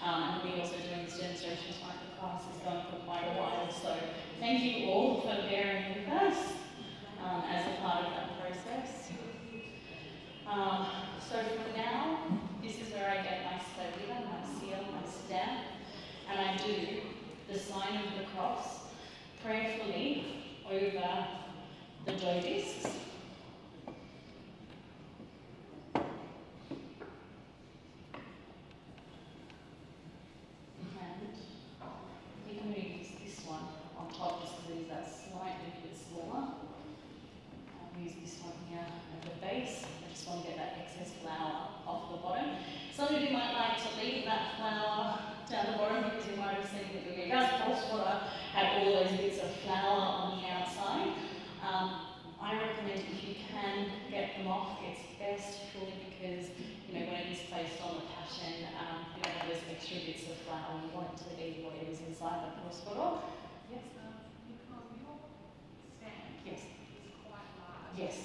and we also doing these demonstrations like the class is going for quite a while. So thank you all for bearing with us as a part of that process. So for now, this is where I get my slavina, my seal, my stamp, and I do the sign of the cross prayerfully over the dough discs. And you can use this one on top just because it is that slightly bit smaller. I'll use this one here at the base. I just want to get that excess flour off the bottom. Some of you might like to leave that flour down the bottom because you might have seen that the πρόσφορο had all those bits of flour on the outside. I recommend if you can get them off, it's best purely because, when it is placed on the pattern, you don't have those extra bits of flour. You want it to be what it is inside the πρόσφορο. Yes? Because your stand Yes. is quite large. Yes.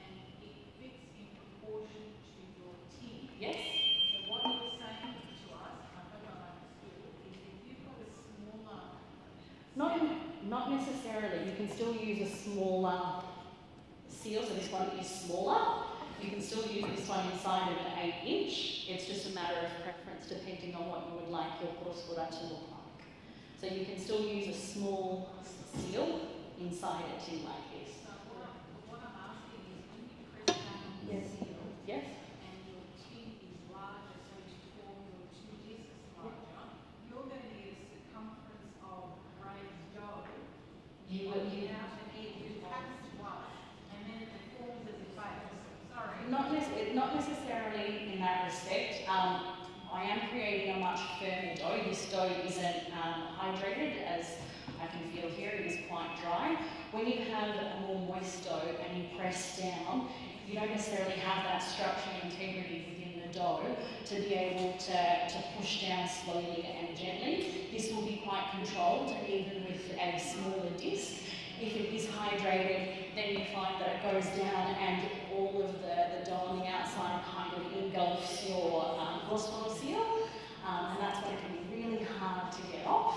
And it fits in proportion to your tin. Yes. So what you're saying to us, I hope I understood, is if you've got a smaller Not necessarily. You can still use a smaller seal, so this one is smaller. You can still use this one inside of an 8-inch. It's just a matter of preference depending on what you would like your πρόσφορο to look like. So you can still use a small seal inside a tin like this. So what I'm asking is when you press down on the Yes. seal Yes? and your tin is larger, so to form your two discs larger, you're going to need a circumference of raised dough You will without an edge. You pass once and then it forms as a base. Sorry. not necessarily in that respect. I am creating a much firmer dough. This dough isn't hydrated, as I can feel here. It is quite dry. When you have a more moist dough and you press down, you don't necessarily have that structure and integrity within the dough to be able to push down slowly and gently. This will be quite controlled, even with a smaller disc. If it is hydrated, then you find that it goes down and all of the dough on the outside kind of engulfs your πρόσφορο seal, and that's when it can be really hard to get off.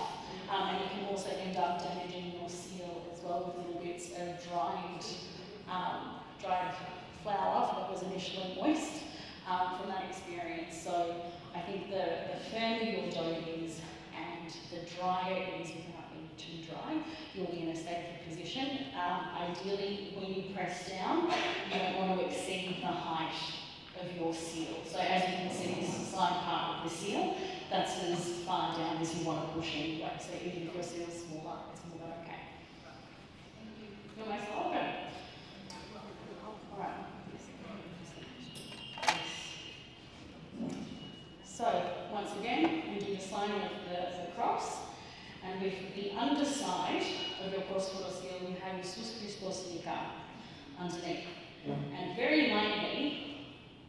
And you can also end up damaging your seal as well with little bits of dried flour that was initially moist from that experience. So I think the firmer your dough is and the drier it is without being too dry, you'll be in a safer position. Ideally, when you press down, you don't want to exceed the height of your seal. So as you can see, this side part of the seal, that's as far down as you want to push anyway. So even if your seal is smaller, it's more than okay. You're most welcome. All right. sign of the cross, and with the underside of your πρόσφορο seal, you have Iisus Christos underneath. And very lightly,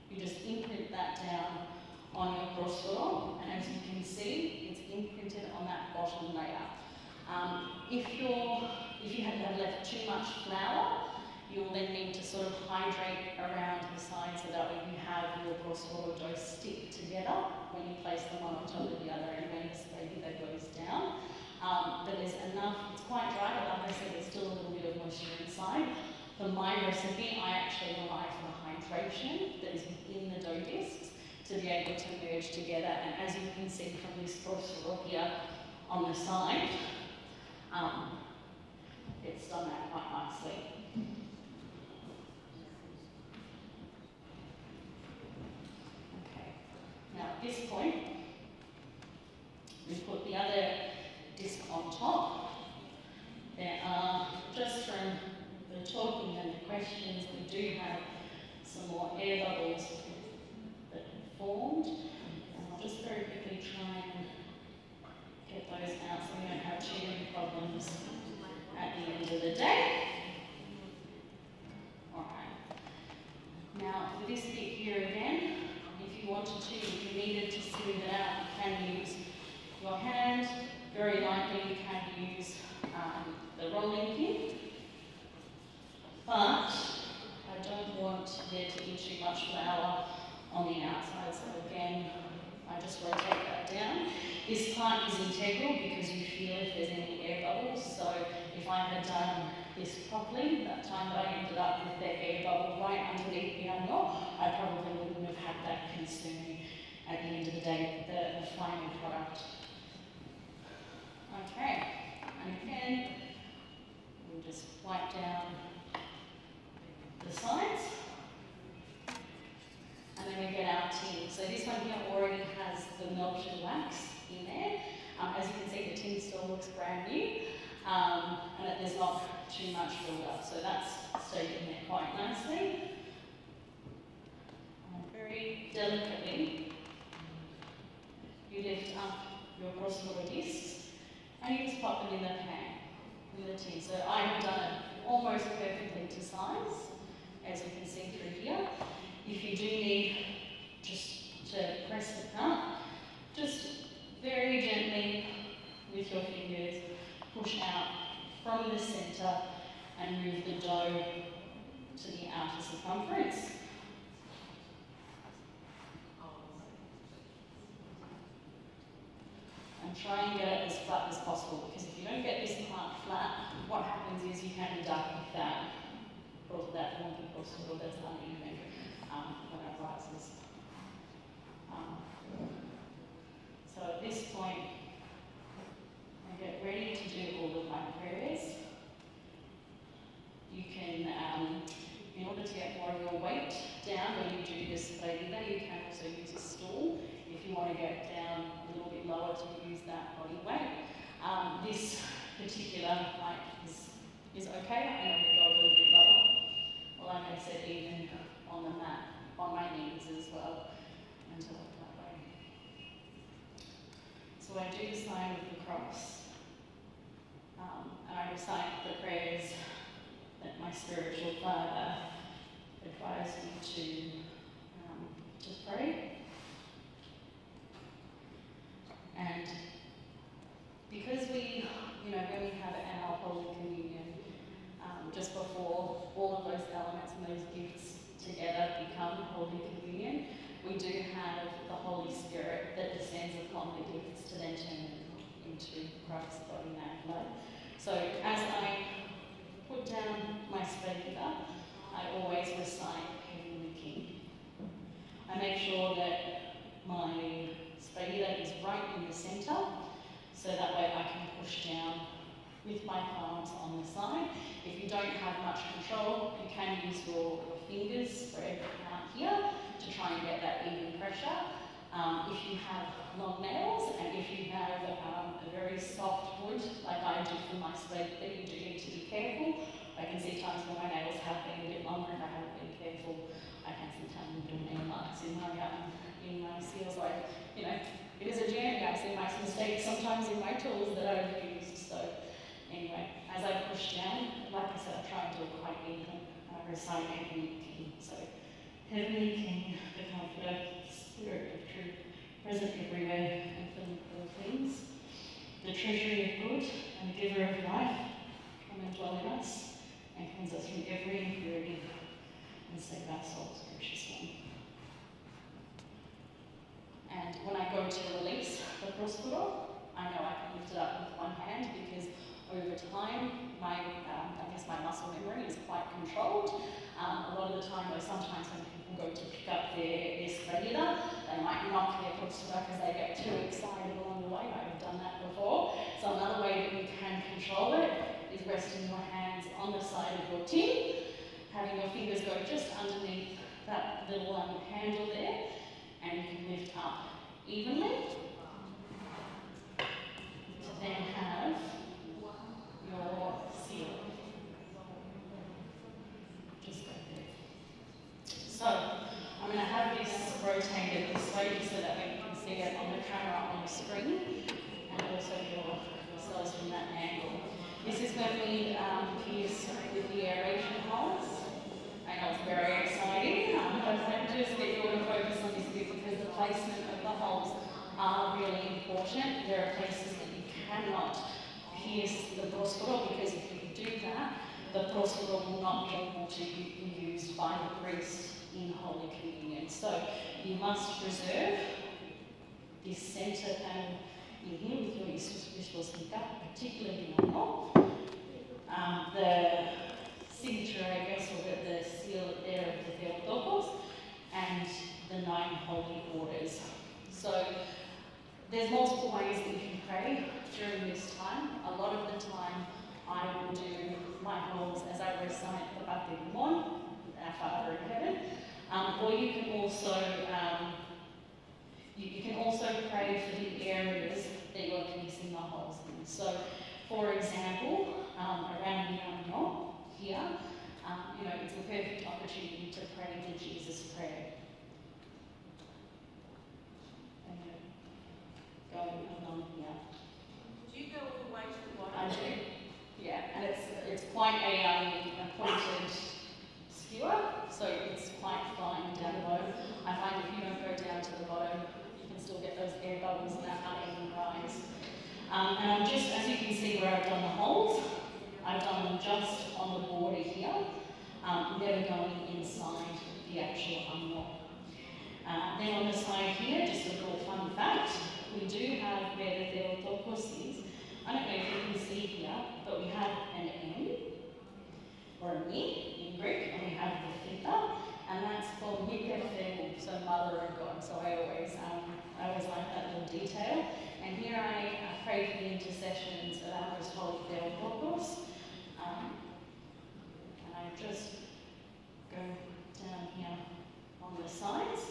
you just imprint that down on your πρόσφορο, and as you can see, it's imprinted on that bottom layer. If you have left too much flour, you'll then need to sort of hydrate around the side so that way you have your πρόσφορο dough stick together when you place them one on top of the other and when the spaghetti goes down. But there's enough, it's quite dry, but like I said, there's still a little bit of moisture inside. For my recipe, I actually rely on the hydration that is within the dough discs to be able to merge together. And as you can see from this πρόσφορο here on the side, it's done that quite nicely. Okay, now at this point, we put the other disc on top. There are, just from the talking and the questions, we do have some more air bubbles that have formed. And I'll just very quickly try and get those out so we don't have too many problems at the end of the day. Alright. Now, for this bit here again, if you wanted to, if you needed to smooth it out, you can use your hand. Very lightly, you can use the rolling pin. But I don't want there to be too much flour on the outside, so again, I just rotate that down. This part is integral because you feel if there's any air bubbles, so if I had done this properly, that time that I ended up with the air bubble right underneath the onion, I probably wouldn't have had that concern at the end of the day, the final product. Okay, and again, we'll just wipe down the sides. And then we get our tin. So this one here already has the melted wax in there. As you can see, the tin still looks brand new, and there's not too much build-up. So that's stayed in there quite nicely. And very delicately, you lift up your πρόσφορο discs, and you just pop them in the pan, in the tin. So I have done it almost perfectly to size, as you can see through here. If you do need just to press the cut, just very gently with your fingers push out from the centre and move the dough to the outer circumference. And try and get it as flat as possible, because if you don't get this part flat, what happens is you can end up with that wonky πρόσφορο that's uneven when it rises. So at this point, I get ready to do all of my prayers. You can, in order to get more of your weight down when you do this spaghetti, you can also use a stool. If you want to get down a little bit lower to use that body weight. This particular height is okay. I know we go a little bit lower. Well, like I said, even on the mat, on my knees as well, until that way. So I do the sign of the cross, and I recite the prayers that my spiritual father advised me to pray. And because when we have our Holy Communion, just before all of those elements and those gifts together become Holy Communion, we do have the Holy Spirit that descends upon the gifts to then turn into Christ's body and blood. So as I put down my spaghetti, I always recite Heavenly King. I make sure that my spaghetti is right in the centre, so that way I can push down with my palms on the side. If you don't have much control, you can use your fingers spread out here to try and get that even pressure. If you have long nails and if you have a very soft wood, like I do for my spaghetti, you do need to be careful. I can see times when my nails have been a bit longer and I haven't been careful. I can sometimes do nail marks in my seals, like, it is a journey. I see my mistakes sometimes in my tools that I've used. So anyway, as I push down, like I said, I try and do it quite even. I recite Heavenly King. So Heavenly King, the Comforter, Spirit of Truth, present everywhere and filling all things, the treasury of good and the giver of life, come and dwell in us and cleanse us from every impurity and save our souls, precious one. And when I go to release the πρόσφορο, I know I can lift it up with one hand because over time, my muscle memory is quite controlled. A lot of the time, though, sometimes when people go to pick up their spredida, they might knock their πρόσφορο because they get too excited along the way. I've done that before. So another way that you can control it is resting your hands on the side of your tin, having your fingers go just underneath that little handle there, and you can lift up evenly to then have your seal. Just go there. So I'm going to have this rotated this way so that you can see it on the camera on the screen, and also yourselves from that angle. This is when we pierce with the aeration holes. I know it's very exciting, but I just get you all to focus on this bit because the placement of the holes are really important. There are places that you cannot pierce the πρόσφορο because if you do that, the πρόσφορο will not be able to be used by the priest in Holy Communion. So you must preserve this centre panel in here with your Ι.Ν particularly now. The signature, I guess, will get the seal there of the Theotokos and the 9 holy orders. So there's multiple ways that you can pray during this time. A lot of the time I will do my holes as I recite the Ι.Ν, our Father in Heaven. Or you can also pray for the areas that you're piercing the holes in. So, for example, around the Ι.Ν here, it's a perfect opportunity to pray the Jesus prayer. Go along here. Do you go all the way to the bottom? I do. Yeah, and it's quite a pointed skewer, so it's quite fine down low. I find if you don't go down to the bottom, you can still get those air bubbles and that uneven rise. And I'm just, as you can see where I've done the holes, I've done them just on the border here, never going inside the actual unlock. Then on the side here, just a little fun fact, we do have where the Theotokos is. I don't know if you can see here, but we have an M, or a Mi in Greek, and we have the theta, and that's called Mikefemu, so Mother of God. So I always like that little detail. And here I pray for the intercessions of our Most Holy Theotokos. And I just go down here on the sides.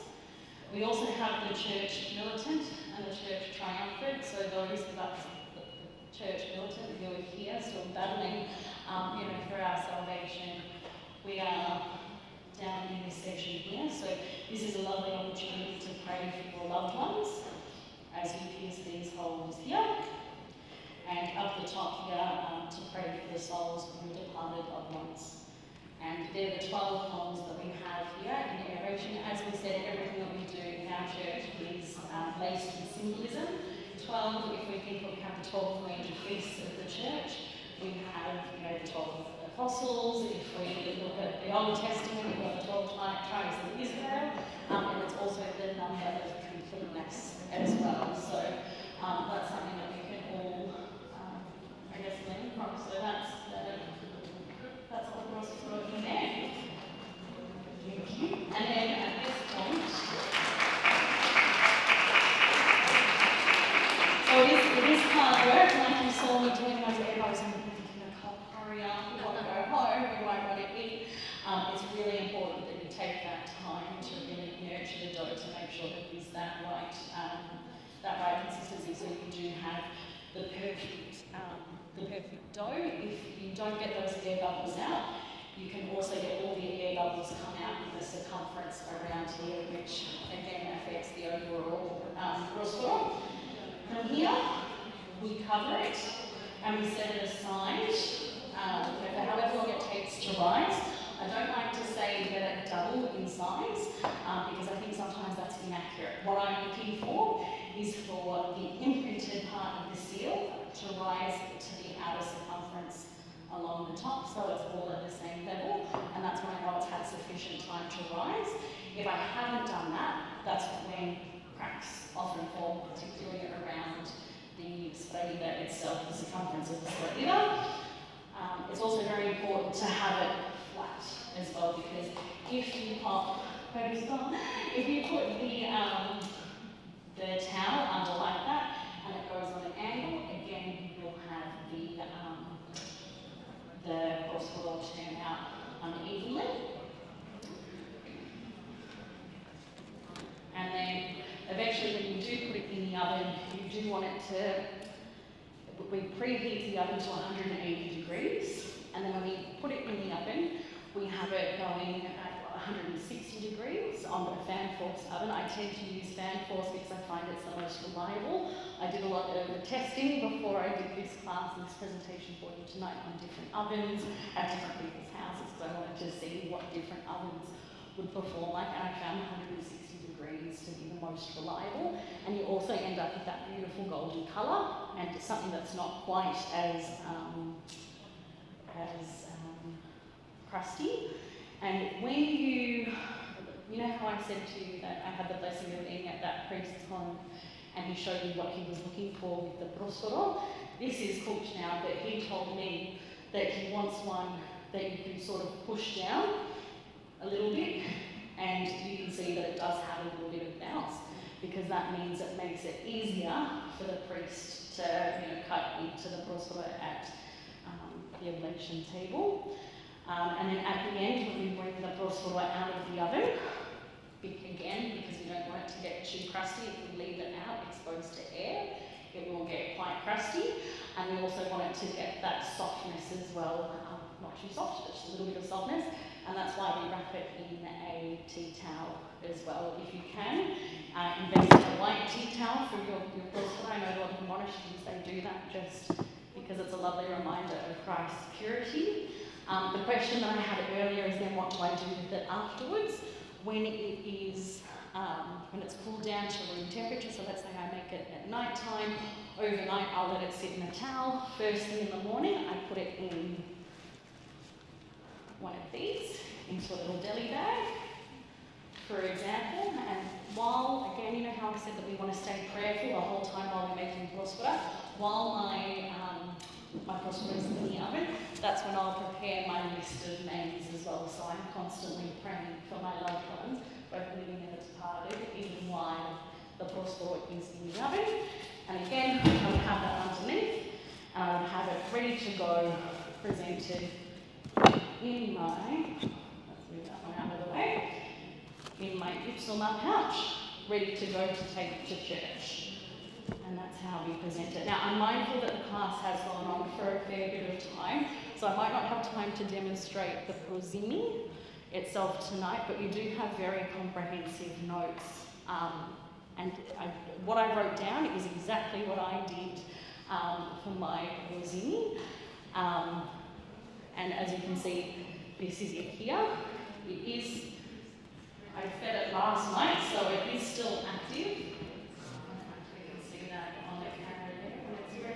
We also have the church militant and the church triumphant. So those of us, the church militant who are here still battling, for our salvation, we are down in this section here. So this is a lovely opportunity to pray for your loved ones as you pierce these holes here. And up the top here, to pray for the souls of your departed loved ones. And they're the 12 holes that we have here in aeration. As we said, everything that we do in our church is laced with symbolism. 12, if we think we have the 12 major feasts of the church, we have the 12 apostles. If we look at the Old Testament, we've got the 12 tribes of Israel, and it's also the number of completeness as well. So that's something that we can all, learn from. So that's the process in there. And then at this point, so it is hard work, like you saw me doing those airbows and thinking, Nicole, hurry up, we want to go home, we won't want to eat. It's really important that you take that time to really nurture the dough to make sure that there's that right consistency, so you do have the perfect dough. If you don't get those air bubbles out, you can also get all the air bubbles come out in the circumference around here, which again affects the overall πρόσφορο. From here, we cover it and we set it aside for however long it takes to rise. I don't like to say that it double in size because I think sometimes that's inaccurate. What I'm looking for is for the imprinted part of the seal to rise to the outer circumference along the top, so it's all at the same level, and that's when I know it's had sufficient time to rise. If I haven't done that, that's when cracks often form, particularly around the spadina itself, the circumference of the spadina. It's also very important to have it flat as well, because if you put the towel under like that and it goes on an angle, again you'll have the πρόσφορο turn out unevenly. And then eventually when you do put it in the oven, you do want it to, we preheat the oven to 180 degrees, and then when we put it in the oven, we have it going at 160 degrees on the fan force oven. I tend to use fan force because I find it's the most reliable. I did a lot of testing before I did this class and this presentation for you tonight on different ovens at different people's houses, because I wanted to see what different ovens would perform like, and I found 160 degrees to be the most reliable. And you also end up with that beautiful golden colour, and it's something that's not quite as crusty. And when you know how I said to you that I had the blessing of being at that priest's home and he showed me what he was looking for with the πρόσφορο? This is cooked now, but he told me that he wants one that you can sort of push down a little bit, and you can see that it does have a little bit of bounce, because that means it makes it easier for the priest to cut into the πρόσφορο at the oblation table. And then at the end, when we bring the πρόσφορο out of the oven, again, because we don't want it to get too crusty, if we leave it out exposed to air, it will get quite crusty. And we also want it to get that softness as well, not too soft, but just a little bit of softness. And that's why we wrap it in a tea towel as well, if you can. Invest in a white tea towel for your πρόσφορο. I know a lot of monasteries, they do that just because it's a lovely reminder of Christ's purity. The question that I had earlier is then what do I do with it afterwards? When it is, when it's cooled down to room temperature, so let's say I make it at night time, overnight I'll let it sit in a towel. First thing in the morning, I put it in one of these, into a little deli bag, for example. And while, again, you know how I said that we want to stay prayerful the whole time while we're making πρόσφορο? While my πρόσφορo is in the oven, that's when I'll prepare my list of names as well. So I'm constantly praying for my loved ones, both living and departed, even while the πρόσφορο is in the oven. And again, I would have that underneath, and I would have it ready to go, presented in my, let's move that one out of the way, in my Ipsoma pouch, ready to go to take to church. And that's how we present it. Now, I'm mindful that the class has gone on for a fair bit of time, so I might not have time to demonstrate the prosimy itself tonight, but you do have very comprehensive notes. What I wrote down is exactly what I did for my prosimy. And as you can see, this is it here. It is, I fed it last night, so it is still active.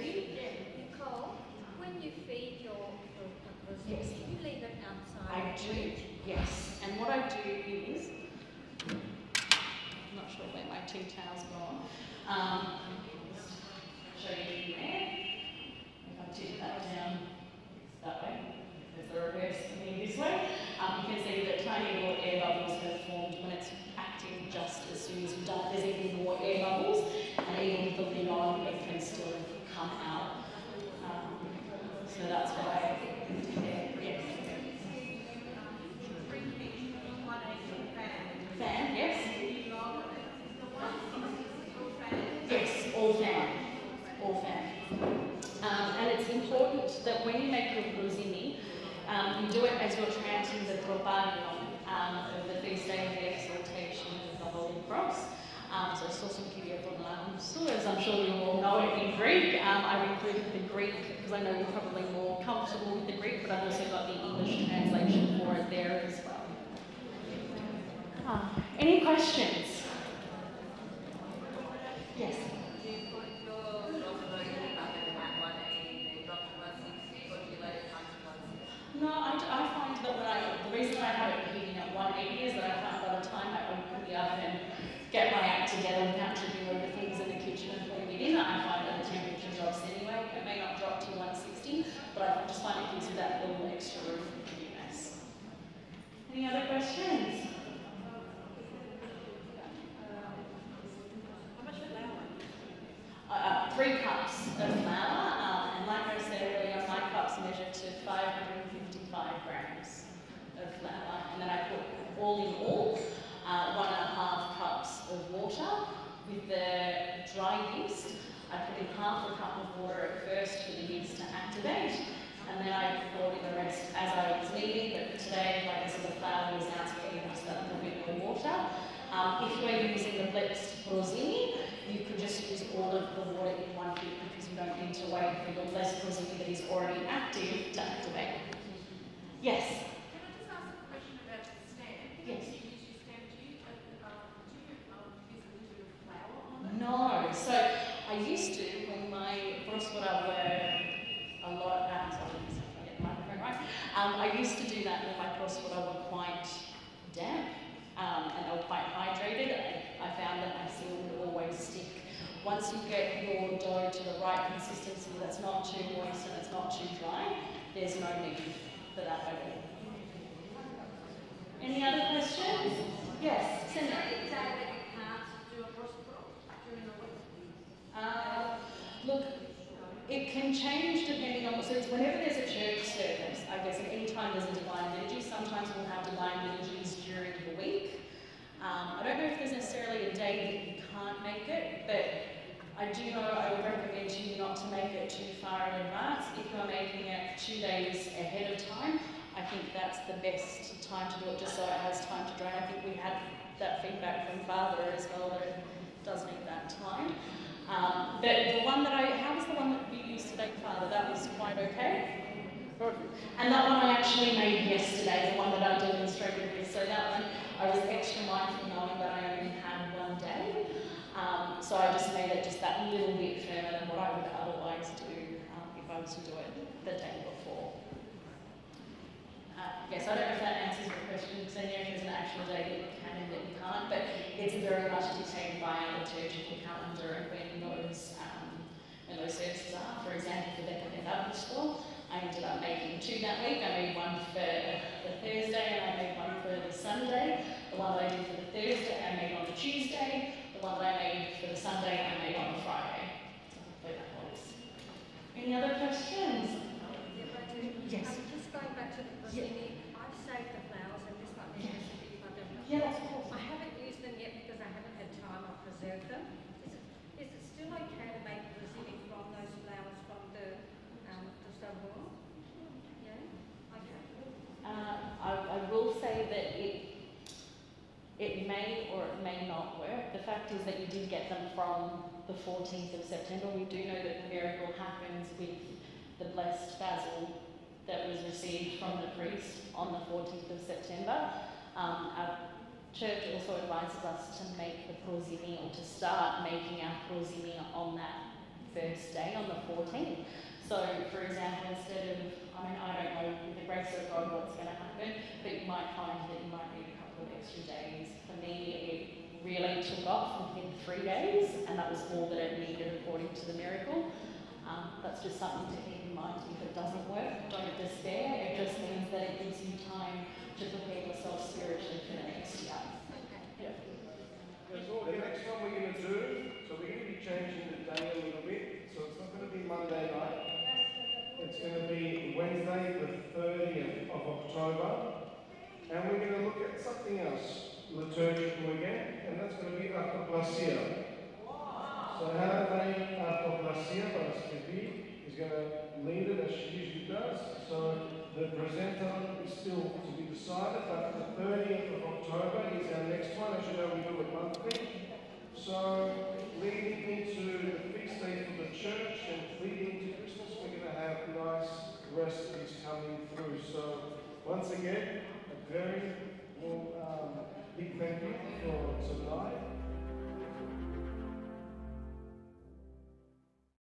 Nicole, when you feed your Yes. you leave it outside? I do, yes. And what I do is, I'm not sure where my tea towel's gone. Show you there. If I tip that down that way, there's the reverse coming this way. You can see that tiny little air bubbles have formed when it's active just as soon as you've done it. There's even more air bubbles, and even with the lid on, it can still come out. So that's why, yes. Fan, yes? Yes, all fan. All fan. And it's important that when you make your prosimy, You do it as you're chanting the proparion of the feast day of the exaltation of the Holy Cross. So Sosom Kyriakon as I'm sure you all know it in Greek. I've included the Greek because I know you're probably more comfortable with the Greek, but I've also got the English translation for it there as well. Any questions? Yes. No, I find that the reason I have it heating at 180 is that I find by the time I open the oven, get my act together without tripping over things in the kitchen and putting it in, I find that the temperature drops anyway. It may not drop to 160, but I just find it gives you that little extra room for cuteness. Any other questions? How much flour? 3 cups of flour, and like I said earlier, my cups measure to 555 grams of flour, and then I put all in all 1.5 cups of water. With the dry yeast, I put in half a cup of water at first for the yeast to activate, and then I poured in the rest as I was needing. But today, like I said, the flour was now getting just a little bit more water. If you are using the blessed prosini, you could just use all of the water in one hit because you don't need to wait for your blessed prosini that is already active to activate. Yes? Can I just ask a question about the stand? Yes. Do you use your stand? Do you use a little bit of flour on it? No. So I used to, when my πρόσφορα were a lot, sorry, if I get the microphone right. I used to do that when my πρόσφορα were quite damp. And they were quite hydrated. I found that my seal would always stick. Once you get your dough to the right consistency that's not too moist and it's not too dry, there's no need for that at all. Any other questions? Yes, Cindy. Any day that you can't do a πρόσφορο during the week? Look, it can change depending on, so it's whenever there's a church service, I guess, and any time there's a divine liturgy, sometimes we'll have divine liturgies during the week. I don't know if there's necessarily a day that you can't make it, but I do know I would recommend to you not to make it too far in advance. If you're making it 2 days ahead of time, I think that's the best time to do it, just so it has time to drain. I think we had that feedback from Father as well, that it does need that time. But the one that how was the one that you used today, Father? That was quite okay? And that one I actually made yesterday, the one that I demonstrated with. So that one, I was extra mindful knowing that I only had 1 day. So I just made it just that little bit firmer than what I would otherwise do if I was to do it the day before. Yes, I don't know if that answers your question, because I know if there's an actual day that you can and that you can't, but it's very much dictated by our liturgical calendar and when those services are. For example, for the Dalabiras, I ended up making 2 that week. I made one for the Thursday and I made one for the Sunday. The one that I did for the Thursday I made on the Tuesday. The one that I made for the Sunday I made on the Friday. So hopefully that helps. Any other questions? Yes. Just going back to the prosini, I've saved the flowers and this one there should be if I don't know. Yeah, that's cool. I haven't used them yet because I haven't had time. I've preserved them. Is it still okay to make prosini from those flowers from the stone? Yeah? Okay. I will say that it may or it may not work. The fact is that you did get them from the 14th of September. We do know that the miracle happens with the blessed basil that was received from the priest on the 14th of September. Our church also advises us to make the prosini or to start making our prosini on that first day, on the 14th. So, for example, instead of, I don't know with the grace of God what's going to happen, but you might find that you might need a couple of extra days. For me, it really took off within 3 days, and that was all that it needed according to the miracle. That's just something to keep in mind. If it doesn't work, don't despair. It just means that it gives you time to prepare yourself spiritually for the next year. Yeah. The next one we're going to do, so we're going to be changing the day a little bit. So it's not going to be Monday night. It's going to be Wednesday the 30th of October. And we're going to look at something else liturgical again, and that's going to be Artoplasia. So her name, Artoplasia, Paraskeví, is going to lead it as she usually does. So The presenter is still to be decided, but the 30th of October is our next one. As you know, we do it monthly. So, leading into the feast day for the church and leading into Christmas, we're going to have nice recipes coming through. So, once again, a very big thank you for tonight.